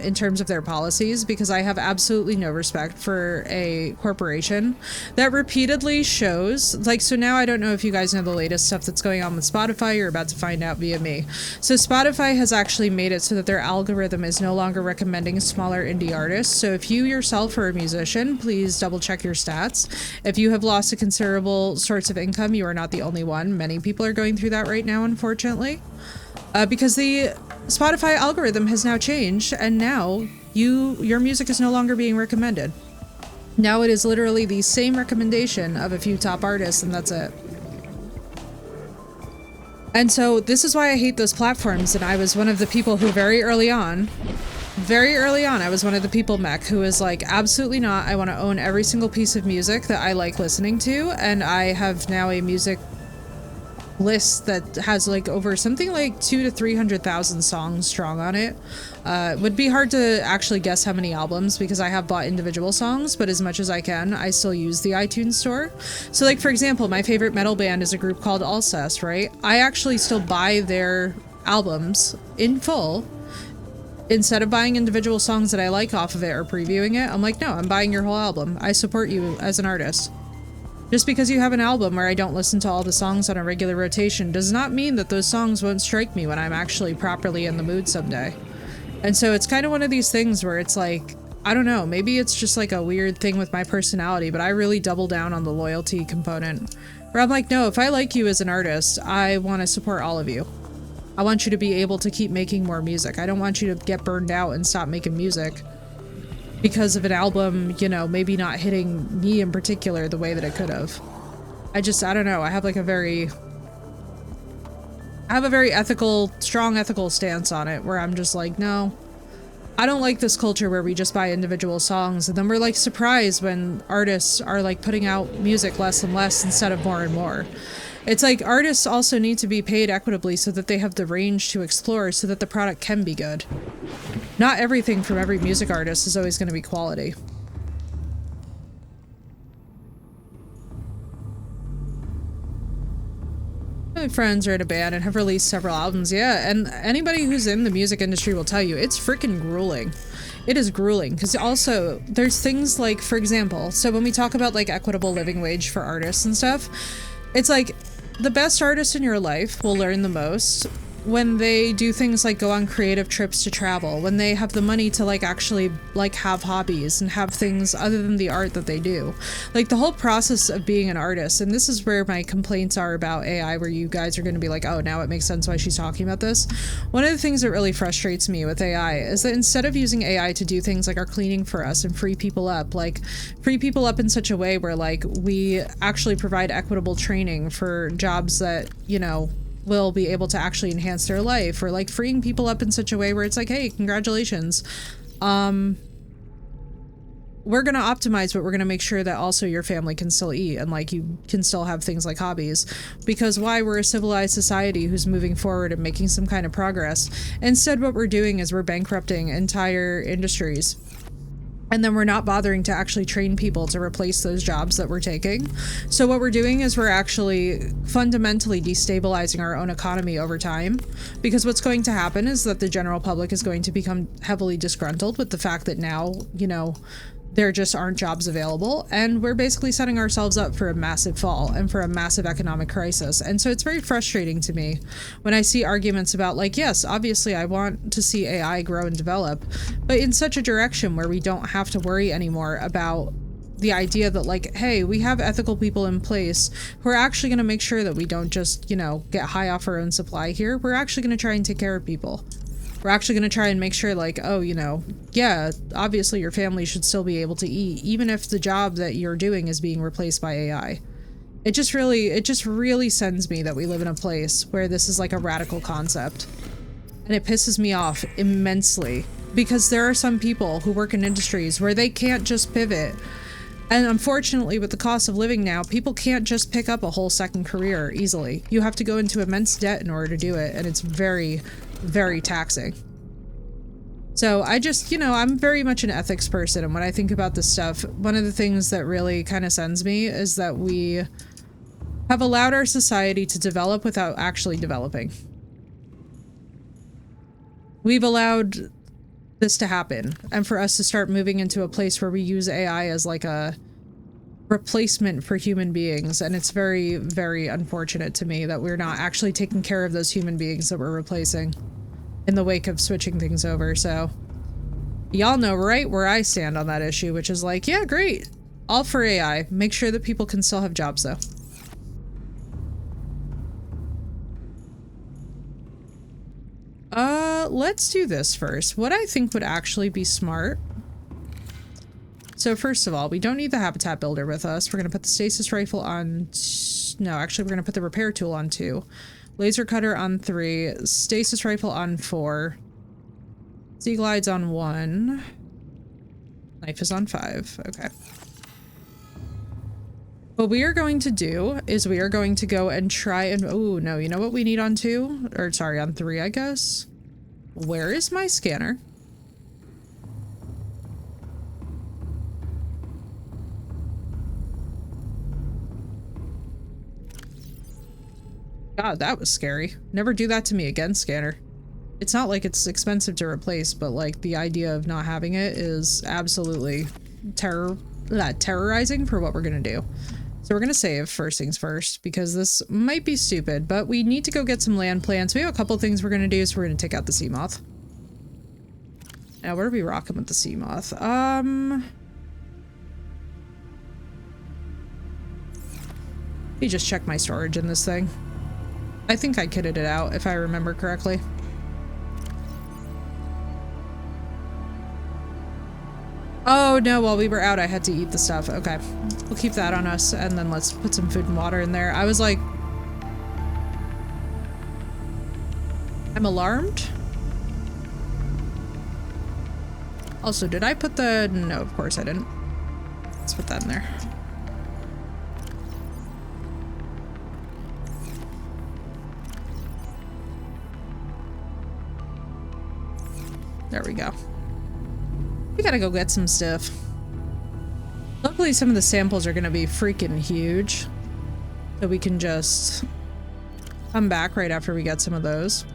in terms of their policies, because I have absolutely no respect for a corporation that repeatedly shows like, so now I don't know if you guys know the latest stuff that's going on with Spotify. You're about to find out via me. So Spotify has actually made it so that their algorithm is no longer recommending smaller indie artists. So if you yourself are a musician, please double check your stats. If you have lost a considerable source of income, you are not the only one. Many people are going through that right now, unfortunately, because the Spotify algorithm has now changed, and now your music is no longer being recommended. Now it is literally the same recommendation of a few top artists, and that's it. And so this is why I hate those platforms, and I was one of the people who very early on, I was one of the people, Mech, who was like, absolutely not. I want to own every single piece of music that I like listening to. And I have now a music list that has like over something like 200,000 to 300,000 songs strong on it. It would be hard to actually guess how many albums because I have bought individual songs, but as much as I can, I still use the iTunes store. So like, for example, my favorite metal band is a group called Alcest, right? I actually still buy their albums in full. Instead of buying individual songs that I like off of it or previewing it, I'm like, no, I'm buying your whole album. I support you as an artist. Just because you have an album where I don't listen to all the songs on a regular rotation does not mean that those songs won't strike me when I'm actually properly in the mood someday. And so it's kind of one of these things where it's like, I don't know, maybe it's just like a weird thing with my personality, but I really double down on the loyalty component. Where I'm like, no, if I like you as an artist, I want to support all of you. I want you to be able to keep making more music. I don't want you to get burned out and stop making music because of an album, you know, maybe not hitting me in particular the way that it could have. I don't know. I have like a very ethical, strong ethical stance on it where I'm just like, no, I don't like this culture where we just buy individual songs and then we're like surprised when artists are like putting out music less and less instead of more and more. It's like artists also need to be paid equitably so that they have the range to explore so that the product can be good. Not everything from every music artist is always going to be quality. My friends are in a band and have released several albums, yeah, and anybody who's in the music industry will tell you it's freaking grueling. It is grueling, because also there's things like, for example, so when we talk about like equitable living wage for artists and stuff, it's like the best artist in your life will learn the most when they do things like go on creative trips to travel, when they have the money to like actually like have hobbies and have things other than the art that they do. Like the whole process of being an artist, and this is where my complaints are about AI, where you guys are going to be like, oh, now it makes sense why she's talking about this. One of the things that really frustrates me with AI is that instead of using AI to do things like our cleaning for us and free people up, like free people up in such a way where like we actually provide equitable training for jobs that, you know, will be able to actually enhance their life, or like freeing people up in such a way where it's like, hey, congratulations. We're going to optimize, but we're going to make sure that also your family can still eat and like you can still have things like hobbies. Because why? We're a civilized society who's moving forward and making some kind of progress. Instead, what we're doing is we're bankrupting entire industries. And then we're not bothering to actually train people to replace those jobs that we're taking. So what we're doing is we're actually fundamentally destabilizing our own economy over time. Because what's going to happen is that the general public is going to become heavily disgruntled with the fact that now, you know, there just aren't jobs available, and we're basically setting ourselves up for a massive fall and for a massive economic crisis. And so it's very frustrating to me when I see arguments about like, yes, obviously I want to see AI grow and develop, but in such a direction where we don't have to worry anymore about the idea that like, hey, we have ethical people in place who are actually going to make sure that we don't just, you know, get high off our own supply here. We're actually going to try and take care of people. We're actually going to try and make sure like, oh, you know, yeah, obviously your family should still be able to eat, even if the job that you're doing is being replaced by AI. It just really sends me that we live in a place where this is like a radical concept. And it pisses me off immensely because there are some people who work in industries where they can't just pivot. And unfortunately, with the cost of living now, people can't just pick up a whole second career easily. You have to go into immense debt in order to do it, and it's very, very taxing. So I just, you know, I'm very much an ethics person, and when I think about this stuff, one of the things that really kind of sends me is that we have allowed our society to develop without actually developing. We've allowed this to happen, and for us to start moving into a place where we use AI as like a replacement for human beings, and it's very, very unfortunate to me that we're not actually taking care of those human beings that we're replacing in the wake of switching things over. So y'all know right where I stand on that issue, which is like, yeah, great, all for AI, make sure that people can still have jobs though. Let's do this first. What I think would actually be smart. So first of all, we don't need the habitat builder with us. We're going to put the stasis rifle on... No, actually, we're going to put the repair tool on 2. Laser cutter on 3. Stasis rifle on 4. Sea glides on 1. Knife is on 5. Okay. What we are going to do is we are going to go and try and... Oh, no. You know what we need on 2? Or, sorry, on 3, I guess. Where is my scanner? God, that was scary. Never do that to me again, scanner. It's not like it's expensive to replace, but like the idea of not having it is absolutely terrorizing for what we're gonna do. So we're gonna save first things first, because this might be stupid, but we need to go get some land plants. We have a couple things we're gonna do, so we're gonna take out the sea moth. Now, where are we rocking with the sea moth? Let me just check my storage in this thing. I think I kitted it out, if I remember correctly. Oh no, while we were out, I had to eat the stuff. Okay, we'll keep that on us, and then let's put some food and water in there. I was like... I'm alarmed? Also, did I put the... No, of course I didn't. Let's put that in there. There we go. We gotta go get some stuff. Luckily, some of the samples are gonna be freaking huge. So we can just come back right after we get some of those.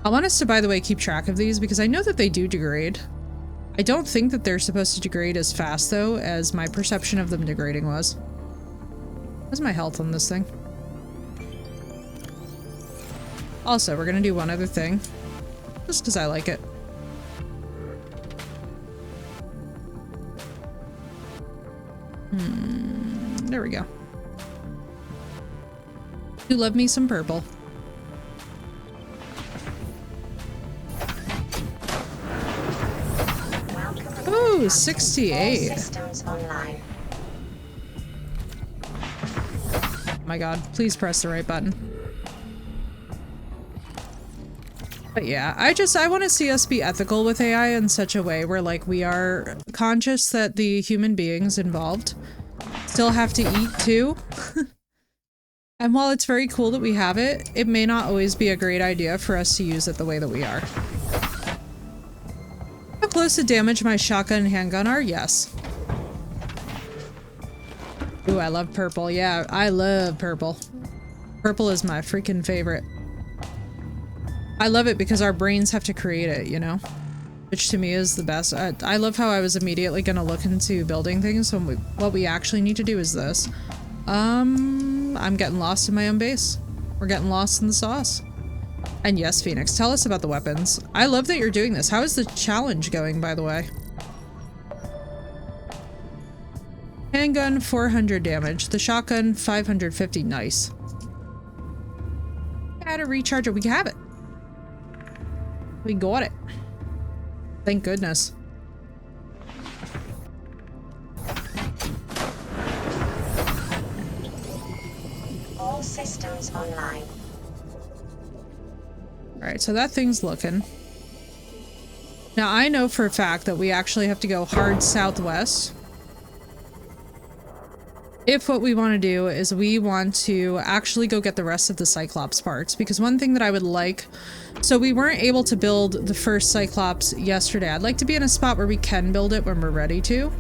I want us to, by the way, keep track of these because I know that they do degrade. I don't think that they're supposed to degrade as fast, though, as my perception of them degrading was. How's my health on this thing? Also, we're gonna do one other thing. Just because I like it. There we go. You love me some purple. Ooh, 68. All systems online. Oh my god, please press the right button. But yeah, I want to see us be ethical with AI in such a way where like we are conscious that the human beings involved still have to eat too. And while it's very cool that we have it, it may not always be a great idea for us to use it the way that we are. How close to damage my shotgun and handgun are? Yes. Ooh, I love purple. Yeah, I love purple. Purple is my freaking favorite. I love it because our brains have to create it, you know? Which to me is the best. I love how I was immediately gonna look into building things when what we actually need to do is this. I'm getting lost in my own base. We're getting lost in the sauce. And yes, Phoenix, tell us about the weapons. I love that you're doing this. How is the challenge going, by the way? Handgun, 400 damage. The shotgun, 550. Nice. Add a recharger. We have it. We got it. Thank goodness. All systems online. Alright, so that thing's looking. Now I know for a fact that we actually have to go hard southwest. If what we want to do is we want to actually go get the rest of the Cyclops parts, because one thing that I would like, so we weren't able to build the first Cyclops yesterday. I'd like to be in a spot where we can build it when we're ready to.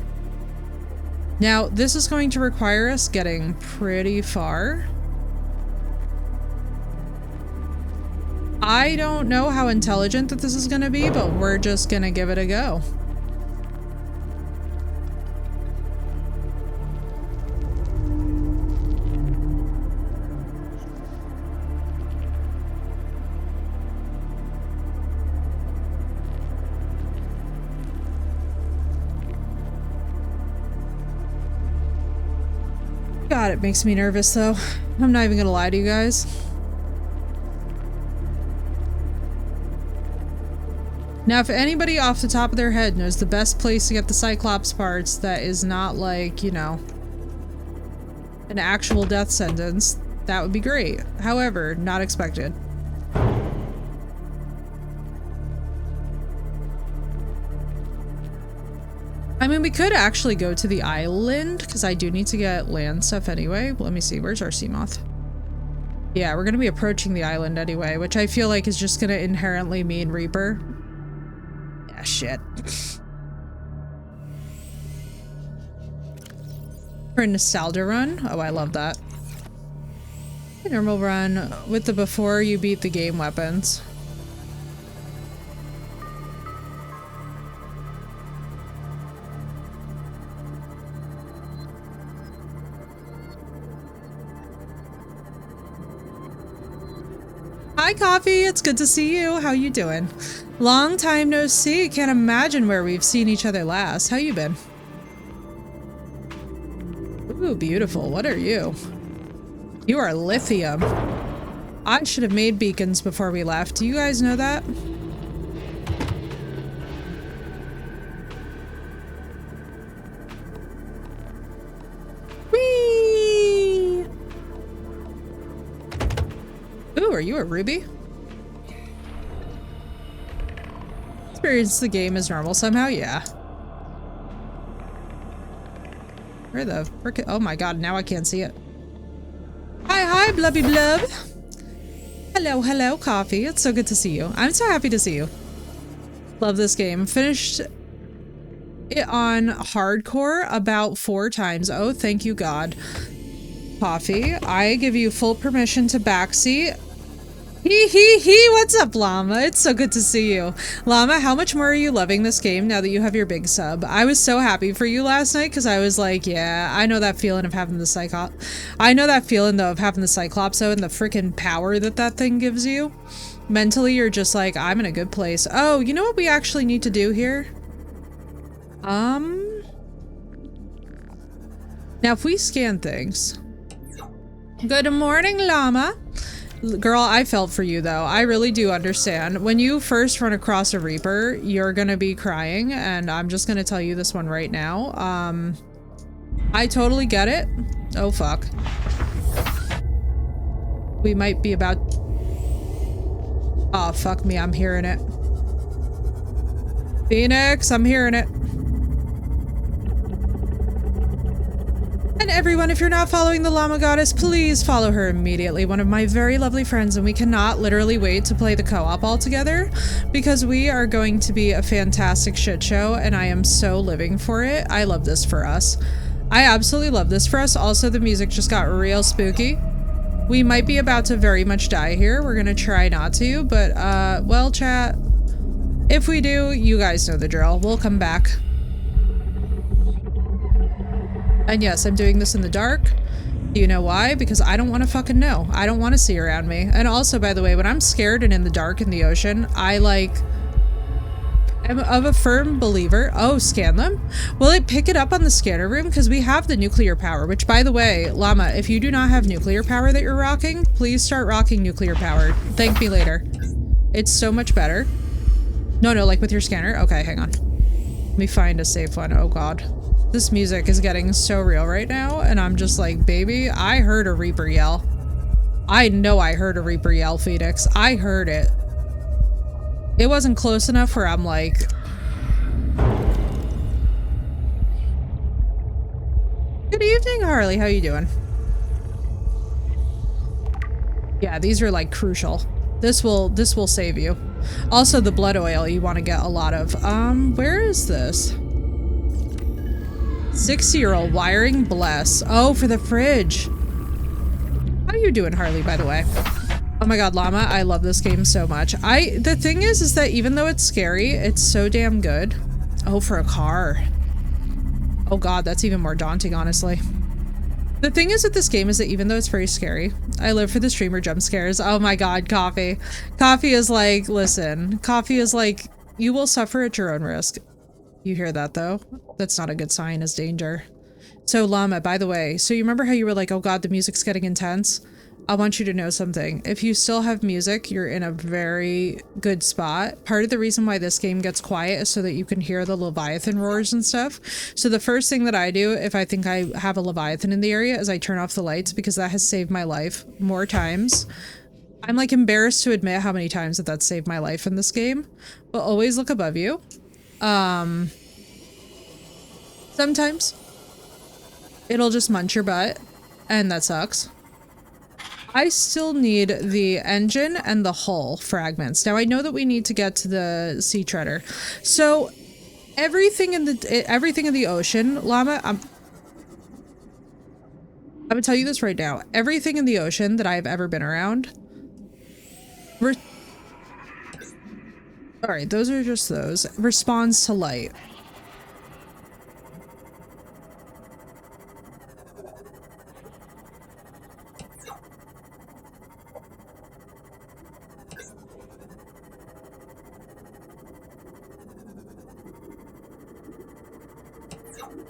Now, this is going to require us getting pretty far. I don't know how intelligent that this is going to be, but we're just going to give it a go. God, it makes me nervous though. I'm not even gonna lie to you guys. Now, if anybody off the top of their head knows the best place to get the Cyclops parts that is not like, you know, an actual death sentence, that would be great. However, not expected. I mean, we could actually go to the island, because I do need to get land stuff anyway. Let me see, where's our sea moth? Yeah, we're going to be approaching the island anyway, which I feel like is just going to inherently mean Reaper. Yeah, shit. For a nostalgia run? Oh, I love that. A normal run with the before you beat the game weapons. Hi, Coffee. It's good to see you. How you doing? Long time no see. Can't imagine where we've seen each other last. How you been? Ooh, beautiful. What are you? You are lithium. I should have made beacons before we left. Do you guys know that? Whee! Ooh, are you a ruby? Experience the game as normal somehow? Yeah. Where the frick? Oh my god, now I can't see it. Hi, Blubby Blub. Hello, hello, Coffee. It's so good to see you. I'm so happy to see you. Love this game. Finished it on hardcore about 4 times. Oh, thank you, God. Coffee, I give you full permission to backseat Hee, what's up, Llama? It's so good to see you. Llama, how much more are you loving this game now that you have your big sub? I was so happy for you last night because I was like, yeah, I know that feeling of having the I know that feeling, though, of having the Cyclopso and the freaking power that that thing gives you. Mentally, you're just like, I'm in a good place. Oh, you know what we actually need to do here? Now, if we scan things... Good morning, Llama. Girl, I felt for you, though. I really do understand. When you first run across a Reaper, you're gonna be crying, and I'm just gonna tell you this one right now. I totally get it. Oh, fuck. We might be about... Oh, fuck me, I'm hearing it. Phoenix, I'm hearing it. And everyone, if you're not following the Llama Goddess, please follow her immediately. One of my very lovely friends, and we cannot literally wait to play the co-op all together because we are going to be a fantastic shit show, and I am so living for it. I love this for us. I absolutely love this for us. Also, the music just got real spooky. We might be about to very much die here. We're gonna try not to, but, well, chat, if we do, you guys know the drill. We'll come back. And yes, I'm doing this in the dark. Do you know why? Because I don't want to fucking know. I don't want to see around me. And also, by the way, when I'm scared and in the dark in the ocean, I like... I'm of a firm believer. Oh, scan them? Will it pick it up on the scanner room? Because we have the nuclear power, which, by the way, Llama, if you do not have nuclear power that you're rocking, please start rocking nuclear power. Thank me later. It's so much better. No, like with your scanner? Okay, hang on. Let me find a safe one. Oh, God. This music is getting so real right now, and I'm just like, baby, I heard a Reaper yell. I know I heard a Reaper yell, Phoenix. I heard it. It wasn't close enough where I'm like... Good evening, Harley. How you doing? Yeah, these are like crucial. This will save you. Also, the blood oil you want to get a lot of. Where is this? 60-year-old wiring, bless. Oh, for the fridge. How are you doing, Harley, by the way? Oh my god, Llama, I love this game so much. The thing is that even though it's scary, it's so damn good. Oh, for a car. Oh god, that's even more daunting, honestly. The thing is with this game is that even though it's very scary, I live for the streamer jump scares. Oh my god, Coffee. Coffee is like, listen, Coffee is like, you will suffer at your own risk. You hear that, though? That's not a good sign, as danger. So, Llama, by the way, so you remember how you were like, oh god, the music's getting intense? I want you to know something. If you still have music, you're in a very good spot. Part of the reason why this game gets quiet is so that you can hear the Leviathan roars and stuff. So the first thing that I do if I think I have a Leviathan in the area is I turn off the lights because that has saved my life more times. I'm like embarrassed to admit how many times that's saved my life in this game. But always look above you. Sometimes it'll just munch your butt, and that sucks. I still need the engine and the hull fragments. Now I know that we need to get to the sea treader. So everything in the ocean, Llama, I'm gonna tell you this right now. Everything in the ocean that I've ever been around. Alright, those are just those. Responds to light.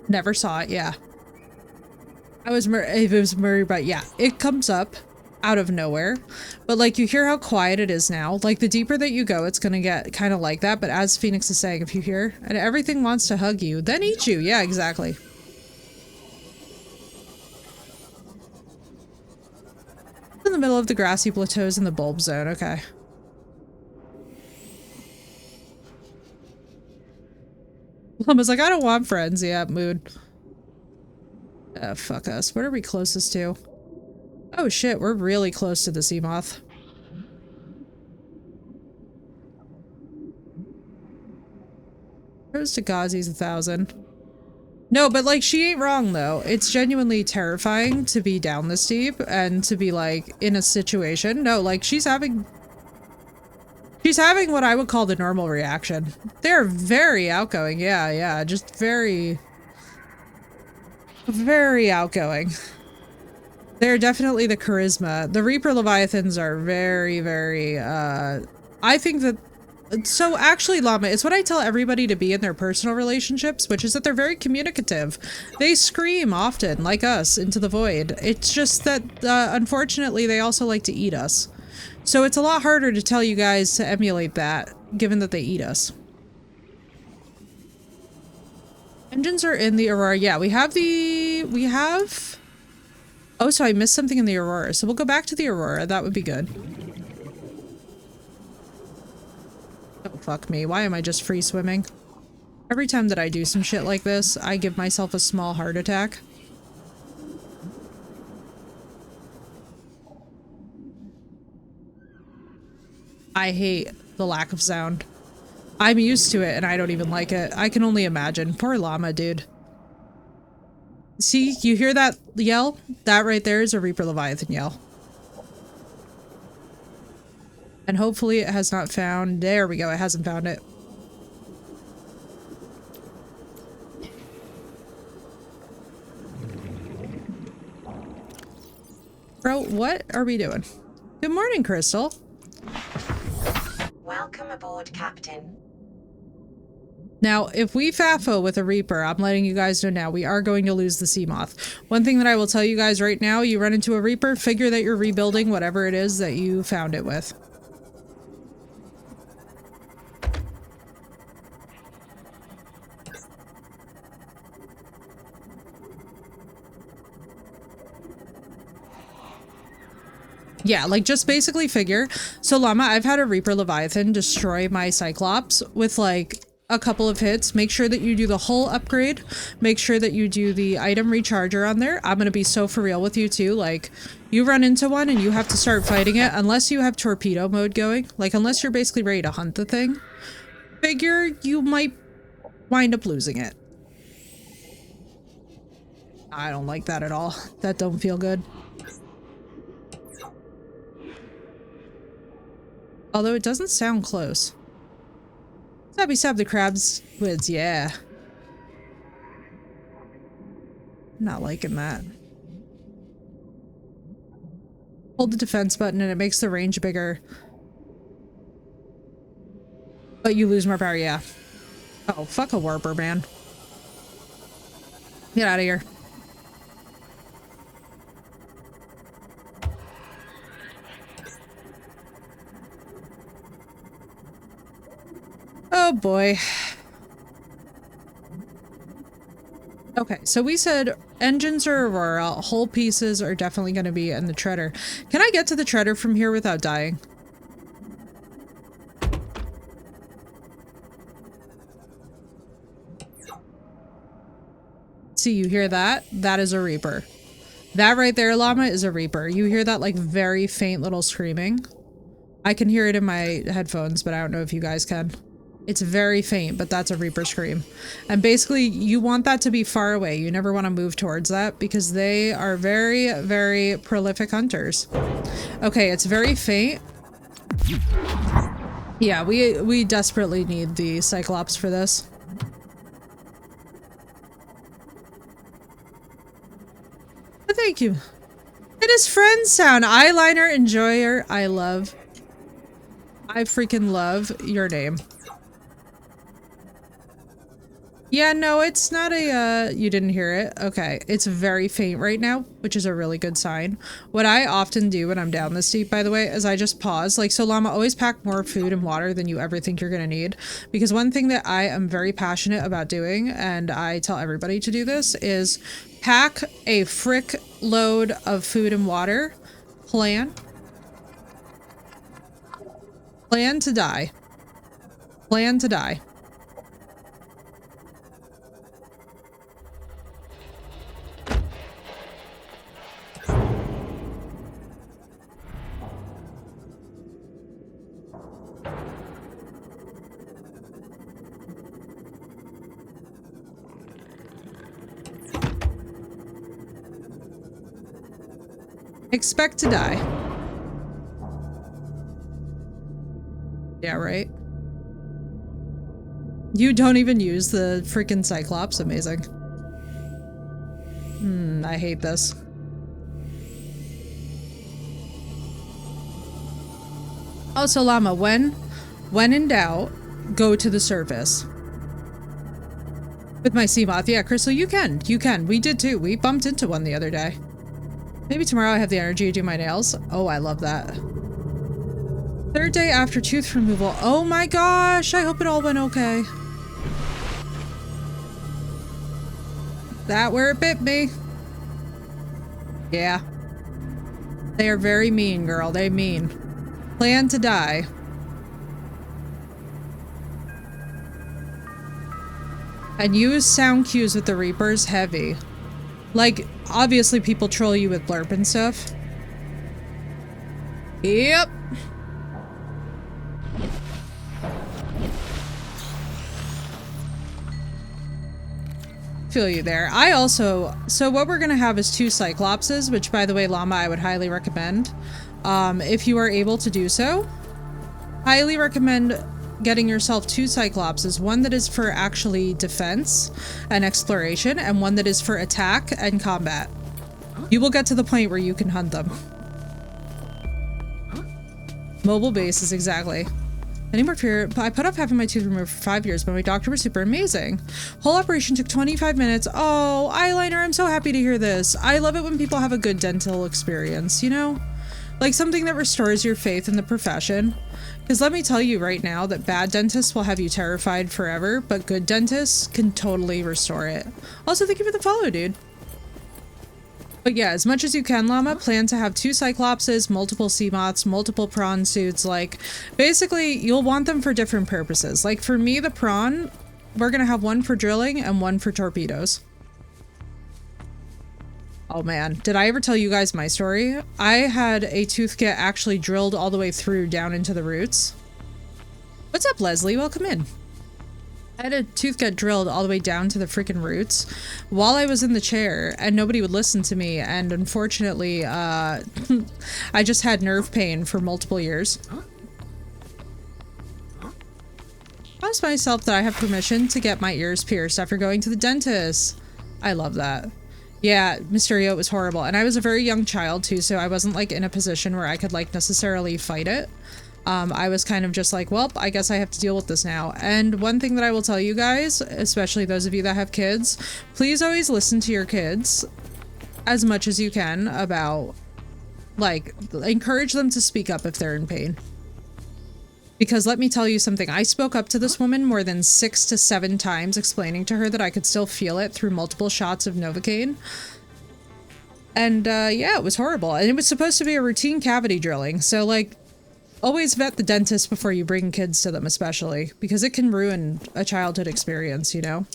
Never saw it, yeah. It was Murray, but yeah, it comes up out of nowhere. But like, you hear how quiet it is now. Like, the deeper that you go, it's gonna get kind of like that. But as Phoenix is saying, if you hear, and everything wants to hug you, then eat you. Yeah, exactly. In the middle of the grassy plateaus in the bulb zone, okay. Llama's like, I don't want friends. Yeah, mood. Fuck us. What are we closest to? Oh shit, we're really close to the sea moth. Rose to Ghazi's 1,000. No, but like, she ain't wrong though. It's genuinely terrifying to be down this deep and to be like in a situation. No, like, she's having She's having what I would call the normal reaction. They're very outgoing. Yeah, yeah. Just very, very outgoing. They're definitely the charisma. The Reaper Leviathans are very, very, I think that, so actually, Llama, it's what I tell everybody to be in their personal relationships, which is that they're very communicative. They scream often, like us, into the void. It's just that, unfortunately, they also like to eat us. So it's a lot harder to tell you guys to emulate that, given that they eat us. Engines are in the Aurora. Yeah, we have... Oh, so I missed something in the Aurora. So we'll go back to the Aurora. That would be good. Oh, fuck me. Why am I just free swimming? Every time that I do some shit like this, I give myself a small heart attack. I hate the lack of sound. I'm used to it and I don't even like it. I can only imagine. Poor llama, dude. See, you hear that yell? That right there is a Reaper Leviathan yell. And hopefully it has not found... There we go, it hasn't found it. Bro, what are we doing? Good morning, Crystal. Welcome aboard, Captain. Now, if we FAFO with a Reaper, I'm letting you guys know now, we are going to lose the sea moth. One thing that I will tell you guys right now, you run into a Reaper, figure that you're rebuilding whatever it is that you found it with. Yeah, like just basically figure. So Llama, I've had a Reaper Leviathan destroy my Cyclops with like a couple of hits. Make sure that you do the whole upgrade. Make sure that you do the item recharger on there. I'm gonna be so for real with you too. Like, you run into one and you have to start fighting it unless you have torpedo mode going. Like, unless you're basically ready to hunt the thing. Figure you might wind up losing it. I don't like that at all. That don't feel good. Although it doesn't sound close. Stabby stab the crab's lids, yeah. Not liking that. Hold the defense button and it makes the range bigger. But you lose more power, yeah. Oh, fuck a warper, man. Get out of here. Oh boy. Okay, so we said engines are Aurora, whole pieces are definitely going to be in the treader. Can I get to the treader from here without dying? See, you hear that? That is a Reaper. That right there, Llama, is a Reaper. You hear that like very faint little screaming? I can hear it in my headphones, but I don't know if you guys can. It's very faint, but that's a Reaper scream. And basically, you want that to be far away. You never want to move towards that because they are very, very prolific hunters. Okay, it's very faint. Yeah, we desperately need the Cyclops for this. But thank you. It is friend sound. Eyeliner enjoyer. I freaking love your name. Yeah, no, it's not a, you didn't hear it. Okay, it's very faint right now, which is a really good sign. What I often do when I'm down this deep, by the way, is I just pause. Like, so Llama, always pack more food and water than you ever think you're gonna need. Because one thing that I am very passionate about doing, and I tell everybody to do this, is pack a frick load of food and water. Plan to die. Plan to die. Expect to die. Yeah, right? You don't even use the freaking Cyclops. Amazing. I hate this. Oh, so Llama, when in doubt, go to the surface. With my Seamoth, yeah, Crystal, you can. We did too. We bumped into one the other day. Maybe tomorrow I have the energy to do my nails. Oh, I love that. Third day after tooth removal. Oh my gosh, I hope it all went okay. That where it bit me. Yeah. They are very mean, girl. They mean. Plan to die. And use sound cues with the Reapers heavy. Like, obviously people troll you with blurp and stuff. Yep. Feel you there. I also, so what we're gonna have is 2 Cyclopses, which by the way, Llama, I would highly recommend. If you are able to do so, highly recommend getting yourself 2 Cyclopses, one that is for actually defense and exploration, and one that is for attack and combat. You will get to the point where you can hunt them. Mobile bases, exactly. Any more fear? I put off having my tooth removed for 5 years, but my doctor was super amazing. Whole operation took 25 minutes. Oh, eyeliner, I'm so happy to hear this. I love it when people have a good dental experience, you know? Like something that restores your faith in the profession. Because let me tell you right now that bad dentists will have you terrified forever, but good dentists can totally restore it. Also, thank you for the follow, dude. But yeah, as much as you can, Llama, plan to have 2 Cyclopses, multiple Seamoths, multiple prawn suits. Like, basically, you'll want them for different purposes. Like, for me, the prawn, we're gonna have one for drilling and one for torpedoes. Oh man, did I ever tell you guys my story? I had a tooth get actually drilled all the way through down into the roots. What's up, Leslie? Welcome in. I had a tooth get drilled all the way down to the freaking roots while I was in the chair, and nobody would listen to me, and unfortunately, I just had nerve pain for multiple years. I promised myself that I have permission to get my ears pierced after going to the dentist. I love that. Yeah, Mysterio, it was horrible, and I was a very young child too, so I wasn't like in a position where I could like necessarily fight it. I was kind of just like, well, I guess I have to deal with this now. And one thing that I will tell you guys, especially those of you that have kids, please always listen to your kids as much as you can about, like, encourage them to speak up if they're in pain. Because let me tell you something, I spoke up to this woman more than 6 to 7 times, explaining to her that I could still feel it through multiple shots of Novocaine. And yeah, it was horrible. And it was supposed to be a routine cavity drilling, so like, always vet the dentist before you bring kids to them, especially, because it can ruin a childhood experience, you know?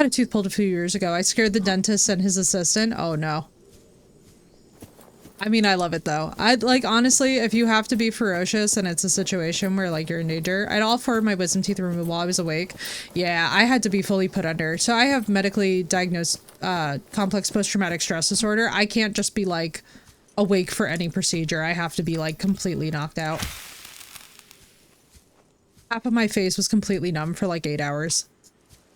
I had a tooth pulled a few years ago. I scared the dentist and his assistant. Oh no. I mean, I love it though. I'd like, honestly, if you have to be ferocious and it's a situation where like you're in danger, I'd all for my wisdom teeth removed while I was awake. Yeah, I had to be fully put under. So I have medically diagnosed complex post-traumatic stress disorder. I can't just be like awake for any procedure. I have to be like completely knocked out. Half of my face was completely numb for like 8 hours.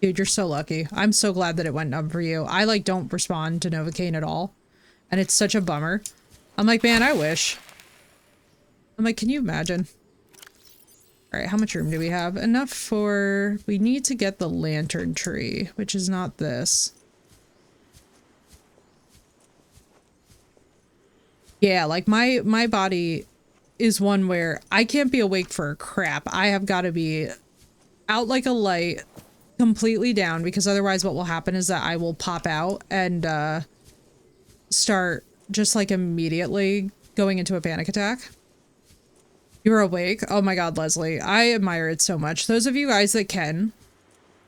Dude, you're so lucky. I'm so glad that it went numb for you. I like don't respond to Novocaine at all. And it's such a bummer. I'm like, man, I wish. I'm like, can you imagine? All right, how much room do we have? Enough for, we need to get the lantern tree, which is not this. Yeah, like my body is one where I can't be awake for crap. I have got to be out like a light, completely down, because otherwise what will happen is that I will pop out and start just like immediately going into a panic attack. You're awake? Oh my god, Leslie. I admire it so much. Those of you guys that can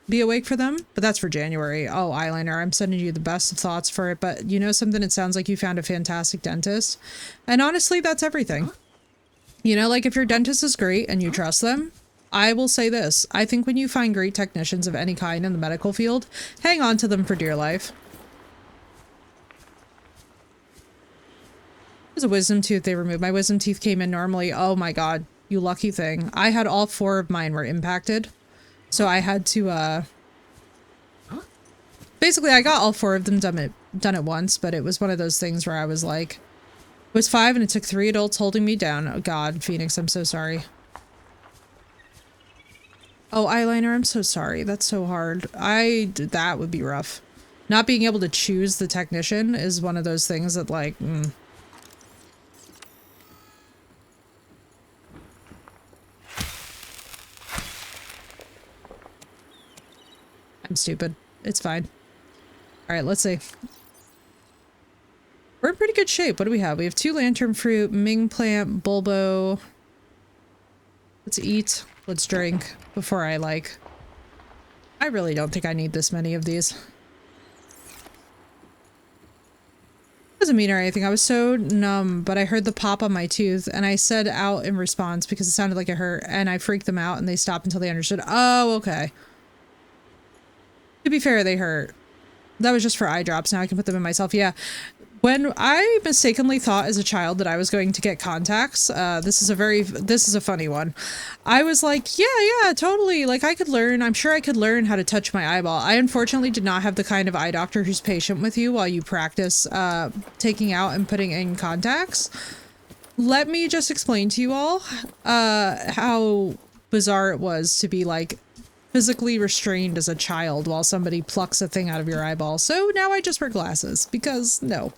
be awake for them, but that's for January. Oh, eyeliner, I'm sending you the best of thoughts for it, but you know something? It sounds like you found a fantastic dentist. And honestly, that's everything. You know, like if your dentist is great and you trust them, I will say this. I think when you find great technicians of any kind in the medical field, hang on to them for dear life. was a wisdom tooth they removed. My wisdom teeth came in normally. Oh my god, you lucky thing. I had all 4 of mine were impacted. So I had to, basically I got all 4 of them done at once, but it was one of those things where I was like, it was 5 and it took 3 adults holding me down. Oh god, Phoenix, I'm so sorry. Oh, eyeliner, I'm so sorry. That's so hard. That would be rough. Not being able to choose the technician is one of those things that like, I'm stupid. It's fine. Alright, let's see. We're in pretty good shape. What do we have? We have 2 lantern fruit, Ming plant, bulbo. Let's eat. Let's drink before I like... I really don't think I need this many of these. Doesn't mean or anything. I was so numb, but I heard the pop on my tooth and I said out in response because it sounded like it hurt and I freaked them out and they stopped until they understood. Oh, okay. To be fair, they hurt. That was just for eye drops. Now I can put them in myself. Yeah. When I mistakenly thought as a child that I was going to get contacts, this is a funny one. I was like, yeah, totally. Like I'm sure I could learn how to touch my eyeball. I unfortunately did not have the kind of eye doctor who's patient with you while you practice, taking out and putting in contacts. Let me just explain to you all, how bizarre it was to be like, physically restrained as a child while somebody plucks a thing out of your eyeball. So now I just wear glasses because no,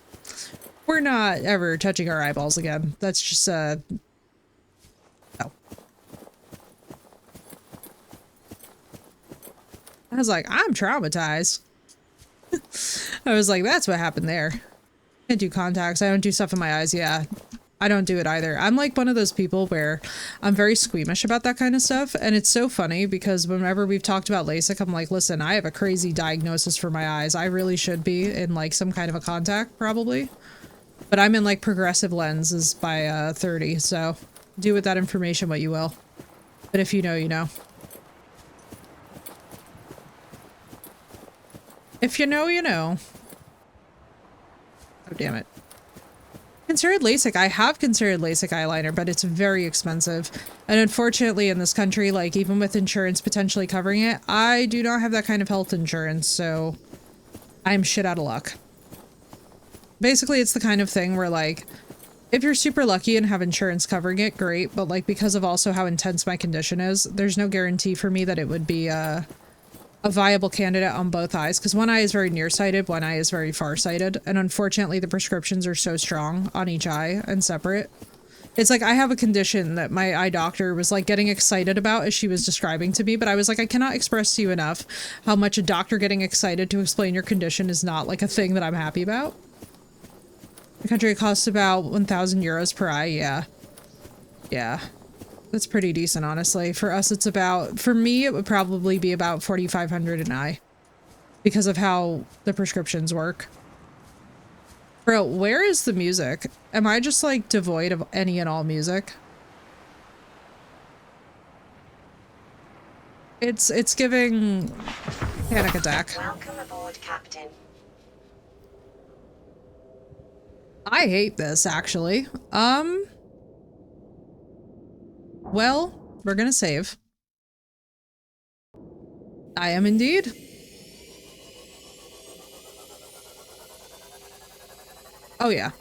we're not ever touching our eyeballs again. That's just, no. I was like, I'm traumatized. I was like, that's what happened there. Can't do contacts. I don't do stuff in my eyes. Yeah. I don't do it either. I'm like one of those people where I'm very squeamish about that kind of stuff. And it's so funny because whenever we've talked about LASIK, I'm like, listen, I have a crazy diagnosis for my eyes. I really should be in like some kind of a contact probably. But I'm in like progressive lenses by 30. So do with that information what you will. But if you know, you know. If you know, you know. Oh, damn it. Considered LASIK. I have considered LASIK eyeliner, but it's very expensive. And unfortunately in this country, like even with insurance potentially covering it, I do not have that kind of health insurance, so I'm shit out of luck. Basically, it's the kind of thing where like, if you're super lucky and have insurance covering it, great. But like, because of also how intense my condition is, there's no guarantee for me that it would be, a viable candidate on both eyes, because one eye is very nearsighted, one eye is very farsighted, and unfortunately the prescriptions are so strong on each eye and separate. It's like I have a condition that my eye doctor was like getting excited about as she was describing to me, but I was like, I cannot express to you enough how much a doctor getting excited to explain your condition is not like a thing that I'm happy about. The country costs about 1,000 euros per eye. Yeah. That's pretty decent, honestly. For us, it's about... For me, it would probably be about 4,500 an eye. Because of how the prescriptions work. Bro, where is the music? Am I just, like, devoid of any and all music? It's giving... Panic attack. Welcome aboard, Captain. I hate this, actually. Well, we're gonna save. I am indeed. Oh yeah.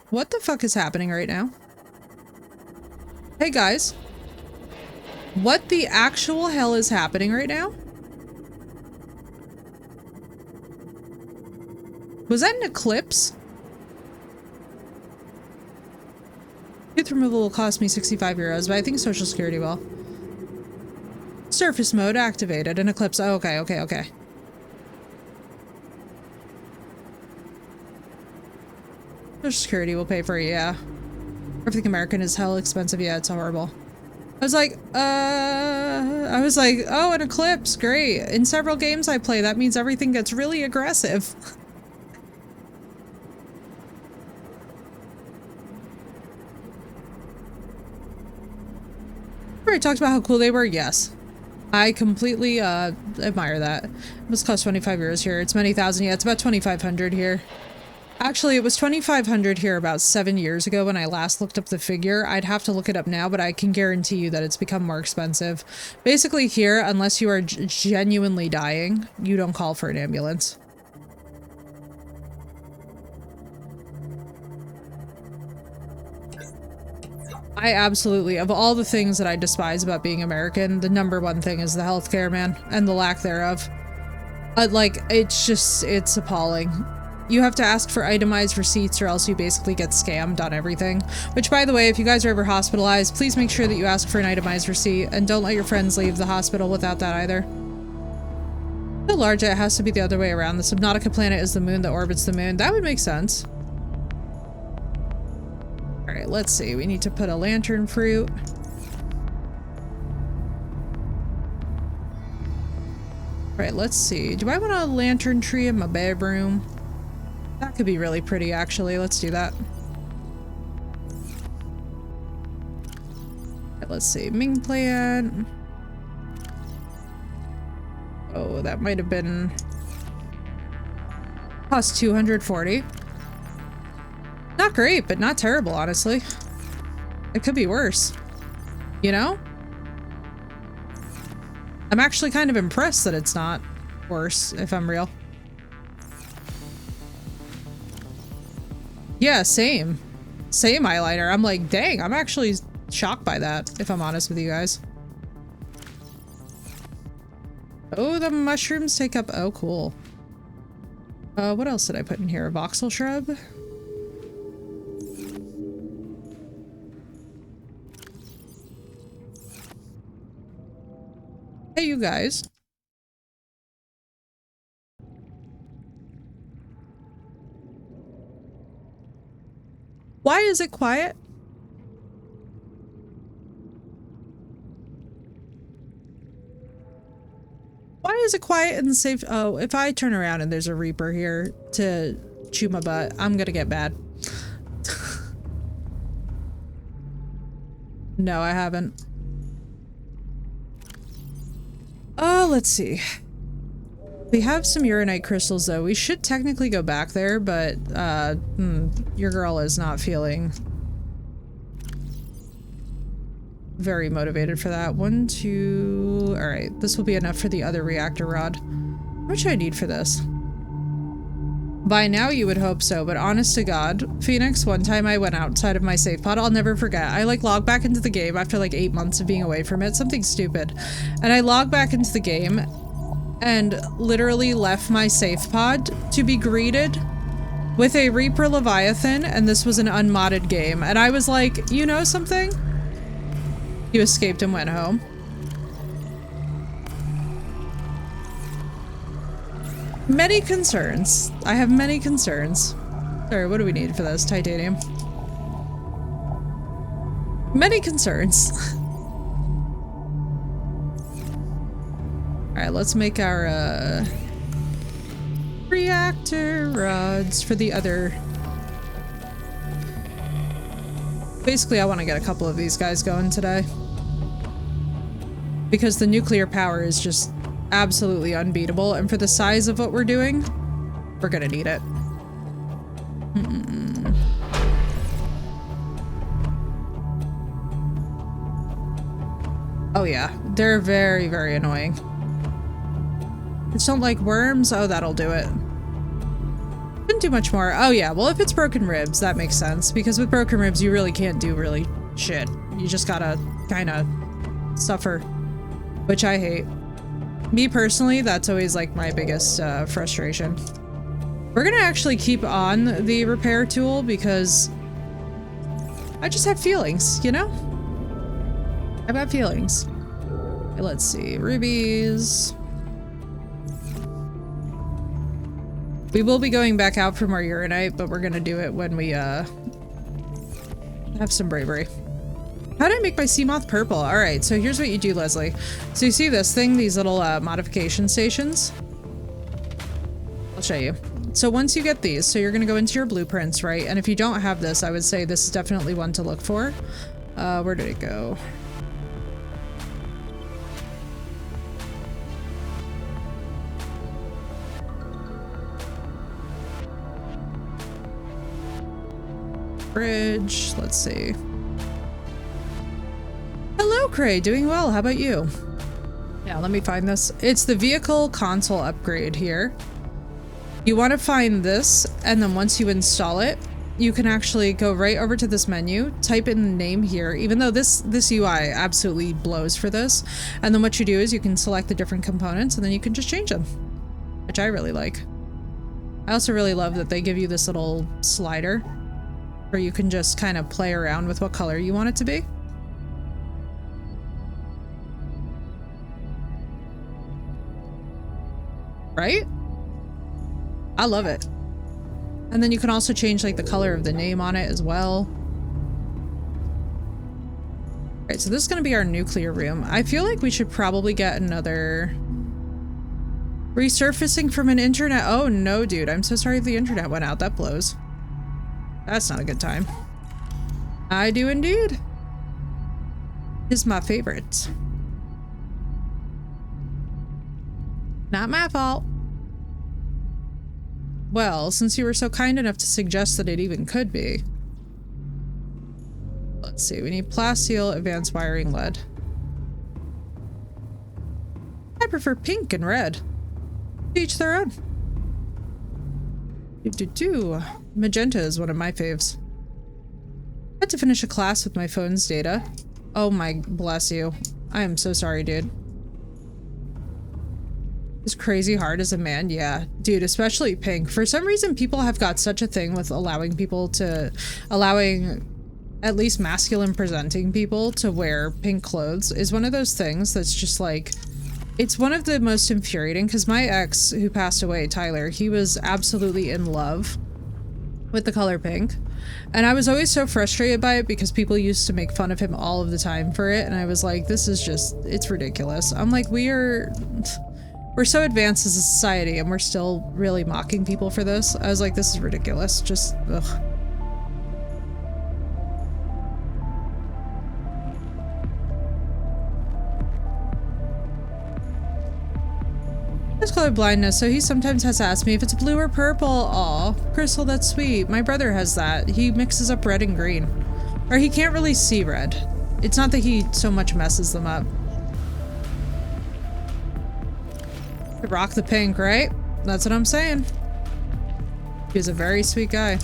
What the fuck is happening right now? Hey guys. What the actual hell is happening right now? Was that an eclipse? Tooth removal will cost me 65 euros, but I think Social Security will. Surface mode activated. An eclipse. Oh, okay. Social Security will pay for it, yeah. Everything American is hell expensive. Yeah, it's horrible. I was like, oh, an eclipse. Great. In several games I play, that means everything gets really aggressive. I talked about how cool they were. Yes, I completely admire that. It must cost 25 euros here. It's many thousand. Yeah, it's about 2,500 here. Actually, it was 2,500 here about 7 years ago when I last looked up the figure. I'd have to look it up now, but I can guarantee you that it's become more expensive. Basically here, unless you are genuinely dying, you don't call for an ambulance. I absolutely, of all the things that I despise about being American, the #1 thing is the healthcare, man, and the lack thereof. Like, it's appalling. You have to ask for itemized receipts or else you basically get scammed on everything. Which, by the way, if you guys are ever hospitalized, please make sure that you ask for an itemized receipt and don't let your friends leave the hospital without that either. So large, it has to be the other way around. The Subnautica planet is the moon that orbits the moon. That would make sense. Alright, let's see. We need to put a lantern fruit. Right, let's see. Do I want a lantern tree in my bedroom? That could be really pretty, actually. Let's do that. Right, let's see. Ming plant. Oh, that might have been... cost 240. Not great, but not terrible, honestly. It could be worse. You know? I'm actually kind of impressed that it's not worse, if I'm real. Yeah, same. Same eyeliner. I'm like, dang, I'm actually shocked by that, if I'm honest with you guys. Oh, the mushrooms take up... oh, cool. What else did I put in here? A voxel shrub? Hey, you guys. Why is it quiet? Why is it quiet and safe? Oh, if I turn around and there's a Reaper here to chew my butt, I'm gonna get mad. No, I haven't. Oh, let's see. We have some uranite crystals though. We should technically go back there, but your girl is not feeling very motivated for that. 1, 2... Alright, this will be enough for the other reactor rod. How much do I need for this? By now you would hope so, but honest to God, Phoenix, one time I went outside of my safe pod, I'll never forget. I like logged back into the game after like 8 months of being away from it, something stupid. And I logged back into the game and literally left my safe pod to be greeted with a Reaper Leviathan, and this was an unmodded game. And I was like, you know something? You escaped and went home. Many concerns. I have many concerns. Sorry, what do we need for this? Titanium. Many concerns. Alright, let's make our reactor rods for the other. Basically, I want to get a couple of these guys going today. Because the nuclear power is just absolutely unbeatable, and for the size of what we're doing, we're gonna need it. Oh yeah, they're very, very annoying. Just don't like worms? Oh, that'll do it. Didn't do much more. Oh yeah, well if it's broken ribs, that makes sense, because with broken ribs you really can't do really shit. You just gotta kinda suffer, which I hate. Me personally, that's always like my biggest frustration. We're gonna actually keep on the repair tool because I just have feelings, you know? I've got feelings. Okay, let's see, rubies. We will be going back out for more uranite, but we're gonna do it when we have some bravery. How did I make my sea moth purple? All right, so here's what you do, Leslie. So you see this thing, these little modification stations? I'll show you. So once you get these, so you're gonna go into your blueprints, right? And if you don't have this, I would say this is definitely one to look for. Where did it go? Bridge. Let's see. Hello, Cray. Doing well. How about you? Yeah, let me find this. It's the vehicle console upgrade here. You want to find this, and then once you install it, you can actually go right over to this menu, type in the name here, even though this UI absolutely blows for this. And then what you do is you can select the different components and then you can just change them, which I really like. I also really love that they give you this little slider where you can just kind of play around with what color you want it to be. Right? I love it. And then you can also change like the color of the name on it as well. All right, so this is going to be our nuclear room. I feel like we should probably get another resurfacing from an internet. Oh no, dude. I'm so sorry the internet went out. That blows. That's not a good time. I do indeed. Is my favorite. Not my fault. Well, since you were so kind enough to suggest that it even could be. Let's see, we need plasteel, advanced wiring, lead. I prefer pink and red. Each their own. Magenta is one of my faves. I had to finish a class with my phone's data. Oh my, bless you. I am so sorry, dude. It's crazy hard as a man. Yeah, dude, especially pink. For some reason, people have got such a thing with allowing at least masculine presenting people to wear pink clothes is one of those things that's just like, it's one of the most infuriating, because my ex who passed away, Tyler, he was absolutely in love with the color pink. And I was always so frustrated by it because people used to make fun of him all of the time for it. And I was like, this is just, it's ridiculous. I'm like, we're so advanced as a society and we're still really mocking people for this. I was like, this is ridiculous. Just, ugh. There's color blindness, so he sometimes has to ask me if it's blue or purple. Aw, Crystal, that's sweet. My brother has that. He mixes up red and green. Or he can't really see red. It's not that he so much messes them up. Rock the pink, right? That's what I'm saying. He's a very sweet guy.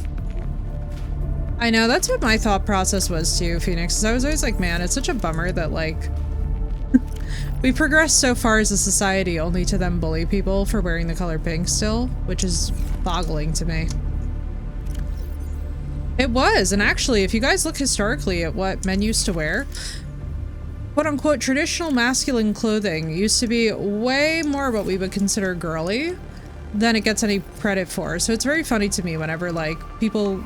I know, that's what my thought process was too, Phoenix. 'Cause I was always like, man, it's such a bummer that like we progressed so far as a society only to then bully people for wearing the color pink still, which is boggling to me. It was, and actually, if you guys look historically at what men used to wear, quote-unquote traditional masculine clothing used to be way more what we would consider girly than it gets any credit for. So it's very funny to me whenever like people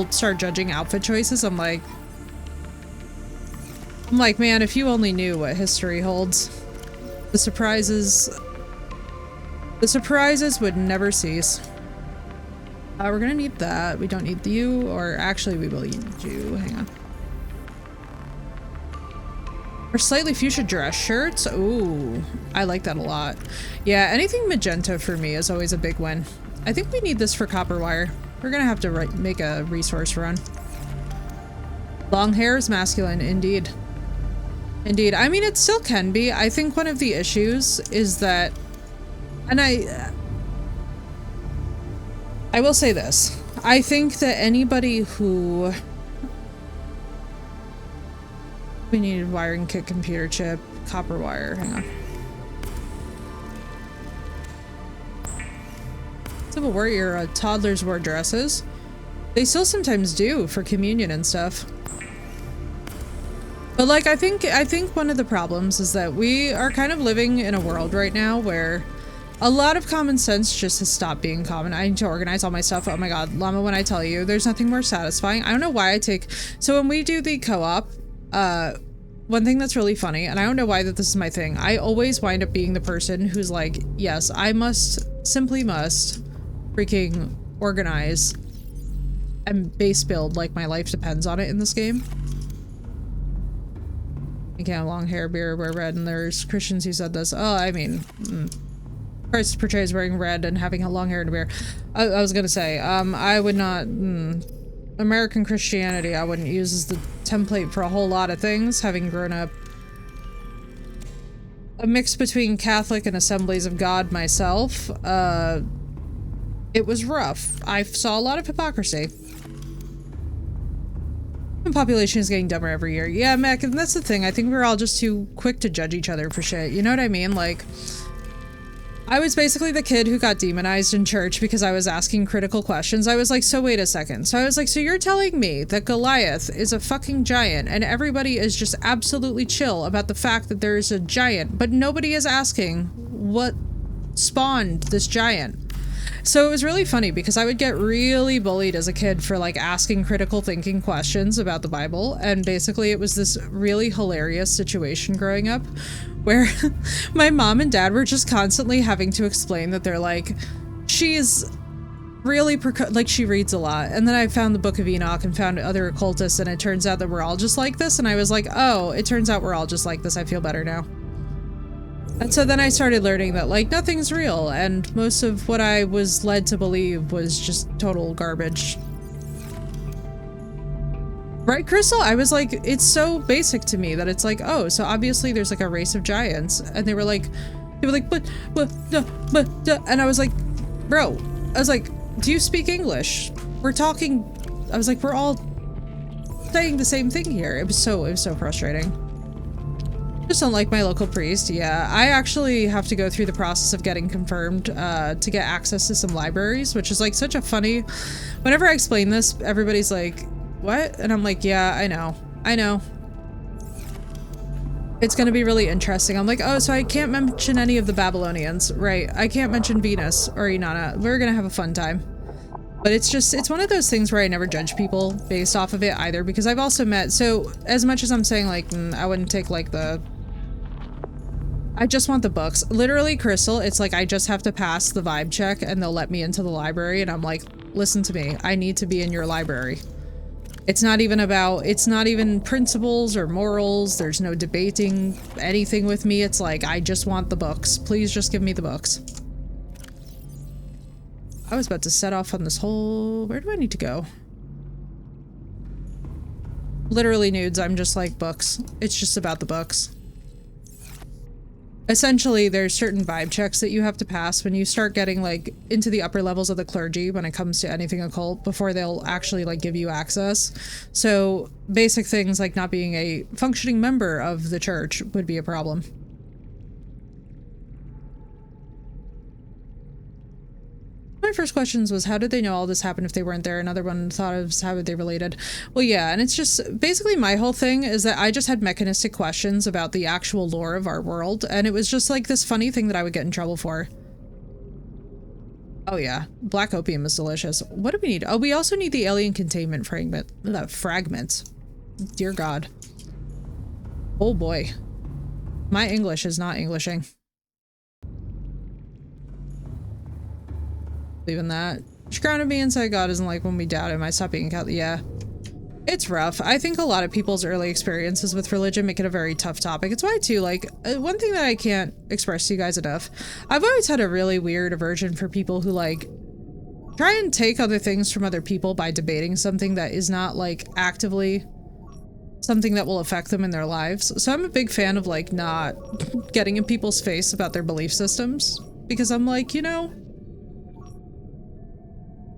start judging outfit choices. I'm like, man, if you only knew what history holds, the surprises would never cease. We're gonna need that. We don't need you, or actually we will need you. Hang on. Or slightly fuchsia dress shirts. Ooh, I like that a lot. Yeah, anything magenta for me is always a big win. I think we need this for copper wire. We're gonna have to make a resource run. Long hair is masculine, indeed. Indeed. I mean, it still can be. I think one of the issues is that, and I will say this. I think that anybody who... We needed wiring kit, computer chip, copper wire. Hang on. Civil War era toddlers wore dresses. They still sometimes do for communion and stuff. But like, I think one of the problems is that we are kind of living in a world right now where a lot of common sense just has stopped being common. I need to organize all my stuff. Oh my god, Llama, when I tell you, there's nothing more satisfying. I don't know why I take... So when we do the co-op, one thing that's really funny, and I don't know why that this is my thing, I always wind up being the person who's like, yes, I simply must freaking organize and base build like my life depends on it in this game. You can't have long hair, beard, wear red, and there's Christians who said this. Oh, I mean, Christ portrays wearing red and having a long hair and a beard. I was gonna say, I would not, American Christianity I wouldn't use as the template for a whole lot of things, having grown up a mix between Catholic and Assemblies of God myself. It was rough. I saw a lot of hypocrisy. The population is getting dumber every year. Yeah, Mac, and that's the thing. I think we're all just too quick to judge each other for shit. You know what I mean? Like, I was basically the kid who got demonized in church because I was asking critical questions. I was like, so wait a second. So I was like, so you're telling me that Goliath is a fucking giant and everybody is just absolutely chill about the fact that there is a giant, but nobody is asking what spawned this giant. So it was really funny because I would get really bullied as a kid for like asking critical thinking questions about the Bible. And basically it was this really hilarious situation growing up where my mom and dad were just constantly having to explain that they're like, she's really, like she reads a lot. And then I found the Book of Enoch and found other occultists and it turns out that we're all just like this. And I was like, oh, it turns out we're all just like this. I feel better now. And so then I started learning that, like, nothing's real, and most of what I was led to believe was just total garbage. Right, Crystal? I was like, it's so basic to me that it's like, oh, so obviously there's like a race of giants. And they were like, but, and I was like, bro, I was like, do you speak English? We're talking, I was like, we're all saying the same thing here. It was so frustrating. Just don't like my local priest. Yeah, I actually have to go through the process of getting confirmed to get access to some libraries, which is like such a funny, whenever I explain this, everybody's like, what? And I'm like, yeah, I know. It's gonna be really interesting. I'm like, oh, so I can't mention any of the Babylonians, right? I can't mention Venus or Inanna. We're gonna have a fun time. But it's one of those things where I never judge people based off of it either, because I've also met, so as much as I'm saying like, I wouldn't take like I just want the books. Literally, Crystal, it's like I just have to pass the vibe check and they'll let me into the library and I'm like, listen to me, I need to be in your library. It's not even principles or morals, there's no debating anything with me, it's like, I just want the books. Please just give me the books. I was about to set off on this whole... Where do I need to go? Literally, nudes, I'm just like, books. It's just about the books. Essentially, there's certain vibe checks that you have to pass when you start getting like into the upper levels of the clergy when it comes to anything occult before they'll actually like give you access. So basic things like not being a functioning member of the church would be a problem. My first questions was, how did they know all this happened if they weren't there? Another one thought of how were they related? Well, yeah, and it's just basically my whole thing is that I just had mechanistic questions about the actual lore of our world, and it was just like this funny thing that I would get in trouble for. Oh yeah, black opium is delicious. What do we need? Oh, we also need the alien containment fragments. Dear God. Oh boy. My English is not Englishing. Even that. She grounded me inside God isn't like when we doubt him. I stopped being Catholic. Yeah. It's rough. I think a lot of people's early experiences with religion make it a very tough topic. It's why too, like, one thing that I can't express to you guys enough. I've always had a really weird aversion for people who like try and take other things from other people by debating something that is not like actively something that will affect them in their lives. So I'm a big fan of like not getting in people's face about their belief systems, because I'm like, you know,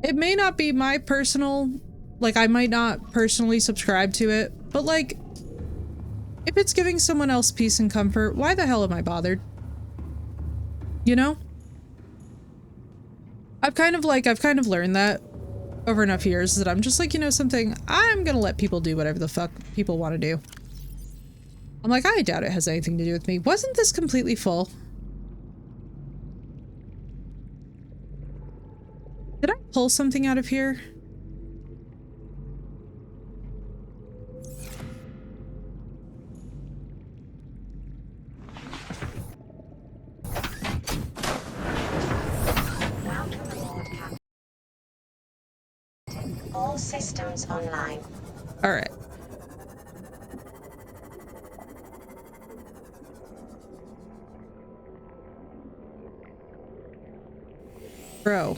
it may not be my personal, like I might not personally subscribe to it, but like, if it's giving someone else peace and comfort, why the hell am I bothered? You know? I've kind of learned that over enough years that I'm just like, you know something, I'm gonna let people do whatever the fuck people want to do. I'm like, I doubt it has anything to do with me. Wasn't this completely full? Did I pull something out of here? Welcome aboard, Captain. All systems online. All right. Bro.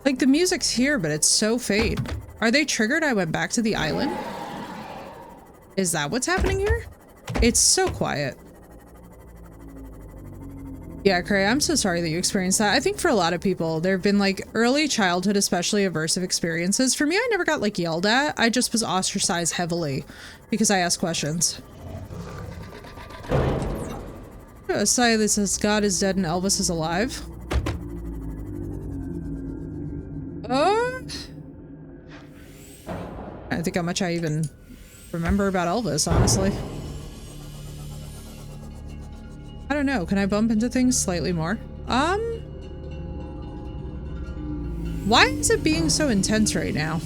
Like, the music's here, but it's so faint. Are they triggered? I went back to the island? Is that what's happening here? It's so quiet. Yeah, Cray, I'm so sorry that you experienced that. I think for a lot of people, there have been like early childhood, especially aversive experiences. For me, I never got like yelled at. I just was ostracized heavily because I asked questions. A sigh that says God is dead and Elvis is alive. I don't think how much I even remember about Elvis, honestly. I don't know. Can I bump into things slightly more? Why is it being so intense right now?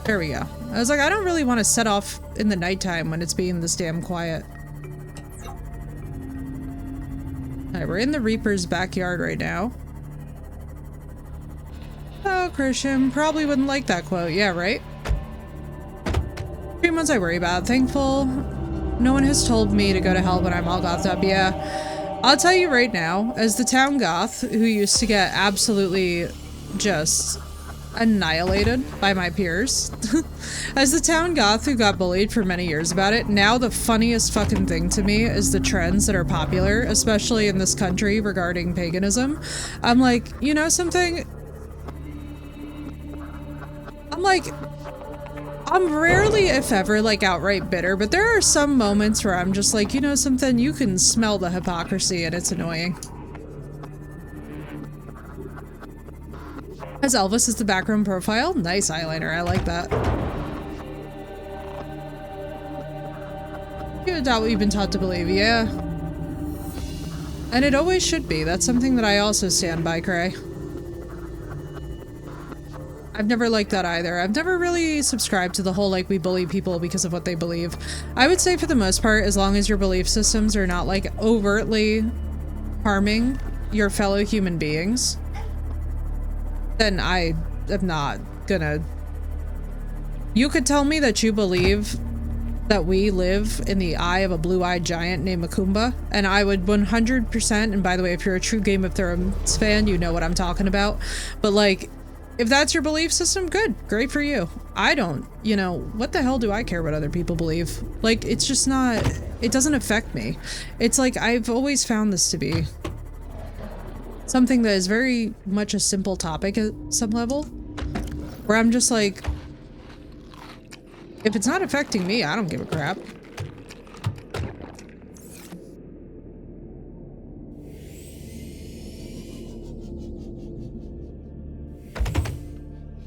There we go. I was like, I don't really want to set off in the nighttime when it's being this damn quiet. Alright, we're in the Reaper's backyard right now. Oh, Christian, probably wouldn't like that quote. Yeah, right? 3 months I worry about. Thankful no one has told me to go to hell when I'm all gothed up. Yeah. I'll tell you right now, as the town goth who used to get absolutely just annihilated by my peers, as the town goth who got bullied for many years about it, now the funniest fucking thing to me is the trends that are popular, especially in this country regarding paganism. I'm like, you know something? I'm like, I'm rarely, if ever, like outright bitter, but there are some moments where I'm just like, you know something, you can smell the hypocrisy and it's annoying. As Elvis is the background profile. Nice eyeliner, I like that. You doubt what you've been taught to believe, yeah. And it always should be. That's something that I also stand by, Cray. I've never liked that either. I've never really subscribed to the whole, like, we bully people because of what they believe. I would say for the most part, as long as your belief systems are not, like, overtly harming your fellow human beings, then I am not gonna... You could tell me that you believe that we live in the eye of a blue-eyed giant named Makumba, and I would 100%, and by the way, if you're a true Game of Thrones fan, you know what I'm talking about, but, like, if that's your belief system, good. Great for you. I don't. You know, what the hell do I care what other people believe? Like, it's just not... It doesn't affect me. It's like, I've always found this to be something that is very much a simple topic at some level, where I'm just like, if it's not affecting me, I don't give a crap.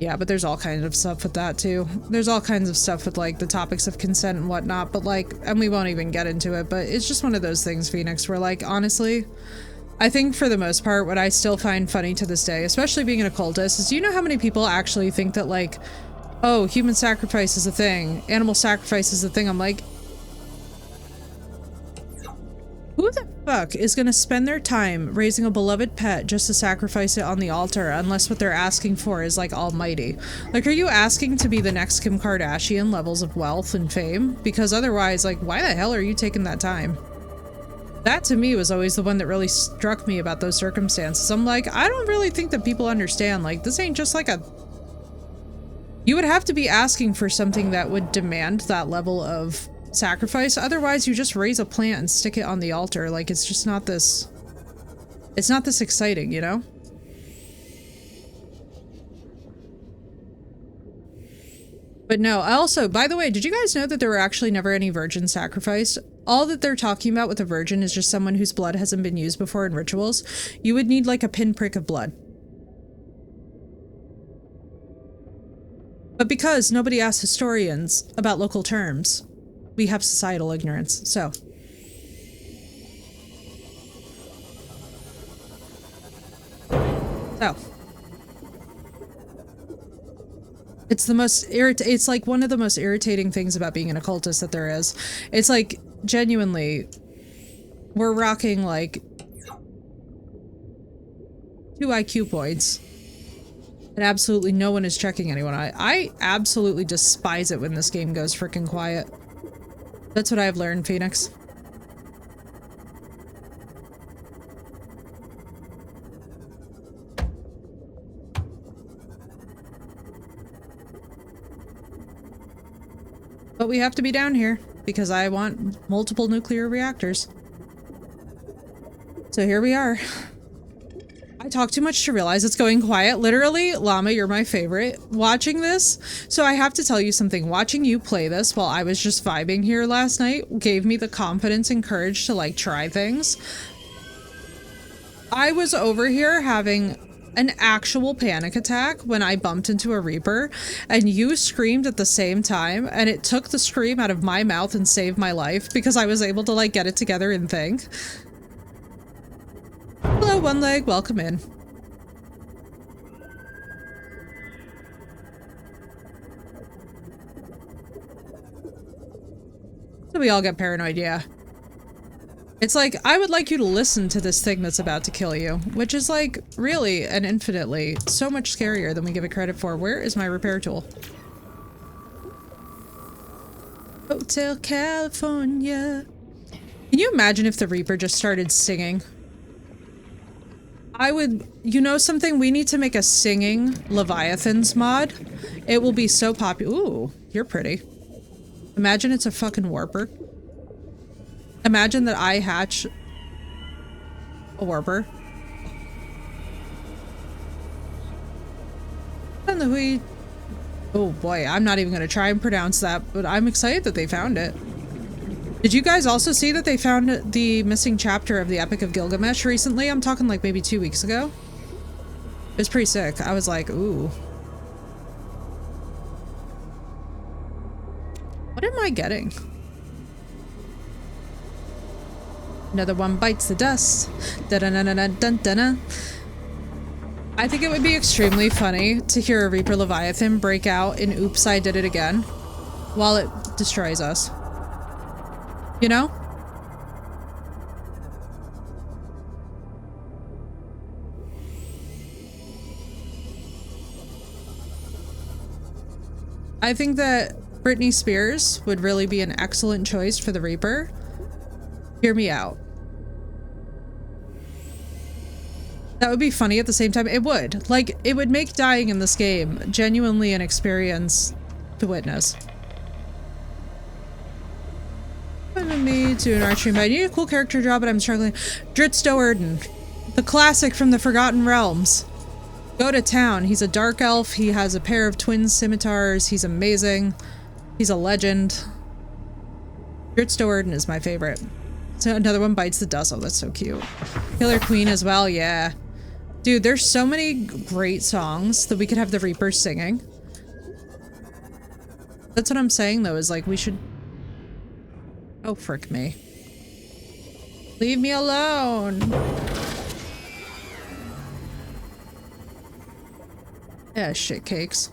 Yeah, but there's all kinds of stuff with that too. There's all kinds of stuff with like the topics of consent and whatnot, but like, and we won't even get into it, but it's just one of those things, Phoenix, where like, honestly, I think for the most part, what I still find funny to this day, especially being an occultist, is do you know how many people actually think that like, oh, human sacrifice is a thing, animal sacrifice is a thing? I'm like, who the fuck is gonna spend their time raising a beloved pet just to sacrifice it on the altar unless what they're asking for is like almighty? Like, are you asking to be the next Kim Kardashian levels of wealth and fame? Because otherwise, like, why the hell are you taking that time? That to me was always the one that really struck me about those circumstances. I'm like, I don't really think that people understand, like, this ain't just like a... You would have to be asking for something that would demand that level of sacrifice. Otherwise, you just raise a plant and stick it on the altar. Like, it's just not this... It's not this exciting, you know? But no, I also, by the way, did you guys know that there were actually never any virgins sacrificed? All that they're talking about with a virgin is just someone whose blood hasn't been used before in rituals. You would need like a pinprick of blood. But because nobody asked historians about local terms, we have societal ignorance, so. So. It's the most it's like one of the most irritating things about being an occultist that there is. It's like, genuinely, we're rocking like 2 IQ points and absolutely no one is checking anyone. I absolutely despise it when this game goes freaking quiet. That's what I've learned, Phoenix. But we have to be down here because I want multiple nuclear reactors. So here we are. I talk too much to realize it's going quiet. Literally, Llama, you're my favorite. Watching this, so I have to tell you something. Watching you play this while I was just vibing here last night gave me the confidence and courage to like try things. I was over here having an actual panic attack when I bumped into a Reaper, and you screamed at the same time, and it took the scream out of my mouth and saved my life because I was able to like get it together and think. Hello, One Leg, welcome in. So we all get paranoid, yeah. It's like, I would like you to listen to this thing that's about to kill you, which is like, really and infinitely so much scarier than we give it credit for. Where is my repair tool? Hotel California. Can you imagine if the Reaper just started singing? I would, you know something? We need to make a singing Leviathans mod. It will be so popular. Ooh, you're pretty. Imagine it's a fucking warper. Imagine that I hatch a warper. And oh boy, I'm not even gonna try and pronounce that, but I'm excited that they found it. Did you guys also see that they found the missing chapter of the Epic of Gilgamesh recently? I'm talking like maybe 2 weeks ago. It was pretty sick. I was like, ooh. What am I getting? Another one bites the dust. Da-da-na-na-na-dun-dun-na. I think it would be extremely funny to hear a Reaper Leviathan break out in Oops, I Did It Again while it destroys us. You know? I think that Britney Spears would really be an excellent choice for the Reaper. Hear me out. That would be funny at the same time. It would. Like, it would make dying in this game genuinely an experience to witness. Me to an archery, but I need a cool character draw, but I'm struggling. Dritsto Erden, the classic from the Forgotten Realms. Go to town. He's a dark elf. He has a pair of twin scimitars. He's amazing. He's a legend. Dritsto Erden is my favorite. So another one bites the dust. Oh, that's so cute. Killer Queen as well. Yeah. Dude, there's so many great songs that we could have the Reaper singing. That's what I'm saying though, is like we should... Oh, frick me. Leave me alone. Yeah, shit cakes.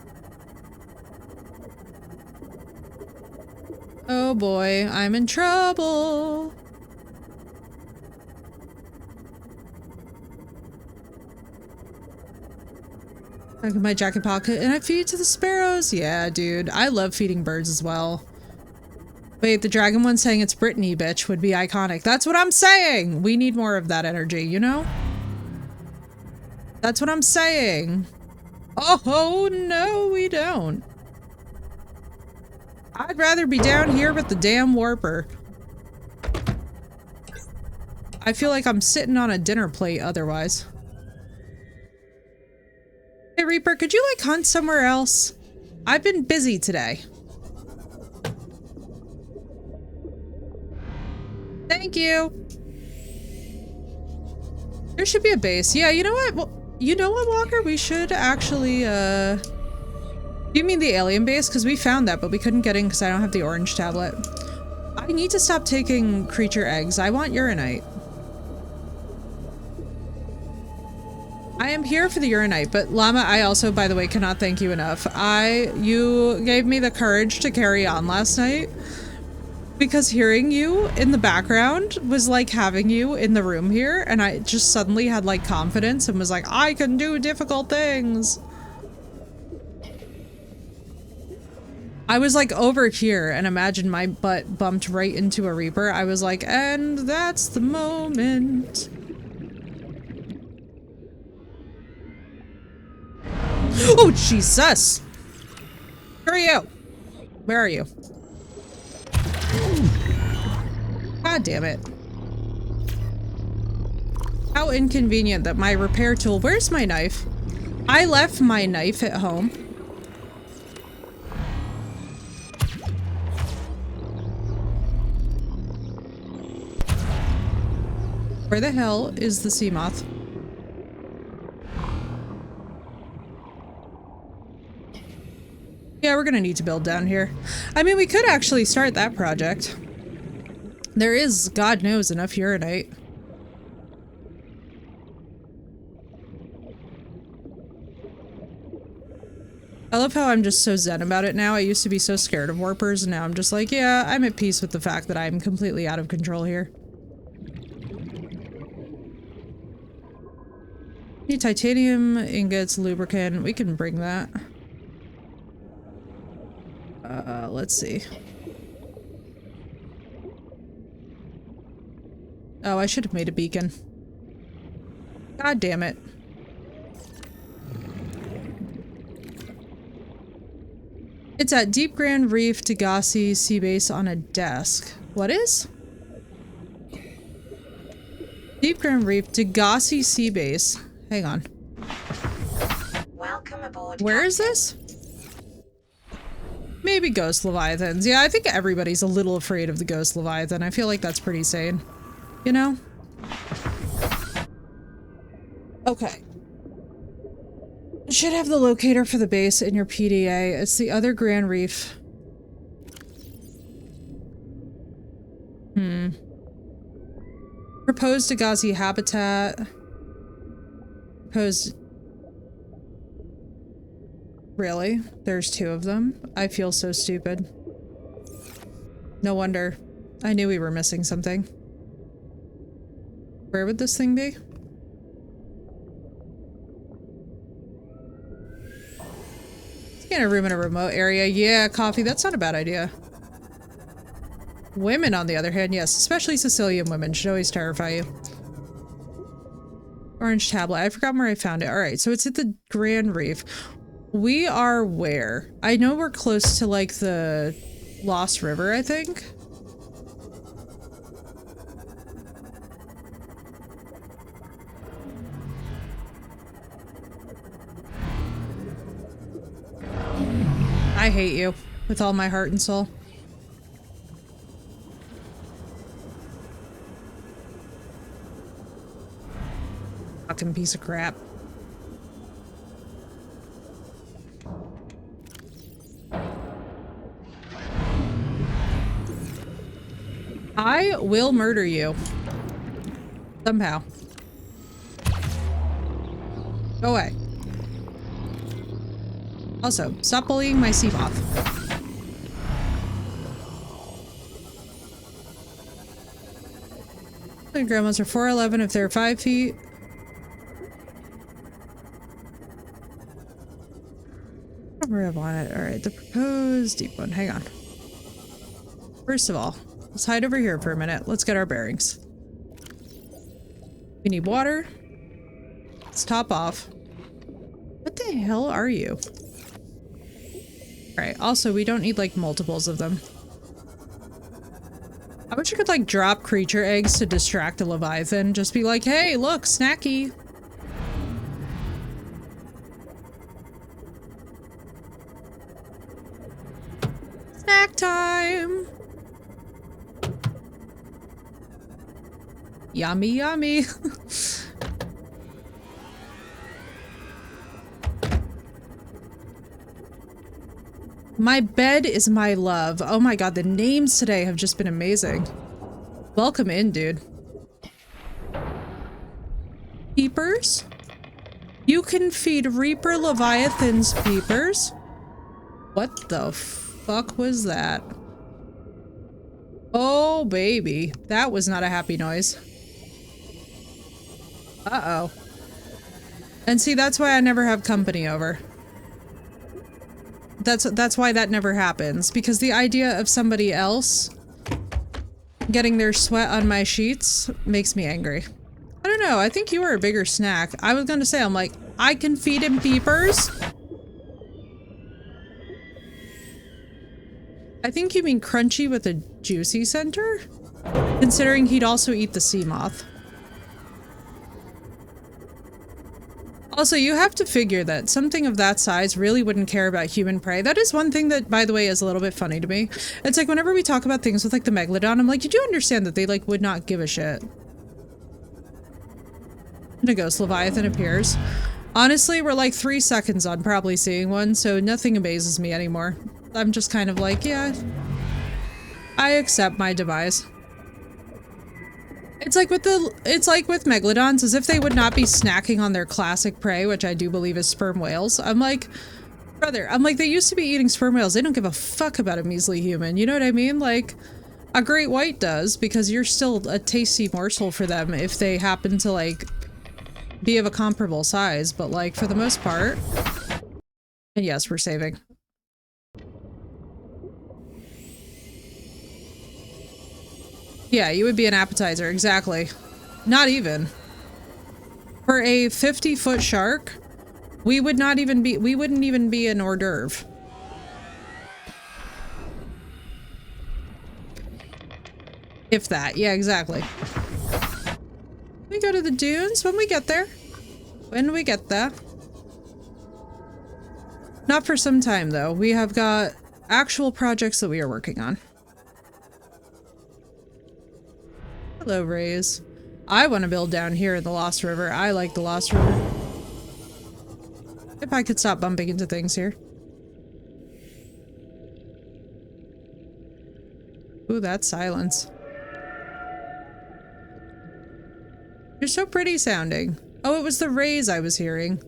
Oh boy, I'm in trouble. Back in my jacket pocket, and I feed it to the sparrows. Yeah, dude, I love feeding birds as well. Wait, the dragon one saying it's Brittany, bitch, would be iconic. That's what I'm saying! We need more of that energy, you know? That's what I'm saying. Oh, no, we don't. I'd rather be down here with the damn warper. I feel like I'm sitting on a dinner plate otherwise. Hey, Reaper, could you, like, hunt somewhere else? I've been busy today. Thank you. There should be a base. Yeah, you know what? Well, you know what, Walker? We should actually, You mean the alien base? Because we found that, but we couldn't get in because I don't have the orange tablet. I need to stop taking creature eggs. I want uranite. I am here for the uranite, but Llama, I also, by the way, cannot thank you enough. You gave me the courage to carry on last night. Because hearing you in the background was like having you in the room here, and I just suddenly had like confidence and was like, I can do difficult things. I was like over here and imagine my butt bumped right into a Reaper. I was like, and that's the moment. Oh, Jesus! Where are you? Where are you? God damn it. How inconvenient that my repair tool... Where's my knife? I left my knife at home. Where the hell is the sea moth? Yeah, we're gonna need to build down here. I mean, we could actually start that project. There is, God knows, enough uranite. I love how I'm just so zen about it now. I used to be so scared of warpers, and now I'm just like, yeah, I'm at peace with the fact that I'm completely out of control here. Need titanium ingots, lubricant. We can bring that. Let's see. Oh, I should have made a beacon. God damn it. It's at Deep Grand Reef, Degassi, Sea Base on a desk. What is? Deep Grand Reef, Degassi, Sea Base. Hang on. Welcome aboard. Where is this? Maybe Ghost Leviathans. Yeah, I think everybody's a little afraid of the Ghost Leviathan. I feel like that's pretty sane. You know? Okay. Should have the locator for the base in your PDA. It's the other Grand Reef. Proposed Degassi habitat. Proposed... Really? There's two of them? I feel so stupid. No wonder. I knew we were missing something. Where would this thing be? In a room in a remote area. Yeah, coffee. That's not a bad idea. Women, on the other hand, yes. Especially Sicilian women should always terrify you. Orange tablet. I forgot where I found it. Alright, so it's at the Grand Reef. We are where? I know we're close to, like, the Lost River, I think. I hate you with all my heart and soul. Fucking piece of crap. I will murder you. Somehow. Go away. Also, stop bullying my sea moth. The grandmas are 4'11" if they're 5 feet. Where I want it. Alright, the proposed deep one. Hang on. First of all, let's hide over here for a minute. Let's get our bearings. We need water. Let's top off. What the hell are you? Alright, also, we don't need, like, multiples of them. I wish you could, like, drop creature eggs to distract a Leviathan. Just be like, hey, look, snacky. Snack time! Yummy, yummy. My bed is my love. Oh my god, the names today have just been amazing. Welcome in, dude. Peepers? You can feed Reaper Leviathans peepers? What the fuck was that? Oh, baby. That was not a happy noise. Uh-oh. And see, that's why I never have company over. That's why that never happens, because the idea of somebody else getting their sweat on my sheets makes me angry. I don't know, I think you were a bigger snack. I was gonna say, I'm like, I can feed him peepers? I think you mean crunchy with a juicy center? considering he'd also eat the sea moth. Also, you have to figure that something of that size really wouldn't care about human prey. That is one thing that, by the way, is a little bit funny to me. It's like whenever we talk about things with like the megalodon, I'm like, you do understand that they like would not give a shit. And a ghost leviathan appears. Honestly, we're like 3 seconds on probably seeing one, so nothing amazes me anymore. I'm just kind of like, yeah, I accept my demise. It's like with megalodons, as if they would not be snacking on their classic prey, which I do believe is sperm whales. I'm like, brother, I'm like, they used to be eating sperm whales. They don't give a fuck about a measly human. You know what I mean? Like, a great white does, because you're still a tasty morsel for them if they happen to, like, be of a comparable size. But, like, for the most part... And yes, we're saving. Yeah, you would be an appetizer, exactly. Not even. For a 50-foot shark, we wouldn't even be an hors d'oeuvre. If that, yeah, exactly. We go to the dunes when we get there. When we get there. Not for some time, though. We have got actual projects that we are working on. Hello, Rays. I want to build down here in the Lost River. I like the Lost River. If I could stop bumping into things here. Ooh, that's silence. You're so pretty sounding. Oh, it was the rays I was hearing.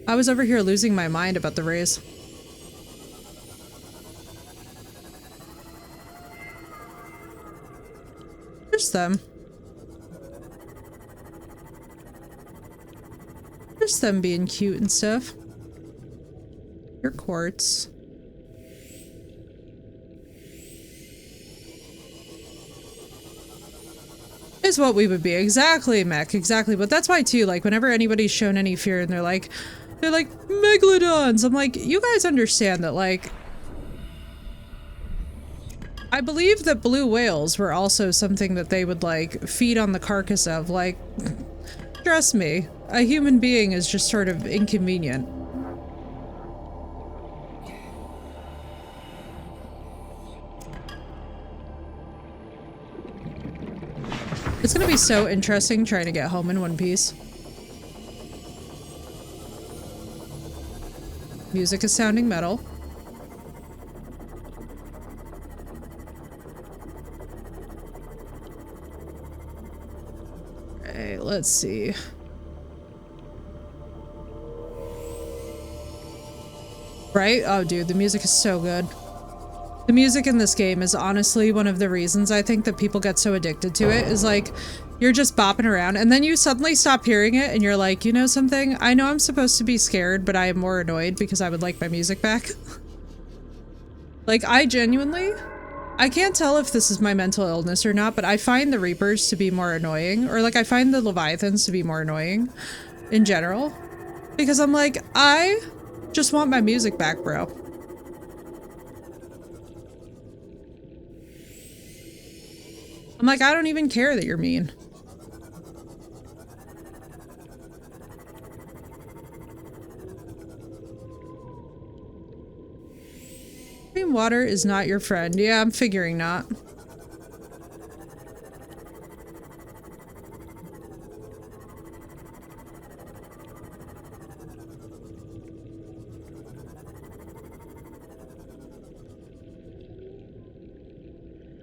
I was over here losing my mind about the rays. There's them. There's them being cute and stuff. Your quartz. Is what we would be. Exactly, Mech. Exactly. But that's why too, like, whenever anybody's shown any fear and they're like megalodons, I'm like, you guys understand that, like, I believe that blue whales were also something that they would, like, feed on the carcass of. Like, trust me, a human being is just sort of inconvenient. It's gonna be so interesting trying to get home in one piece. Music is sounding metal. Okay, let's see. Right? Oh, dude, the music is so good. The music in this game is honestly one of the reasons I think that people get so addicted to it, is like, you're just bopping around and then you suddenly stop hearing it and you're like, you know something? I know I'm supposed to be scared, but I am more annoyed because I would like my music back. Like, I genuinely, I can't tell if this is my mental illness or not, but I find the Reapers to be more annoying, or like I find the Leviathans to be more annoying in general, because I'm like, I just want my music back, bro. I'm like, I don't even care that you're mean. Clean water is not your friend. Yeah, I'm figuring not.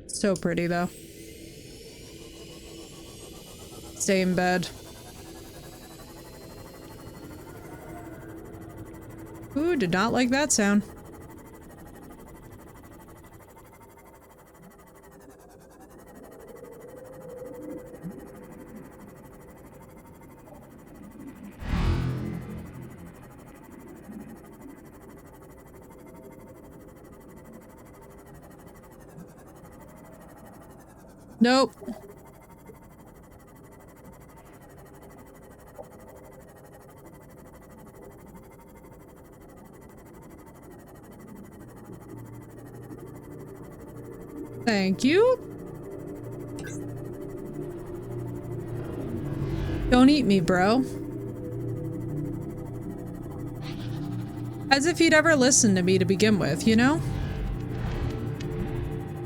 So pretty, though. Stay in bed. Ooh, did not like that sound. Nope. Thank you. Don't eat me, bro. As if you'd ever listened to me to begin with, you know?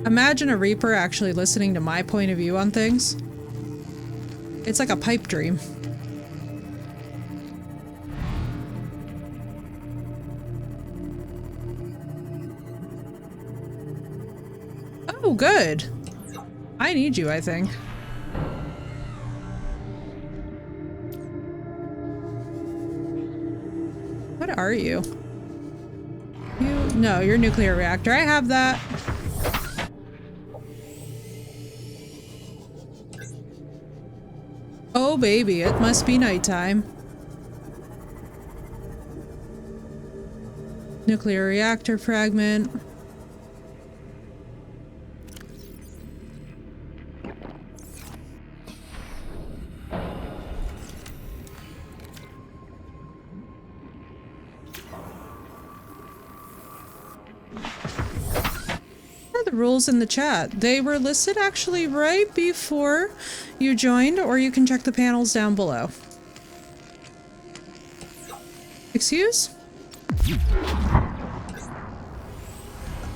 Imagine a Reaper actually listening to my point of view on things. It's like a pipe dream. Oh, good. I need you, I think. What are you? No, you're a nuclear reactor. I have that. Oh, baby, it must be nighttime. Nuclear reactor fragment. Rules in the chat. They were listed actually right before you joined, or you can check the panels down below. Excuse?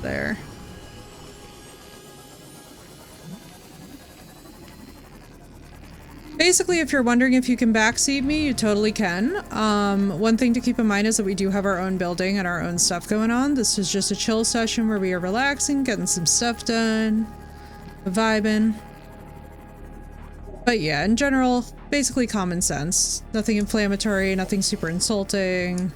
There. Basically, if you're wondering if you can backseat me, you totally can. One thing to keep in mind is that we do have our own building and our own stuff going on. This is just a chill session where we are relaxing, getting some stuff done, vibing. But yeah, in general, basically common sense. Nothing inflammatory, nothing super insulting.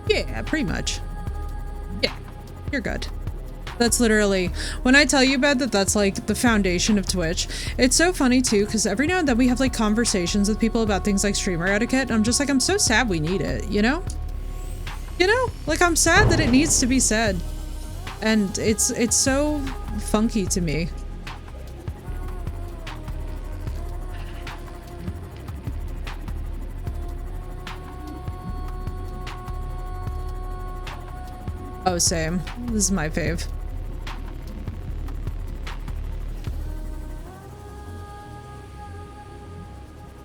Yeah, pretty much. Yeah, you're good. That's literally, when I tell you, Bed, that that's like the foundation of Twitch. It's so funny too, because every now and then we have like conversations with people about things like streamer etiquette, and I'm just like, I'm so sad we need it, you know? You know? Like, I'm sad that it needs to be said. And it's so funky to me. Oh, same. This is my fave.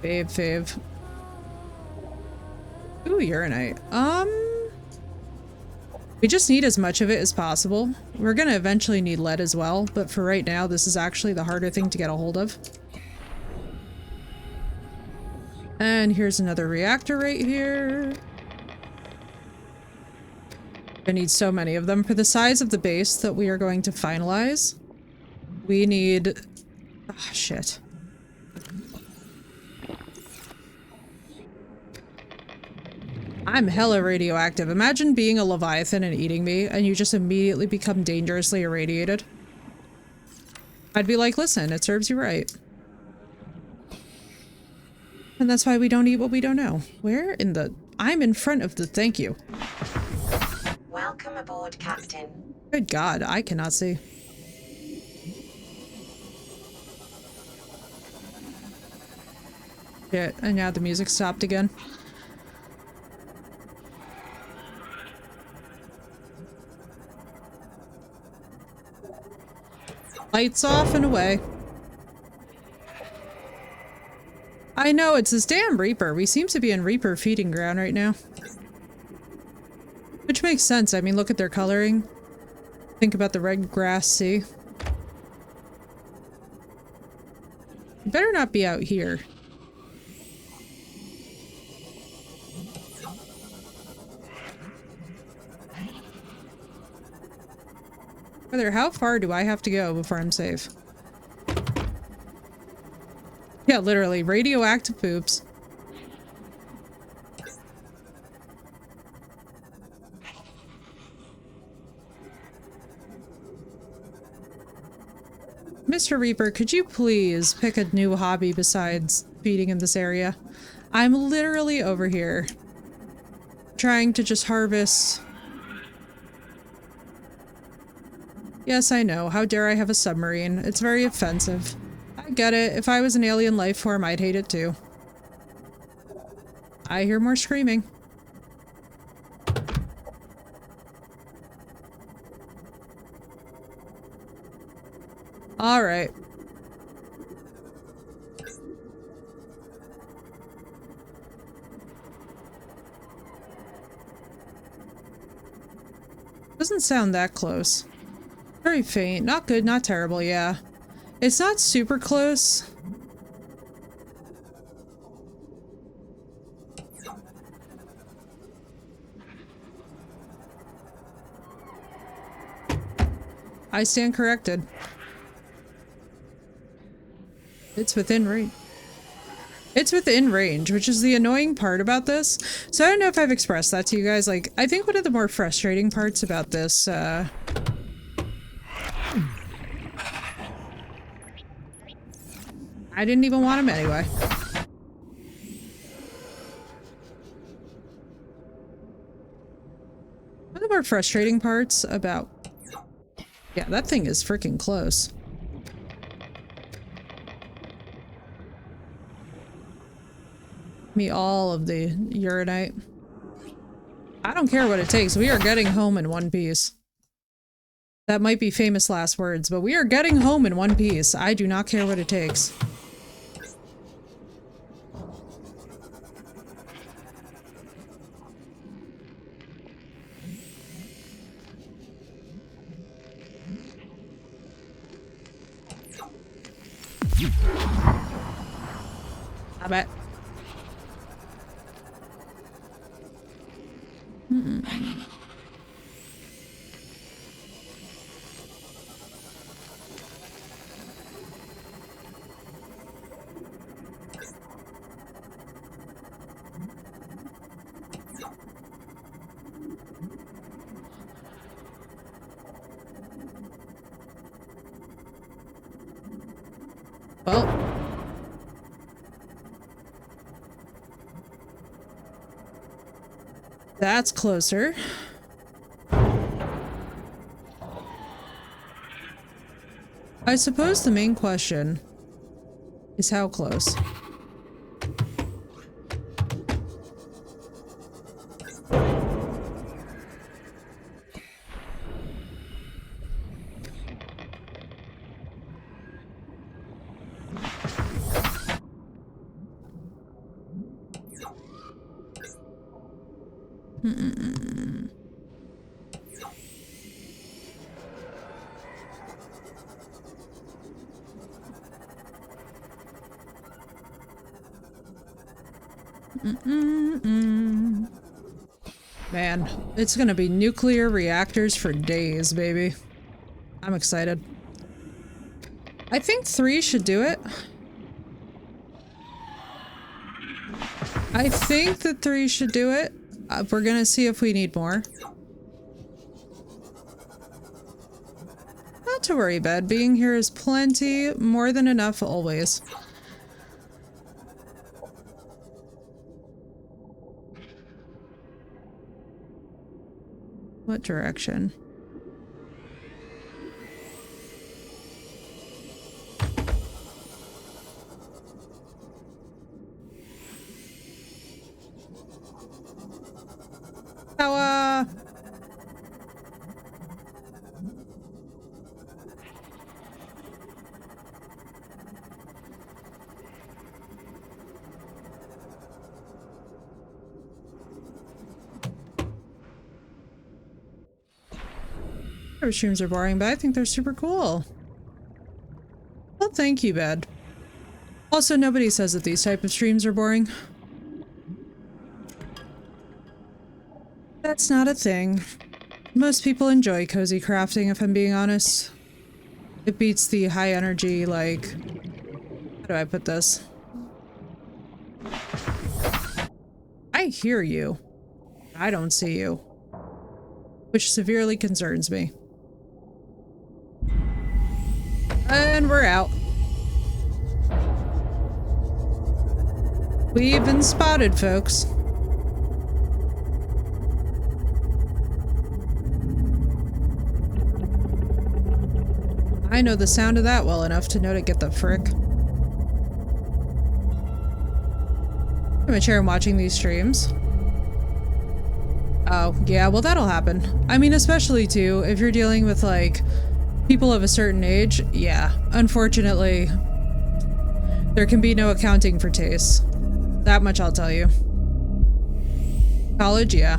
Fave. Ooh, urinite. We just need as much of it as possible. We're gonna eventually need lead as well, but for right now, this is actually the harder thing to get a hold of. And here's another reactor right here. I need so many of them. For the size of the base that we are going to finalize, we need... Ah, shit. I'm hella radioactive. Imagine being a Leviathan and eating me, and you just immediately become dangerously irradiated. I'd be like, listen, it serves you right. And that's why we don't eat what we don't know. Where in the... I'm in front of the... Thank you. Welcome aboard, Captain. Good God, I cannot see. Shit, and now the music stopped again. Lights off and away. I know, it's this damn Reaper. We seem to be in Reaper feeding ground right now. Which makes sense. I mean, look at their coloring. Think about the red grass sea. You better not be out here. Brother, how far do I have to go before I'm safe? Yeah, literally. Radioactive poops. Mr. Reaper, could you please pick a new hobby besides feeding in this area? I'm literally over here trying to just harvest. Yes, I know. How dare I have a submarine? It's very offensive. I get it. If I was an alien life form, I'd hate it too. I hear more screaming. All right. Doesn't sound that close. Very faint. Not good, not terrible, yeah. It's not super close. I stand corrected. It's within range. It's within range, which is the annoying part about this. So I don't know if I've expressed that to you guys. Like, I think one of the more frustrating parts about this, I didn't even want him anyway. One of the more frustrating parts about... Yeah, that thing is freaking close. Me all of the uranite. I don't care what it takes. We are getting home in one piece. That might be famous last words, but we are getting home in one piece. I do not care what it takes. I bet. Well. That's closer. I suppose the main question is how close. Man, it's gonna be nuclear reactors for days, baby. I'm excited. I think 3 should do it. I think that 3 should do it. We're gonna see if we need more. Not to worry, bud. Being here is plenty, more than enough always. What direction? Power! Streams are boring, but I think they're super cool. Well, thank you, Bed. Also, nobody says that these type of streams are boring. That's not a thing. Most people enjoy cozy crafting, if I'm being honest. It beats the high energy, like... How do I put this? I hear you. I don't see you. Which severely concerns me. And we're out. We've been spotted, folks. I know the sound of that well enough to know to get the frick. much here I'm watching these streams. Oh, yeah, well that'll happen. I mean, especially too, if you're dealing with like people of a certain age, yeah. Unfortunately, there can be no accounting for tastes. That much I'll tell you. College, yeah.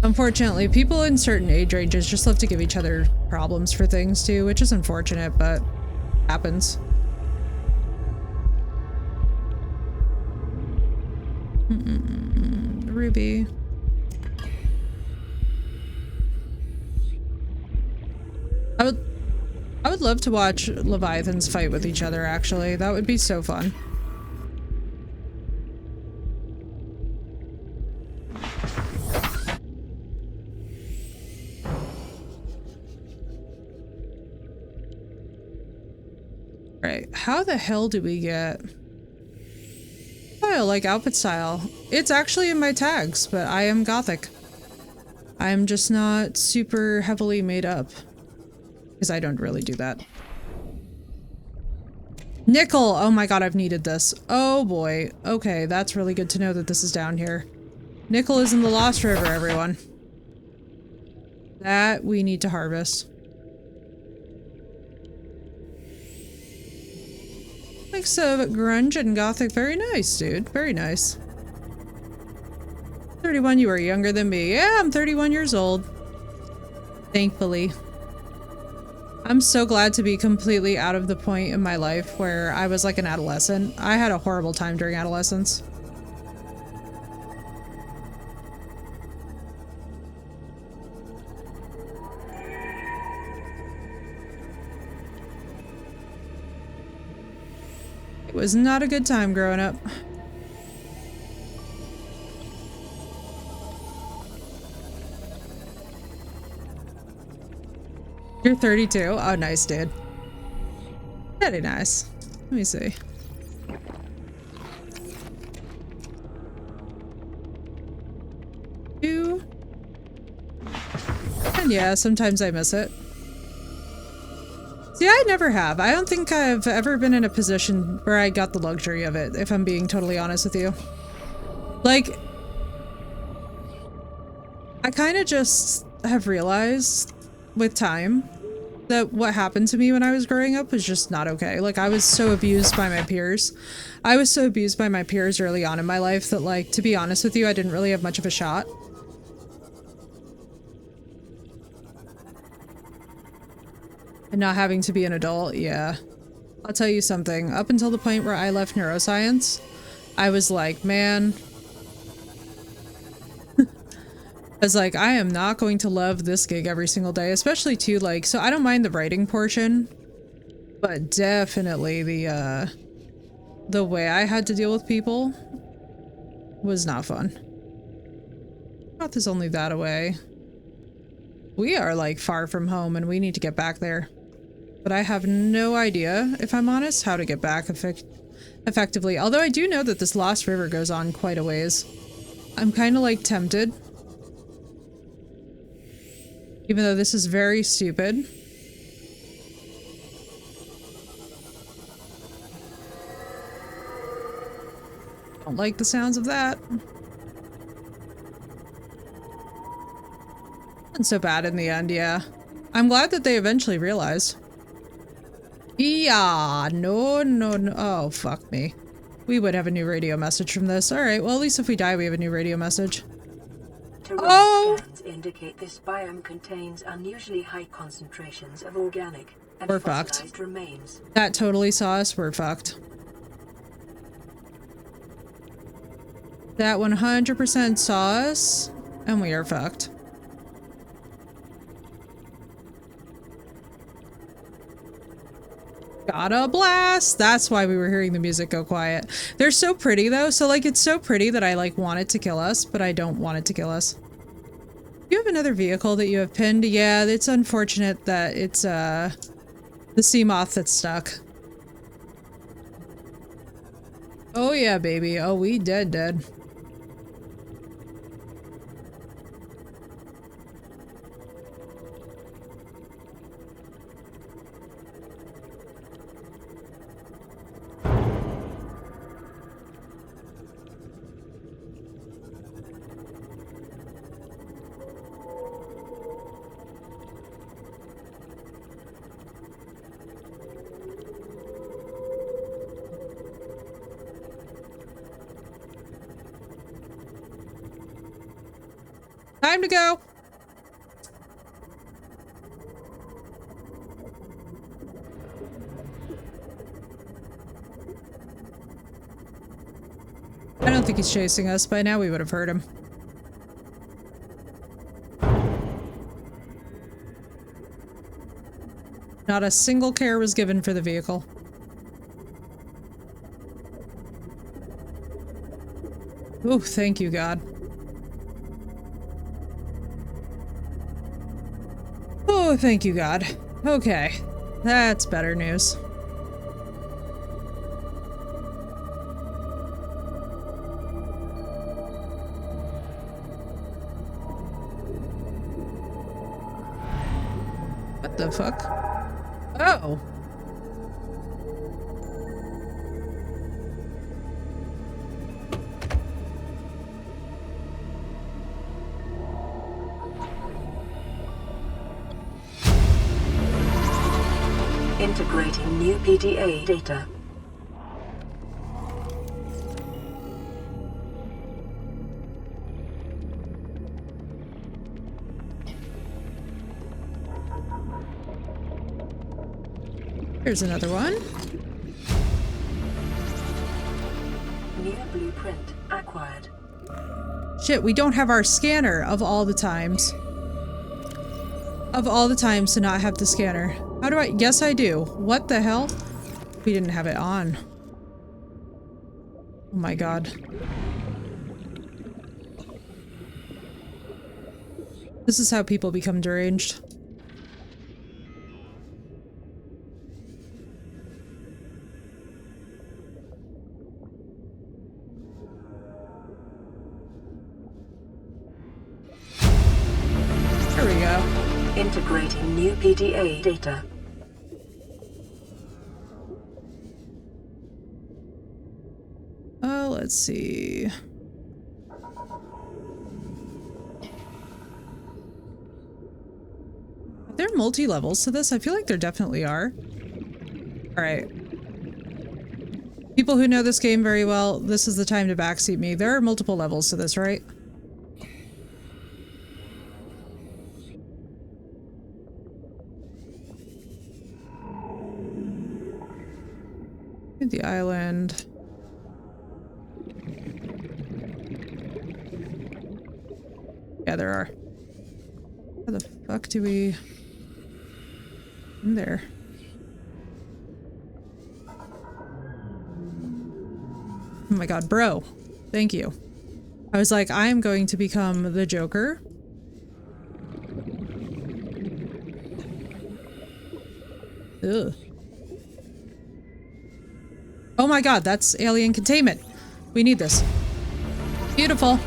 Unfortunately, people in certain age ranges just love to give each other problems for things too, which is unfortunate, but happens. Ruby. I would love to watch Leviathans fight with each other, actually. That would be so fun. Right, how the hell do we get style, like outfit style? It's actually in my tags, but I am gothic. I'm just not super heavily made up. Because I don't really do that. Nickel! Oh my god, I've needed this. Oh boy. Okay, that's really good to know that this is down here. Nickel is in the Lost River, everyone. That we need to harvest. Mix of grunge and gothic. Very nice, dude. Very nice. 31, you are younger than me. Yeah, I'm 31 years old. Thankfully. I'm so glad to be completely out of the point in my life where I was like an adolescent. I had a horrible time during adolescence. It was not a good time growing up. You're 32? Oh, nice, dude. Very nice. Let me see. Two. And yeah, sometimes I miss it. See, I never have. I don't think I've ever been in a position where I got the luxury of it, if I'm being totally honest with you. Like, I kind of just have realized with time that what happened to me when I was growing up was just not okay. Like, I was so abused by my peers. I was so abused by my peers early on in my life that, like, to be honest with you, I didn't really have much of a shot. And not having to be an adult, yeah. I'll tell you something. Up until the point where I left neuroscience, I was like, man... I was like, I am not going to love this gig every single day, especially too, like, so I don't mind the writing portion, but definitely the way I had to deal with people was not fun. Path is only that away. We are, like, far from home and we need to get back there. But I have no idea, if I'm honest, how to get back effectively. Although I do know that this Lost River goes on quite a ways. I'm kind of, like, tempted. Even though this is very stupid. Don't like the sounds of that. Wasn't so bad in the end, yeah. I'm glad that they eventually realized. Yeah, no. Oh, fuck me. We would have a new radio message from this. Alright, well at least if we die we have a new radio message. Terrain scans indicate this biome contains unusually high concentrations of organic and We're fossilized fucked. remains. That totally saw us. We're fucked. That 100% saw us, and we are fucked. Gotta blast! That's why we were hearing the music go quiet. They're so pretty though, so like it's so pretty that I like want it to kill us, but I don't want it to kill us. You have another vehicle that you have pinned? Yeah, it's unfortunate that it's the sea moth that's stuck. Oh yeah, baby. Oh, we dead. Time to go. I don't think he's chasing us. By now we would have heard him. Not a single care was given for the vehicle. Oh, thank you, God. Oh, thank you, God. Okay. That's better news. What the fuck? Oh. Integrating new PDA data. Here's another one. New blueprint acquired. Shit, we don't have our scanner of all the times. Of all the times to not have the scanner. How do I? Yes, I do. What the hell? We didn't have it on. Oh my God. This is how people become deranged. There we go. Integrating new PDA data. Oh, let's see. Are there multi-levels to this? I feel like there definitely are. Alright. People who know this game very well, this is the time to backseat me. There are multiple levels to this, right? The island. Yeah, there are. How the fuck do we... in there? Oh my God, bro. Thank you. I was like, I am going to become the Joker. Ugh. Oh my God, that's alien containment. We need this. Beautiful.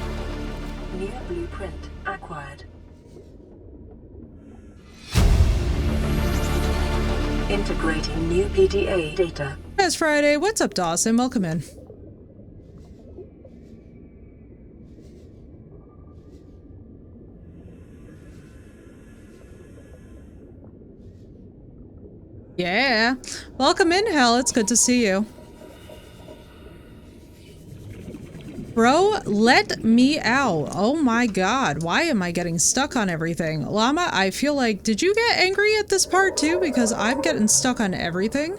New blueprint acquired. Integrating new PDA data. It's Friday. What's up, Dawson? Welcome in. Yeah. Welcome in, Hell. It's good to see you. Bro, let me out. Oh my God. Why am I getting stuck on everything? Llama, I feel like, did you get angry at this part too? Because I'm getting stuck on everything.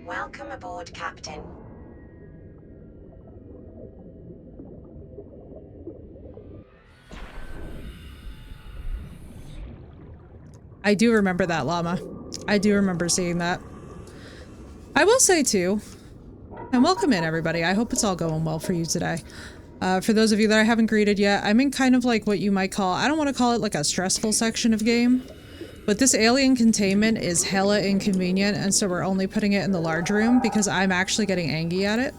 Welcome aboard, Captain. I do remember that, Llama. I do remember seeing that. I will say too, and welcome in everybody. I hope it's all going well for you today. For those of you that I haven't greeted yet, I'm in kind of like what you might call, I don't want to call it like a stressful section of game, but this alien containment is hella inconvenient, and so we're only putting it in the large room because I'm actually getting angry at it.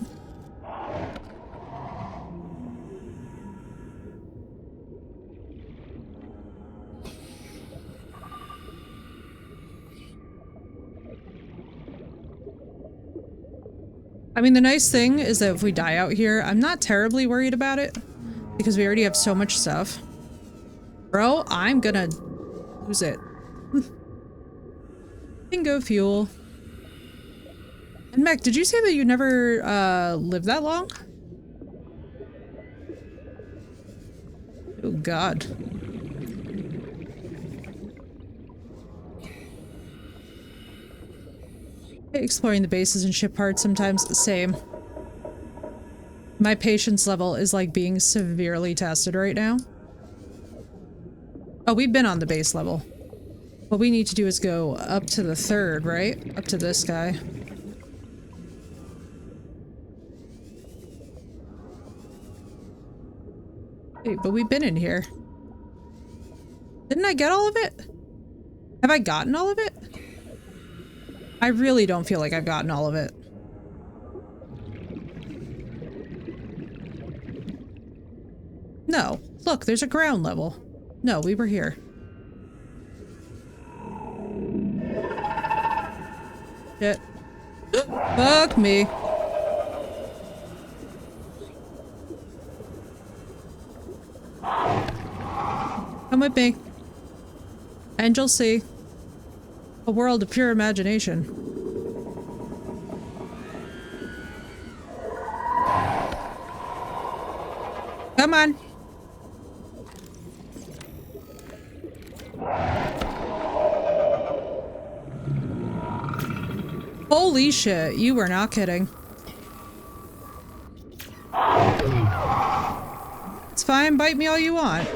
I mean, the nice thing is that if we die out here, I'm not terribly worried about it because we already have so much stuff. Bro, I'm gonna lose it. Bingo fuel. And Mech, did you say that you never lived that long? Oh god. Exploring the bases and ship parts sometimes. Same. My patience level is like being severely tested right now. Oh, we've been on the base level. What we need to do is go up to the 3rd, right? Up to this guy. Wait, but we've been in here. Didn't I get all of it? Have I gotten all of it? I really don't feel like I've gotten all of it. No. Look, there's a ground level. No, we were here. Shit. Fuck me. Come with me. And you'll see. A world of pure imagination. Come on. Holy shit, you were not kidding. It's fine, bite me all you want.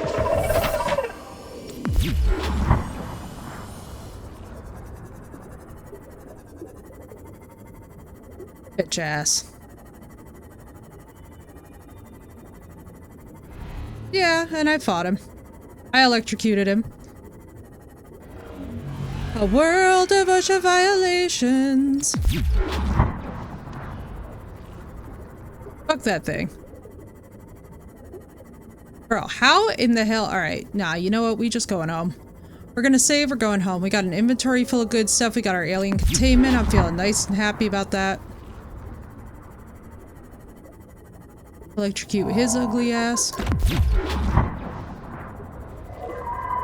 Bitch ass. Yeah, and I fought him. I electrocuted him. A world of OSHA violations. Fuck that thing. Bro, how in the hell? Alright, nah, you know what? We just going home. We're gonna save, we're going home. We got an inventory full of good stuff. We got our alien containment. I'm feeling nice and happy about that. Electrocute his ugly ass.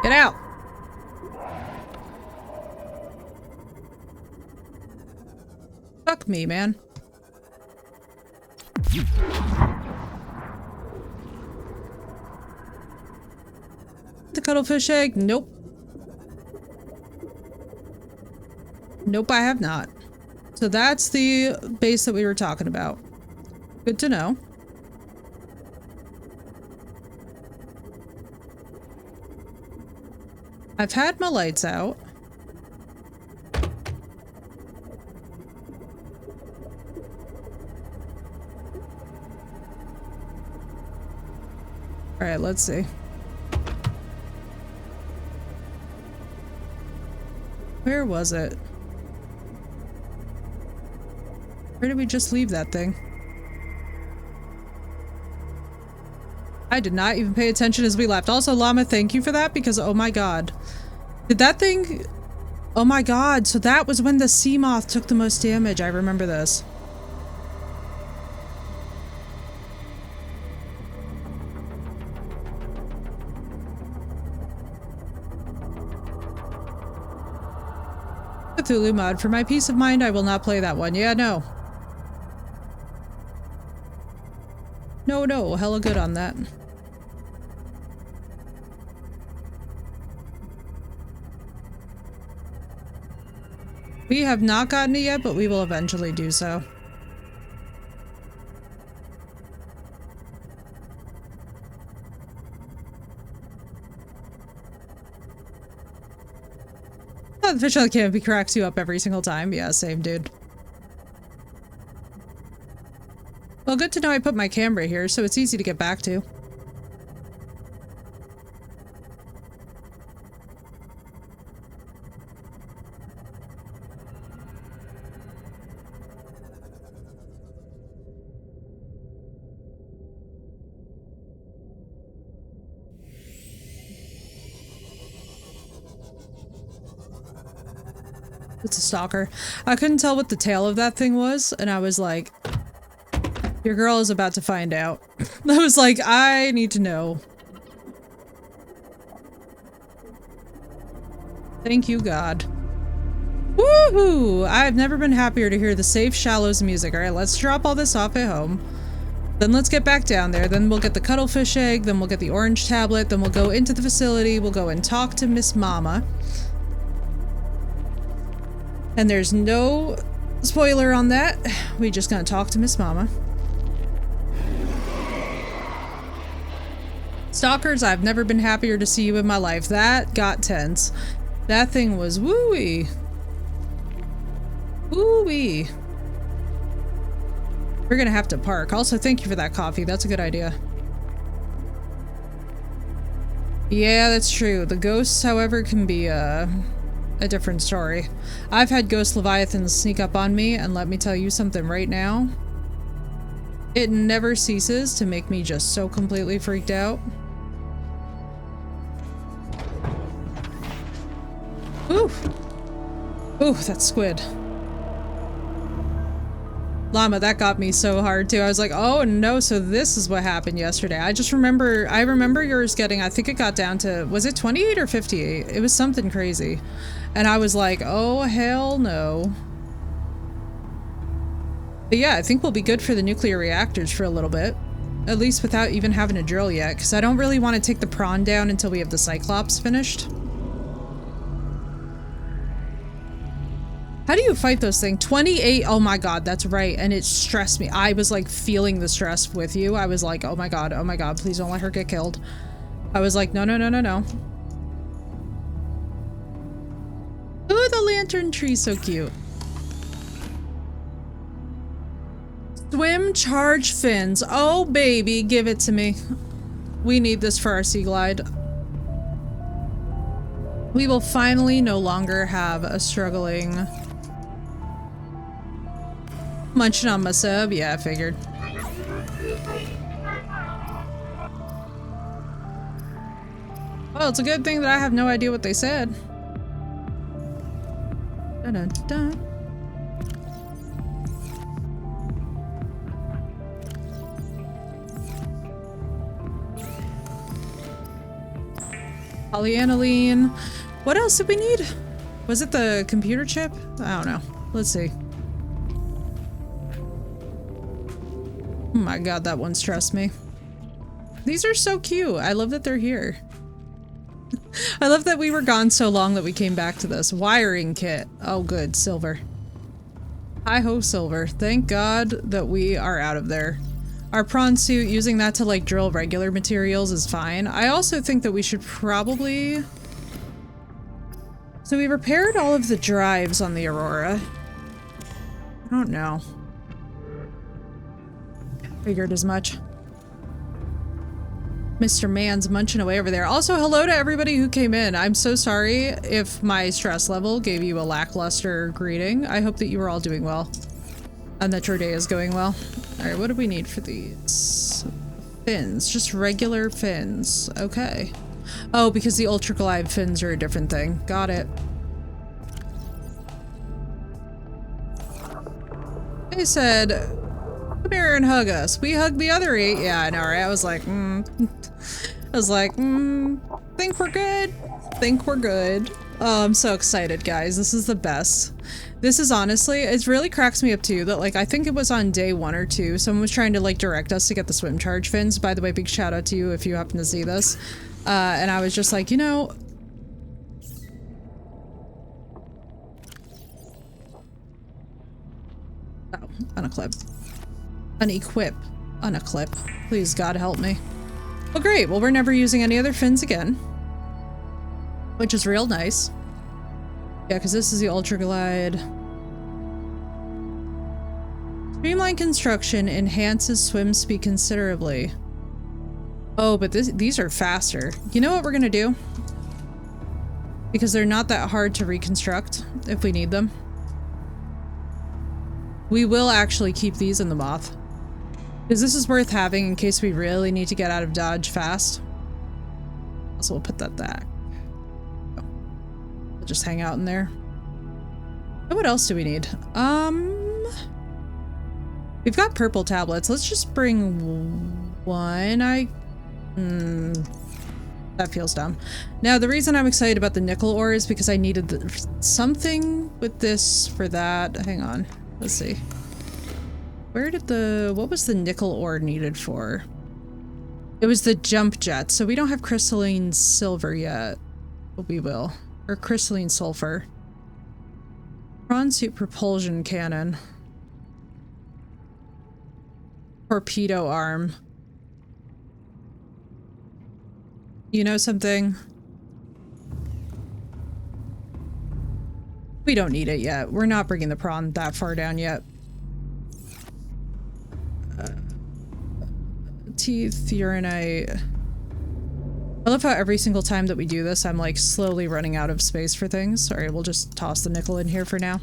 Get out! Fuck me, man. The cuttlefish egg? Nope. Nope, I have not. So that's the base that we were talking about. Good to know. I've had my lights out. Alright, let's see. Where was it? Where did we just leave that thing? I did not even pay attention as we left. Also, Llama, thank you for that because, oh my god. Did that thing... Oh my god, so that was when the sea moth took the most damage. I remember this. Cthulhu mod. For my peace of mind, I will not play that one. Yeah, no. No, hella good on that. We have not gotten it yet, but we will eventually do so. Oh, the fish on the canopy cracks you up every single time. Yeah, same dude. Well, good to know I put my camera here, so it's easy to get back to. It's a stalker. I couldn't tell what the tail of that thing was, and I was like, your girl is about to find out. I was like, I need to know. Thank you, God. Woohoo! I've never been happier to hear the safe shallows music. Alright, let's drop all this off at home. Then let's get back down there. Then we'll get the cuttlefish egg. Then we'll get the orange tablet. Then we'll go into the facility. We'll go and talk to Miss Mama. And there's no spoiler on that. We just gonna talk to Miss Mama. Stalkers, I've never been happier to see you in my life. That got tense. That thing was wooey. Wooey. We're gonna have to park. Also, thank you for that coffee. That's a good idea. Yeah, that's true. The ghosts, however, can be a different story. I've had ghost leviathans sneak up on me, and let me tell you something right now. It never ceases to make me just so completely freaked out. Ooh! Ooh, that squid. Llama, that got me so hard too. I was like, oh no, so this is what happened yesterday. I remember yours getting, I think it got down to, was it 28 or 58? It was something crazy. And I was like, oh hell no. But yeah, I think we'll be good for the nuclear reactors for a little bit. At least without even having to drill yet, because I don't really want to take the prawn down until we have the Cyclops finished. How do you fight those things? 28, oh my god, that's right, and it stressed me. I was like feeling the stress with you. I was like, oh my god, please don't let her get killed. I was like, no, no, no, no, no. Ooh, the lantern tree's so cute. Swim charge fins. Oh baby, give it to me. We need this for our Sea Glide. We will finally no longer have a struggling... Munching on my sub? Yeah, I figured. Well, it's a good thing that I have no idea what they said. Dun dun dun. Polyaniline. What else did we need? Was it the computer chip? I don't know. Let's see. Oh my god, that one stressed me. These are so cute. I love that they're here. I love that we were gone so long that we came back to this. Wiring kit. Oh good, silver. Hi-ho, silver. Thank god that we are out of there. Our prawn suit, using that to like drill regular materials is fine. I also think that we should probably... So we repaired all of the drives on the Aurora. I don't know. Figured as much. Mr. Man's munching away over there. Also, hello to everybody who came in. I'm so sorry if my stress level gave you a lackluster greeting. I hope that you were all doing well. And that your day is going well. Alright, what do we need for these? Fins. Just regular fins. Okay. Oh, because the Ultra Glide fins are a different thing. Got it. They said, come here and hug us. We hugged the other 8. Yeah, I know, right? I was like, think we're good. Think we're good. Oh, I'm so excited, guys. This is the best. This is honestly, it really cracks me up too that like, I think it was on day 1 or 2, someone was trying to like direct us to get the swim charge fins. By the way, big shout out to you if you happen to see this. And I was just like, you know, oh, unequip. Unequip. Unequip. Please, God help me. Well, great. Well, we're never using any other fins again. Which is real nice. Yeah, because this is the Ultra Glide. Streamline construction enhances swim speed considerably. Oh, but these are faster. You know what we're gonna do? Because they're not that hard to reconstruct if we need them. We will actually keep these in the Moth. Because this is worth having in case we really need to get out of Dodge fast. So we'll put that back. We'll just hang out in there. And what else do we need? We've got purple tablets. Let's just bring one. That feels dumb. Now, the reason I'm excited about the nickel ore is because I needed something with this for that. Hang on. Let's see. Where did what was the nickel ore needed for? It was the jump jet, so we don't have crystalline silver yet. But we will. Or crystalline sulfur. Prawn suit propulsion cannon. Torpedo arm. You know something? We don't need it yet. We're not bringing the prawn that far down yet. Teeth, urinite. I love how every single time that we do this, I'm like slowly running out of space for things. Sorry, we'll just toss the nickel in here for now.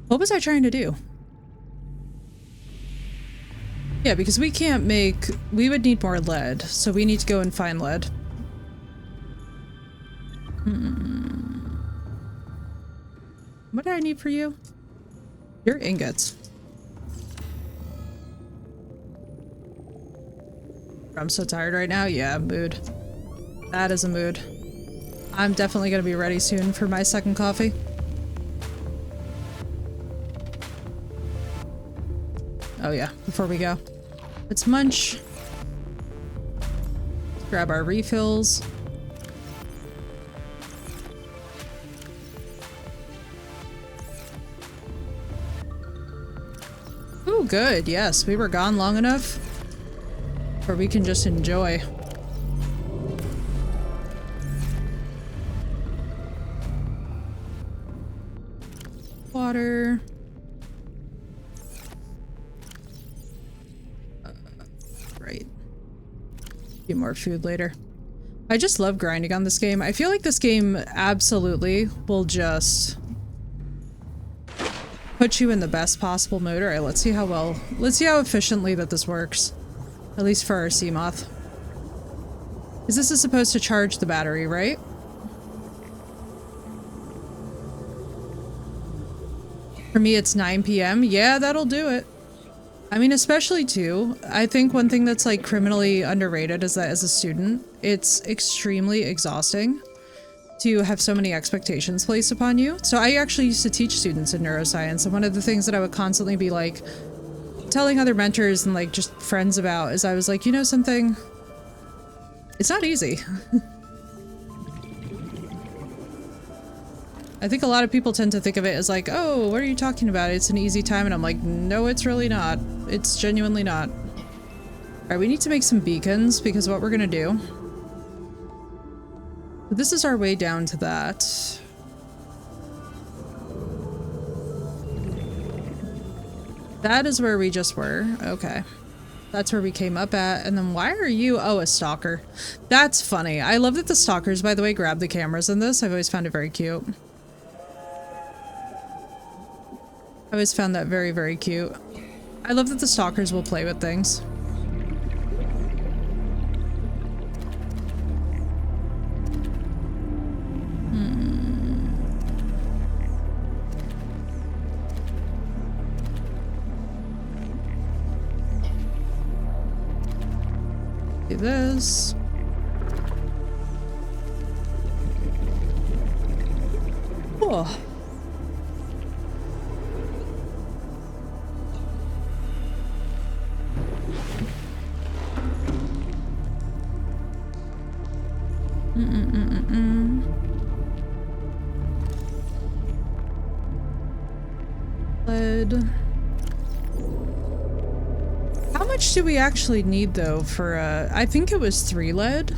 What was I trying to do? Yeah, because we can't make... We would need more lead, so we need to go and find lead. What do I need for you? Your ingots. I'm so tired right now. Yeah, mood. That is a mood. I'm definitely gonna be ready soon for my second coffee. Oh yeah, before we go. Let's munch. Grab our refills. Ooh, good. Yes, we were gone long enough where we can just enjoy. Water. Right. Get more food later. I just love grinding on this game. I feel like this game absolutely will just put you in the best possible mood. Alright, let's see how efficiently that this works. At least for our sea moth. Because this is supposed to charge the battery, right? For me, it's 9 p.m. Yeah, that'll do it. I mean, especially too, I think one thing that's like criminally underrated is that as a student, it's extremely exhausting to have so many expectations placed upon you. So I actually used to teach students in neuroscience, and one of the things that I would constantly be like telling other mentors and like just friends about is I was like, you know something? It's not easy. I think a lot of people tend to think of it as like, oh, what are you talking about? It's an easy time. And I'm like, no, it's really not. It's genuinely not. All right, we need to make some beacons because what we're going to do. This is our way down to that. That is where we just were. Okay. That's where we came up at. And then why are you? Oh, a stalker. That's funny. I love that the stalkers, by the way, grab the cameras in this. I've always found it very cute. I always found that very, very cute. I love that the stalkers will play with things. Do this. Oh. Lead. How much do we actually need though for I think it was 3 lead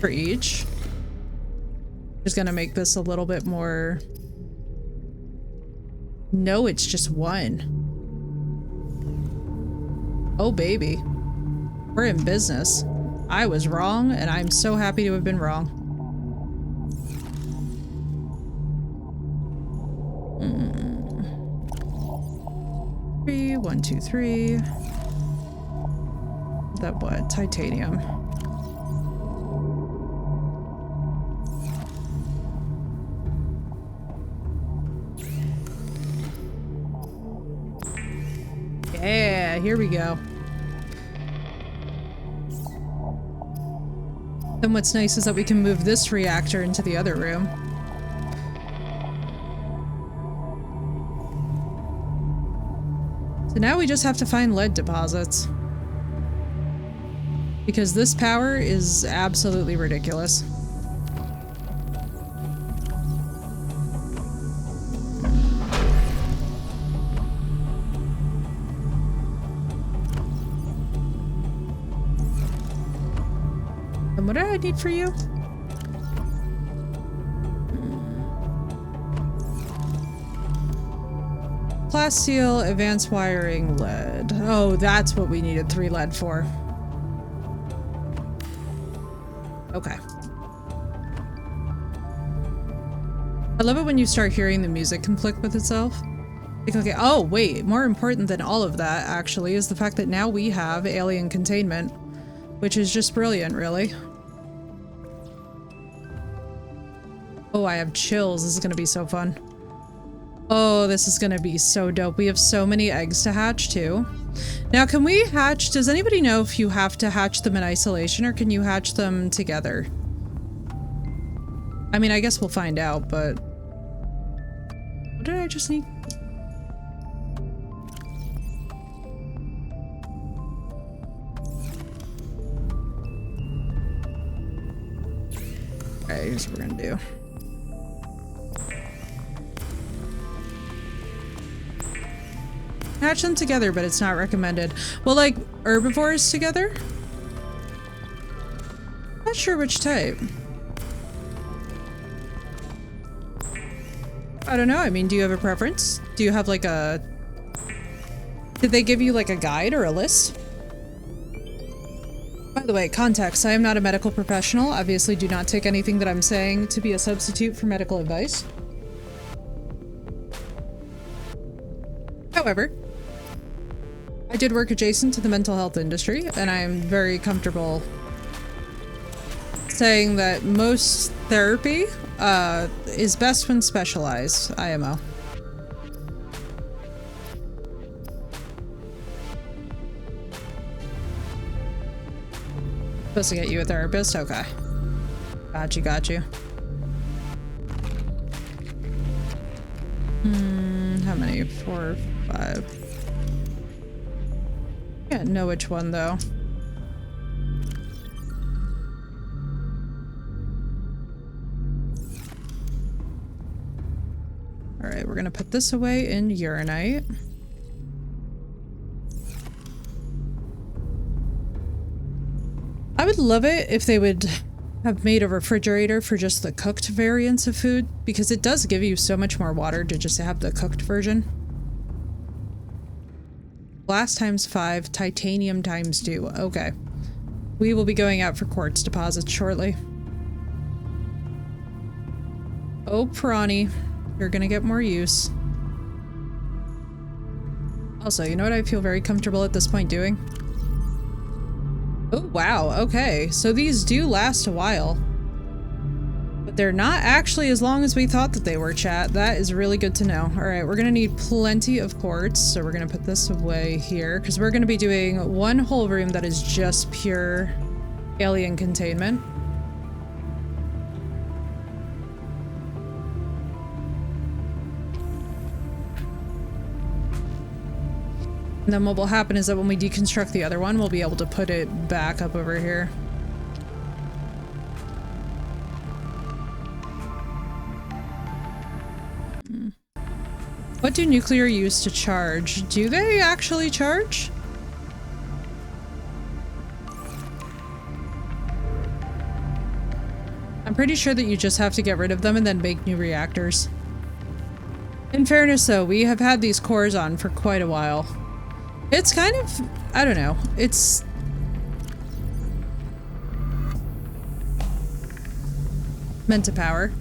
for each. Just gonna make this a little bit more. No, it's just 1. Oh baby. We're in business. I was wrong, and I'm so happy to have been wrong. 3, 1, 2, 3. That what? Titanium. Yeah, here we go. Then what's nice is that we can move this reactor into the other room. So now we just have to find lead deposits. Because this power is absolutely ridiculous. And what do I need for you? Plasteel, advanced wiring, lead. Oh, that's what we needed 3 lead for. Okay. I love it when you start hearing the music conflict with itself. Like, okay, oh wait, more important than all of that actually is the fact that now we have alien containment, which is just brilliant, really. Oh, I have chills. This is gonna be so fun. Oh, this is gonna be so dope. We have so many eggs to hatch too. Now, can we hatch? Does anybody know if you have to hatch them in isolation or can you hatch them together? I mean, I guess we'll find out, but what did I just need? Okay, here's what we're gonna do. Hatch them together, but it's not recommended. Well, like, herbivores together? Not sure which type. I don't know. I mean, do you have a preference? Do you have like a... Did they give you like a guide or a list? By the way, context. I am not a medical professional. Obviously, do not take anything that I'm saying to be a substitute for medical advice. However, I did work adjacent to the mental health industry, and I am very comfortable saying that most therapy is best when specialized, IMO. Supposed to get you a therapist? Okay. Got you, got you. How many? 4 or 5? Can't know which one though. Alright, we're gonna put this away in uranite. I would love it if they would have made a refrigerator for just the cooked variants of food, because it does give you so much more water to just have the cooked version. Glass times 5, titanium times 2. Okay. We will be going out for quartz deposits shortly. Oh, Prawny. You're gonna get more use. Also, you know what I feel very comfortable at this point doing? Oh, wow. Okay. So these do last a while. But they're not actually as long as we thought that they were, chat. That is really good to know. Alright, we're gonna need plenty of quartz, so we're gonna put this away here, because we're gonna be doing one whole room that is just pure alien containment. And then what will happen is that when we deconstruct the other one, we'll be able to put it back up over here. What do nuclear use to charge? Do they actually charge? I'm pretty sure that you just have to get rid of them and then make new reactors. In fairness though, we have had these cores on for quite a while. It's kind of, I don't know, it's... meant to power.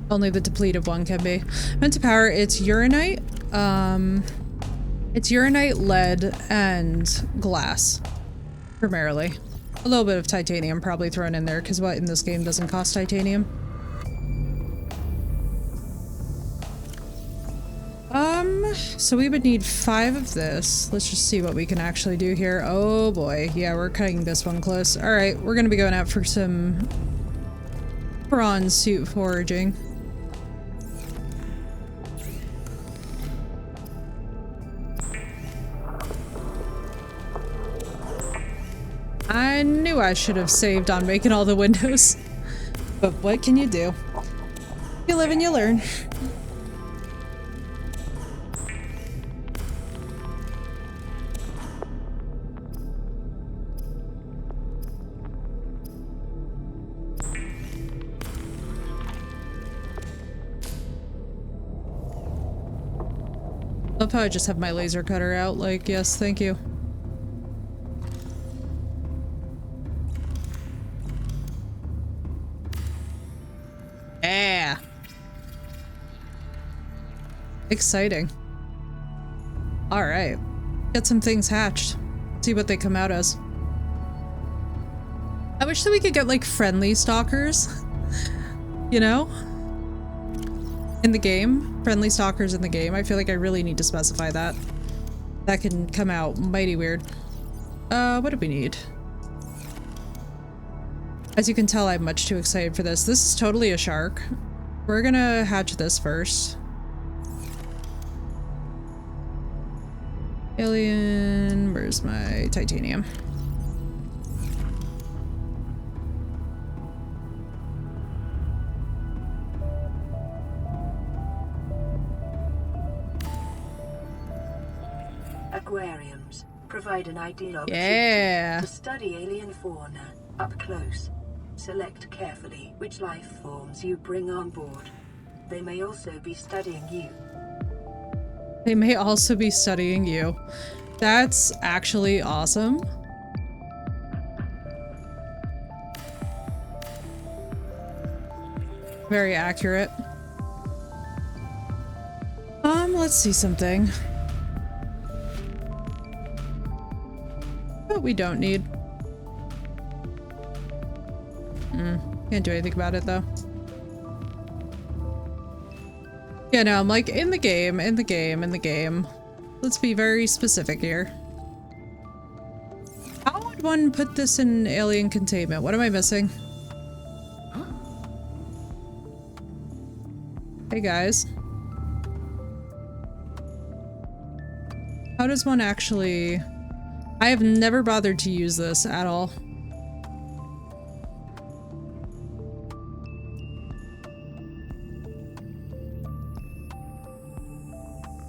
Only the depleted one can be. Meant to power, it's uranite, it's uranite, lead, and glass. Primarily. A little bit of titanium probably thrown in there, because what in this game doesn't cost titanium? So we would need 5 of this. Let's just see what we can actually do here. Oh boy. Yeah, we're cutting this one close. Alright, we're gonna be going out for some prawn suit foraging. I knew I should have saved on making all the windows. But what can you do? You live and you learn. Love how I just have my laser cutter out, like, yes, thank you. Yeah. Exciting. Alright. Get some things hatched. See what they come out as. I wish that we could get, like, friendly stalkers. You know? In the game. Friendly stalkers in the game. I feel like I really need to specify that. That can come out mighty weird. What do we need? As you can tell, I'm much too excited for this. This is totally a shark. We're gonna hatch this first. Alien, where's my titanium? Aquariums provide an ideal Yeah. opportunity to study alien fauna up close. Select carefully which life forms you bring on board. They may also be studying you. They may also be studying you. That's actually awesome. Very accurate. Let's see something. What we don't need. Can't do anything about it though. Yeah, no, I'm like in the game, in the game, in the game. Let's be very specific here. How would one put this in alien containment? What am I missing? Hey guys. How does one actually... I have never bothered to use this at all.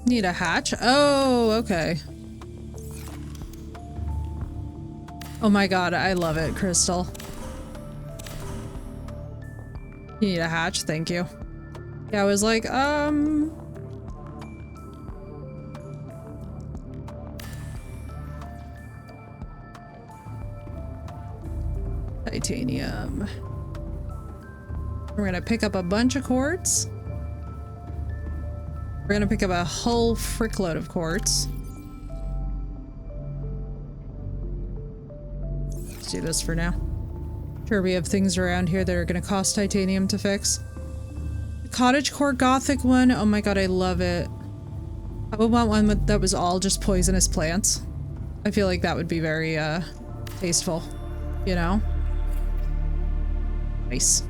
Need a hatch? Oh, okay. Oh my god, I love it, Crystal. You need a hatch? Thank you. Yeah, I was like, titanium. We're gonna pick up a bunch of quartz. We're gonna pick up a whole frickload of quartz. Let's do this for now. Sure, we have things around here that are gonna cost titanium to fix. The cottagecore gothic one. Oh my god, I love it. I would want one that was all just poisonous plants. I feel like that would be very, tasteful. You know? Nice.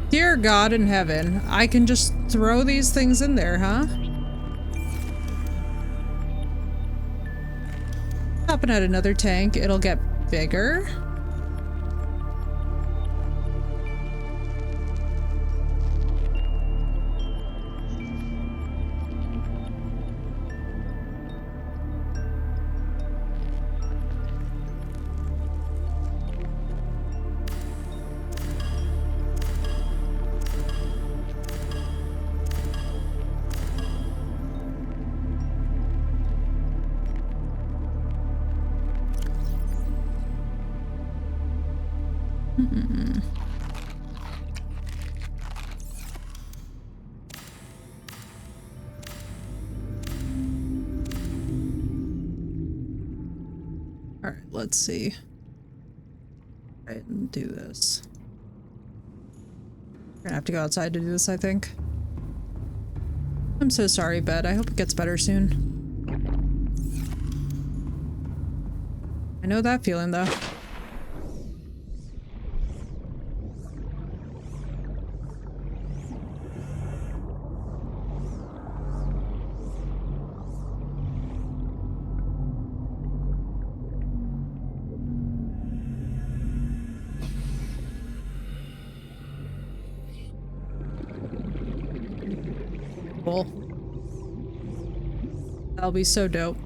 Dear God in heaven, I can just throw these things in there, huh? Popping out another tank, it'll get bigger. Alright, let's see. Alright, and do this. We're gonna have to go outside to do this, I think. I'm so sorry, bed. I hope it gets better soon. I know that feeling, though. Cool. That'll be so dope.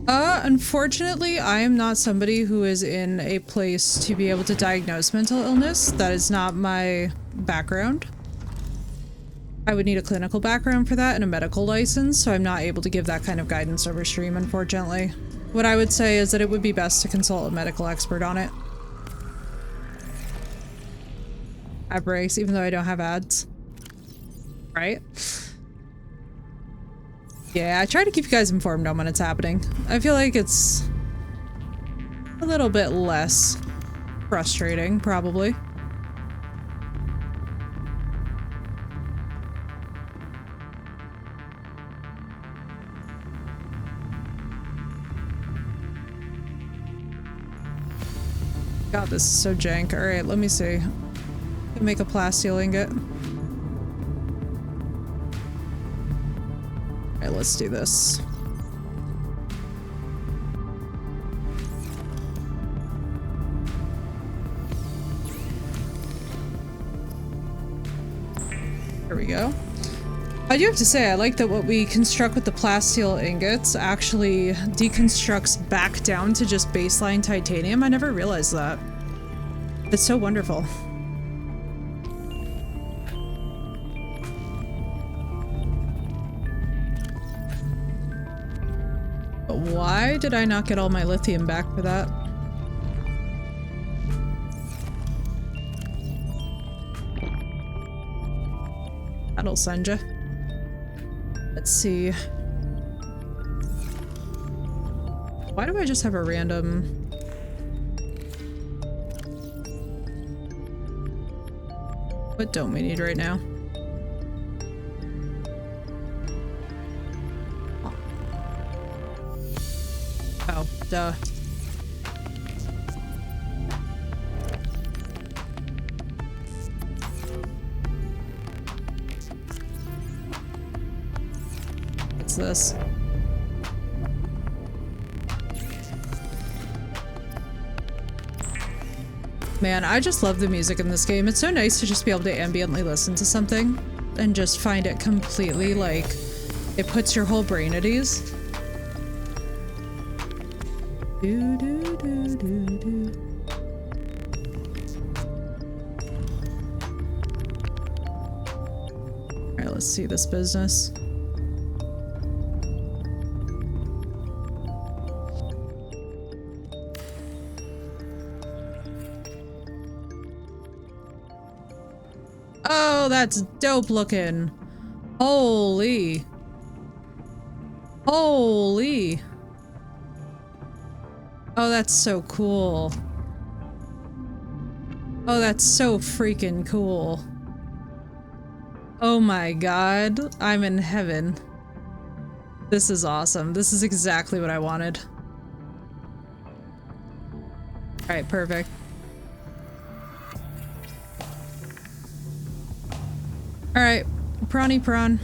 Unfortunately, I am not somebody who is in a place to be able to diagnose mental illness. That is not my background. I would need a clinical background for that and a medical license, so I'm not able to give that kind of guidance over stream, unfortunately. What I would say is that it would be best to consult a medical expert on it. Ad breaks, even though I don't have ads. Right? Yeah, I try to keep you guys informed on when it's happening. I feel like it's a little bit less frustrating, probably. God, this is so jank. Alright, let me see. I can make a plasteel ingot. Alright, let's do this. There we go. I do have to say, I like that what we construct with the plasteel ingots actually deconstructs back down to just baseline titanium. I never realized that. It's so wonderful. But why did I not get all my lithium back for that? That'll send ya. Let's see. Why do I just have a random... What don't we need right now? Oh, duh. What's this? Man, I just love the music in this game. It's so nice to just be able to ambiently listen to something and just find it completely, like, it puts your whole brain at ease. Do, do, do, do, do. Alright, let's see this business. Oh, that's dope looking. Holy. Holy. Oh, that's so cool. Oh, that's so freaking cool. Oh my god. I'm in heaven. This is awesome. This is exactly what I wanted. Alright, perfect. Alright, prawny prawn.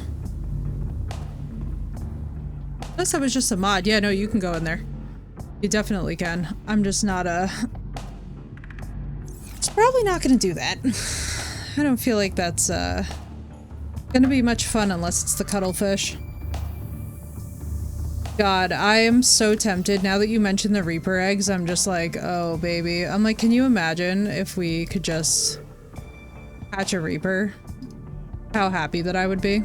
Unless that was just a mod. Yeah, no, you can go in there. You definitely can. I'm just not It's probably not gonna do that. I don't feel like that's gonna be much fun unless it's the cuttlefish. God, I am so tempted. Now that you mentioned the Reaper eggs, I'm just like, oh baby. I'm like, can you imagine if we could just hatch a Reaper? How happy that I would be.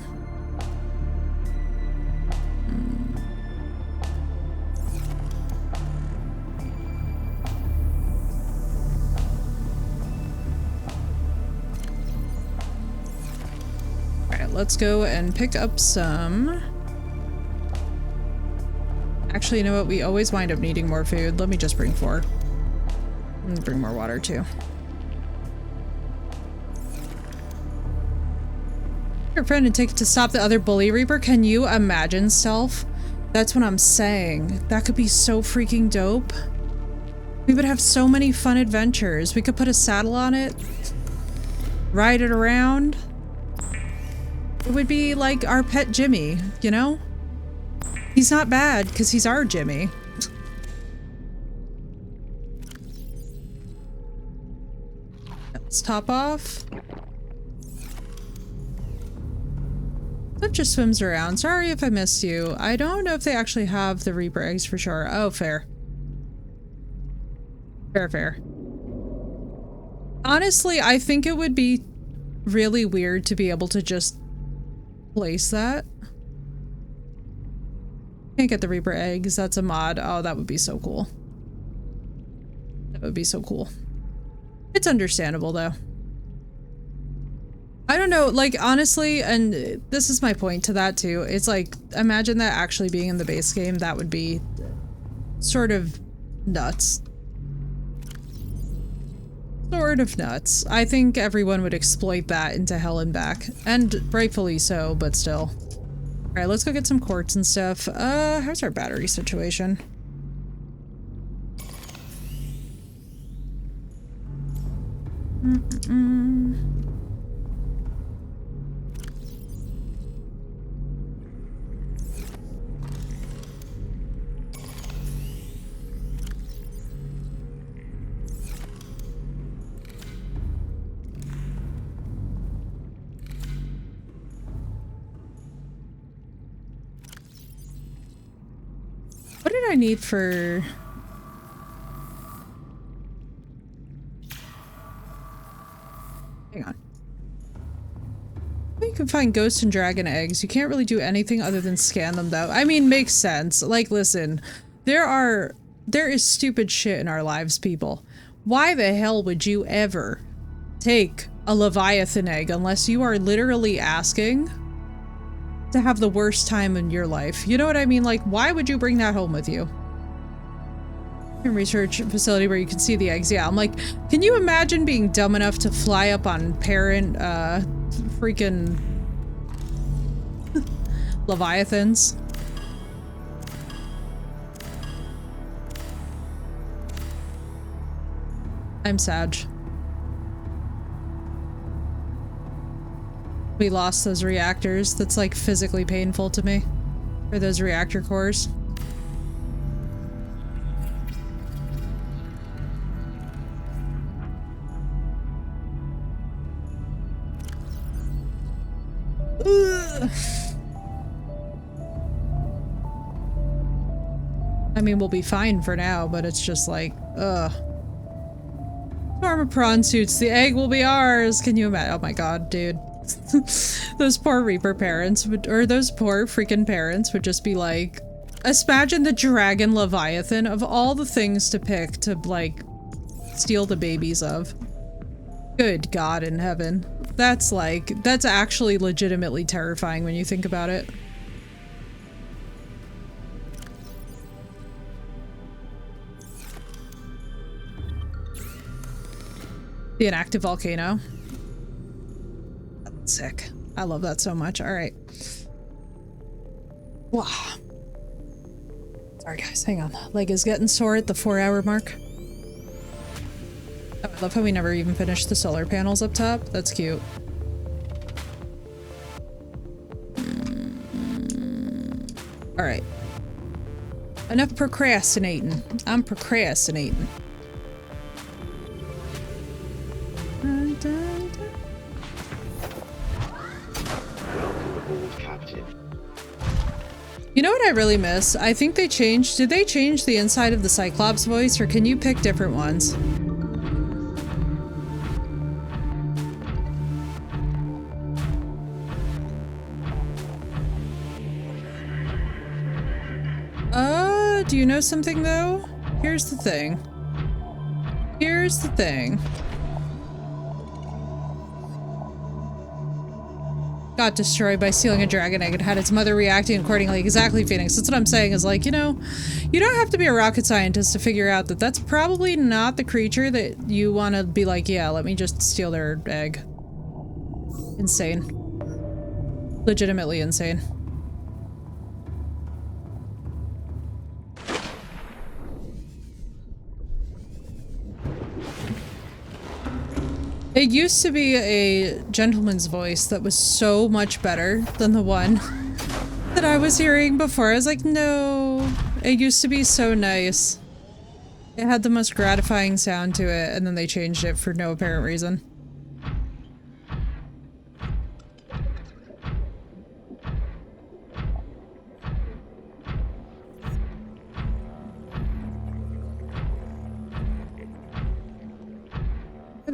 Alright, let's go and pick up some... Actually, you know what? We always wind up needing more food. Let me just bring 4. And bring more water too. Your friend and take it to stop the other bully Reaper. Can you imagine, Stealth? That's what I'm saying. That could be so freaking dope. We would have so many fun adventures. We could put a saddle on it, ride it around. It would be like our pet Jimmy, you know? He's not bad because he's our Jimmy. Let's top off. That just swims around. Sorry if I missed you. I don't know if they actually have the Reaper eggs for sure. Oh, fair. Fair. Honestly, I think it would be really weird to be able to just place that. Can't get the Reaper eggs. That's a mod. Oh, that would be so cool. That would be so cool. It's understandable though. I don't know, like honestly, and this is my point to that too. It's like, imagine that actually being in the base game. That would be sort of nuts. Sort of nuts. I think everyone would exploit that into hell and back. And rightfully so, but still. Alright, let's go get some quartz and stuff. How's our battery situation? What did I need for... Hang on. You can find ghost and dragon eggs. You can't really do anything other than scan them though. I mean, makes sense. Like, listen, there is stupid shit in our lives, people. Why the hell would you ever take a Leviathan egg unless you are literally asking to have the worst time in your life? You know what I mean? Like, why would you bring that home with you? Research facility where you can see the eggs. Yeah, I'm like, can you imagine being dumb enough to fly up on parent freaking Leviathans? I'm sad. We lost those reactors. That's like physically painful to me. Or those reactor cores. Ugh. I mean, we'll be fine for now, but it's just like, ugh. Armor prawn suits, the egg will be ours. Can you imagine? Oh my god, dude. Those poor Reaper parents would, or those poor freaking parents would just be like, imagine the dragon Leviathan of all the things to pick to like steal the babies of. Good God in heaven. That's like, that's actually legitimately terrifying when you think about it. The inactive volcano. That's sick. I love that so much. All right. Wow. Sorry guys, hang on. Leg is getting sore at the 4-hour mark. Oh, I love how we never even finished the solar panels up top. That's cute. All right. Enough procrastinating. I'm procrastinating. Welcome aboard, Captain. You know what I really miss? I think they changed. Did they change the inside of the Cyclops voice, or can you pick different ones? Do you know something though? Here's the thing. Here's the thing. Got destroyed by stealing a dragon egg and had its mother reacting accordingly. Exactly, Phoenix. That's what I'm saying is like, you know, you don't have to be a rocket scientist to figure out that that's probably not the creature that you want to be like, yeah, let me just steal their egg. Insane. Legitimately insane. It used to be a gentleman's voice that was so much better than the one that I was hearing before. I was like, no. It used to be so nice. It had the most gratifying sound to it, and then they changed it for no apparent reason.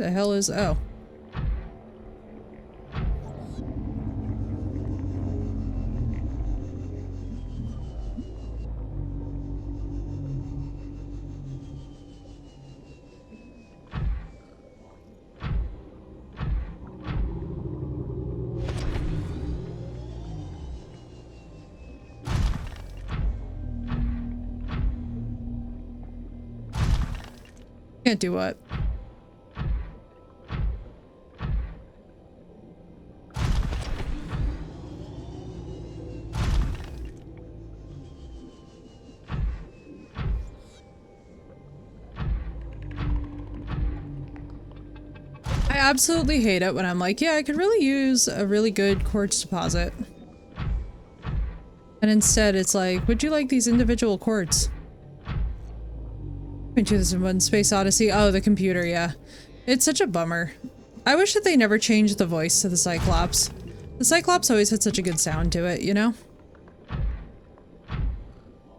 the hell is... oh. Can't do what? I absolutely hate it when I'm like, yeah, I could really use a really good quartz deposit. And instead it's like, would you like these individual quartz? Into this in one Space Odyssey. Oh, the computer, yeah. It's such a bummer. I wish that they never changed the voice to the Cyclops. The Cyclops always had such a good sound to it, you know?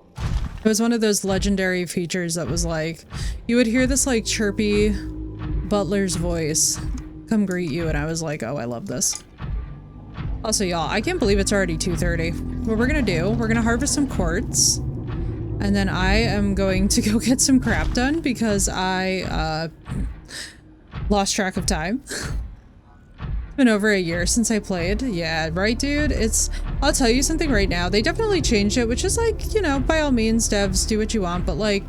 It was one of those legendary features that was like, you would hear this like chirpy butler's voice come greet you, and I was like, oh, I love this. Also, y'all, I can't believe it's already 2:30. What we're gonna do, we're gonna harvest some quartz. And then I am going to go get some crap done because I lost track of time. It's been over a year since I played. Yeah, right, dude? I'll tell you something right now. They definitely changed it, which is like, you know, by all means, devs, do what you want, but like,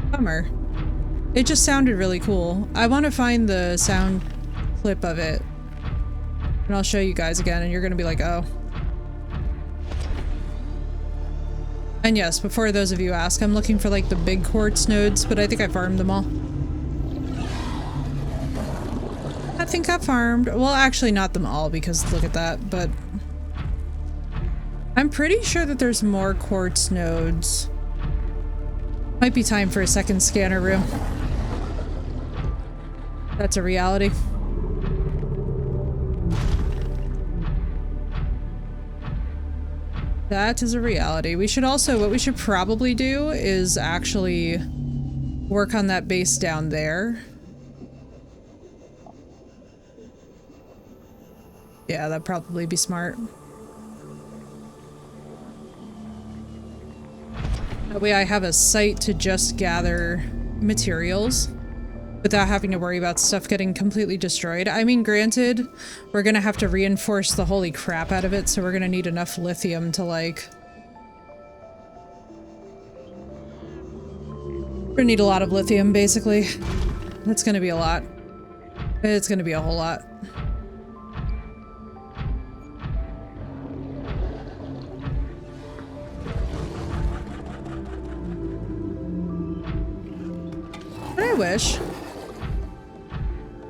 bummer. It just sounded really cool. I want to find the sound clip of it. And I'll show you guys again, and you're gonna be like, oh. And yes, before those of you ask, I'm looking for like the big quartz nodes, but I think I farmed them all. I think I farmed, well, actually not them all because look at that, but I'm pretty sure that there's more quartz nodes. Might be time for a second scanner room. That's a reality. That is a reality. We should also, what we should probably do is actually work on that base down there. Yeah, that'd probably be smart. That way I have a site to just gather materials without having to worry about stuff getting completely destroyed. I mean, granted, we're gonna have to reinforce the holy crap out of it, so we're gonna need enough lithium to, like... We're gonna need a lot of lithium, basically. That's gonna be a lot. It's gonna be a whole lot. But I wish.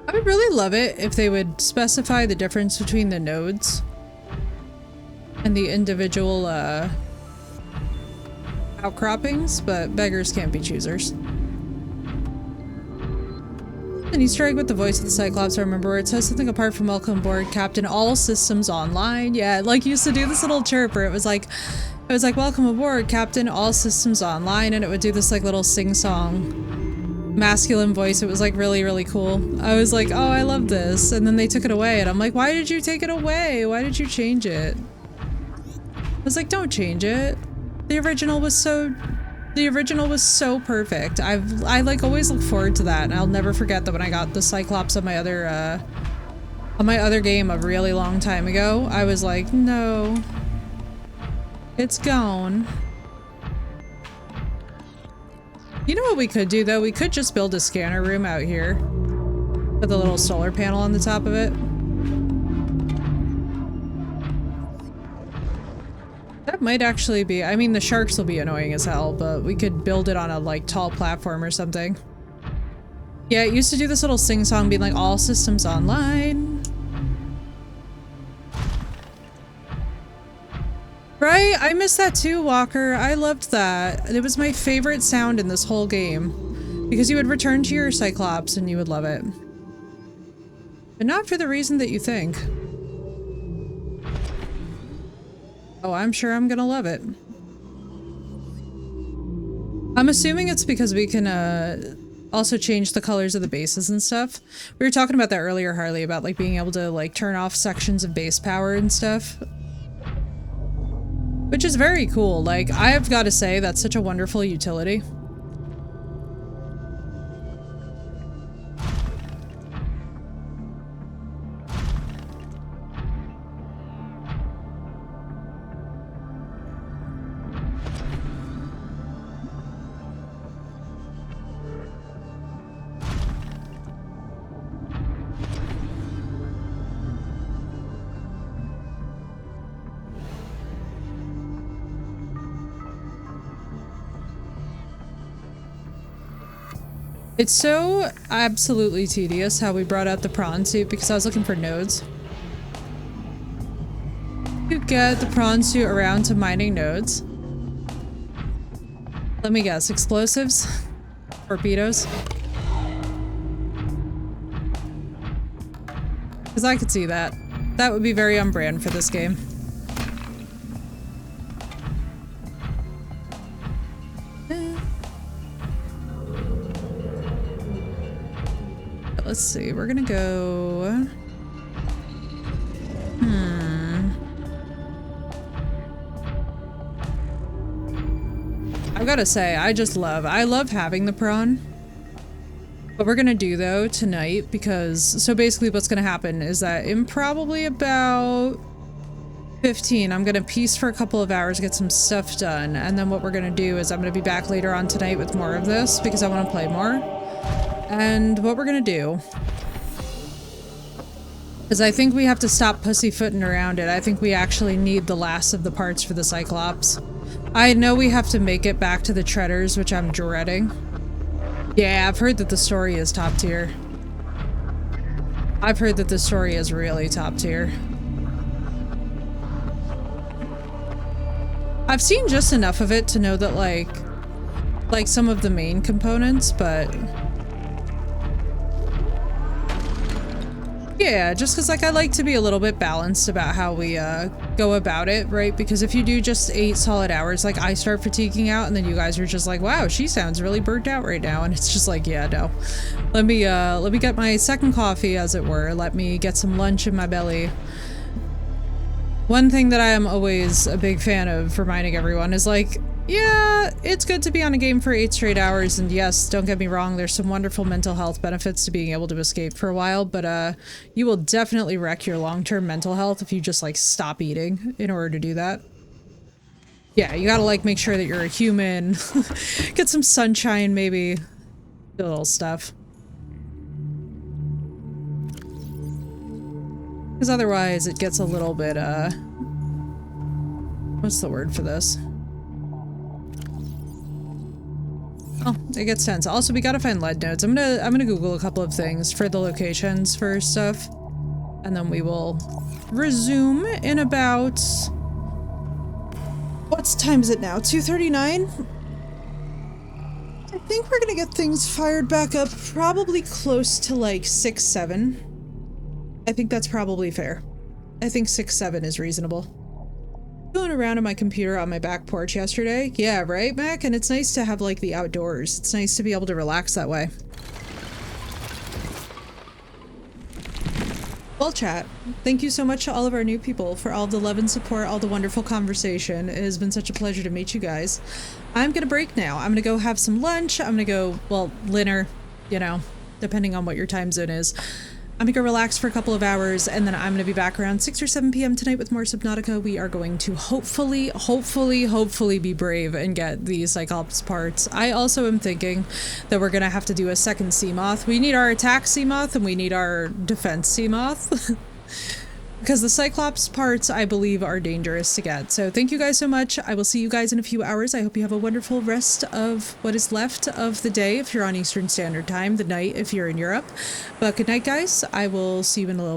I would really love it if they would specify the difference between the nodes and the individual outcroppings, but beggars can't be choosers. An Easter egg with the voice of the Cyclops, I remember, where it says something apart from welcome aboard, Captain, all systems online. Yeah, like used to do this little chirper. It was like welcome aboard, Captain, all systems online, and it would do this like little sing-song masculine voice. It was like really, really cool. I was like, oh, I love this. And then they took it away and I'm like, why did you take it away? Why did you change it? I was like, don't change it. The original was so perfect. I like always look forward to that, and I'll never forget that when I got the Cyclops on my other game a really long time ago, I was like, no. It's gone. You know what we could do though? We could just build a scanner room out here with a little solar panel on the top of it. That might actually be, I mean, the sharks will be annoying as hell, but we could build it on a like tall platform or something. Yeah, it used to do this little sing-song being like, all systems online. Right? I miss that too, Walker. I loved that. It was my favorite sound in this whole game. Because you would return to your Cyclops and you would love it. But not for the reason that you think. Oh, I'm sure I'm gonna love it. I'm assuming it's because we can, Also change the colors of the bases and stuff. We were talking about that earlier, Harley, about like being able to like turn off sections of base power and stuff. Which is very cool. Like, I've got to say, that's such a wonderful utility. It's so absolutely tedious how we brought out the prawn suit because I was looking for nodes. You get the prawn suit around to mining nodes. Let me guess, explosives? Torpedoes? Because I could see that. That would be very on brand for this game. Let's see, we're gonna go... I've gotta say, I love having the prawn. What we're gonna do though tonight, because, so basically what's gonna happen is that in probably about 15, I'm gonna piece for a couple of hours, get some stuff done, and then what we're gonna do is I'm gonna be back later on tonight with more of this, because I wanna play more. And what we're gonna do is I think we have to stop pussyfooting around it. I think we actually need the last of the parts for the Cyclops. I know we have to make it back to the Treaders, which I'm dreading. Yeah, I've heard that the story is top tier. I've heard that the story is really top tier. I've seen just enough of it to know that like some of the main components, but yeah, just because like I like to be a little bit balanced about how we go about it, right? Because if you do just 8 solid hours, like I start fatiguing out and then you guys are just like, wow, she sounds really burnt out right now, and it's just like, yeah, no. Let me get my second coffee, as it were. Let me get some lunch in my belly. One thing that I am always a big fan of reminding everyone is like, yeah, it's good to be on a game for 8 straight hours, and yes, don't get me wrong, there's some wonderful mental health benefits to being able to escape for a while, but you will definitely wreck your long-term mental health if you just like stop eating in order to do that. Yeah, you gotta like make sure that you're a human, get some sunshine maybe, do little stuff. Because otherwise it gets a little bit, what's the word for this? Oh, it gets tense. Also, we gotta find lead nodes. I'm gonna Google a couple of things for the locations for stuff, and then we will resume in about... What time is it now? 2:39? I think we're gonna get things fired back up probably close to like 6, 7. I think that's probably fair. I think 6, 7 is reasonable. Going around on my computer on my back porch yesterday. Yeah, right, Mac? And it's nice to have like the outdoors. It's nice to be able to relax that way. Well, chat, thank you so much to all of our new people for all the love and support, all the wonderful conversation. It has been such a pleasure to meet you guys. I'm gonna break now. I'm gonna go have some lunch. I'm gonna go, well, dinner, you know, depending on what your time zone is. I'm gonna go relax for a couple of hours, and then I'm gonna be back around 6 or 7 p.m. tonight with more Subnautica. We are going to hopefully be brave and get the Cyclops parts. I also am thinking that we're gonna have to do a second Seamoth. We need our attack Seamoth and we need our defense Seamoth. Because the Cyclops parts, I believe, are dangerous to get. So thank you guys so much. I will see you guys in a few hours. I hope you have a wonderful rest of what is left of the day if you're on Eastern Standard Time, the night if you're in Europe. But good night, guys. I will see you in a little bit.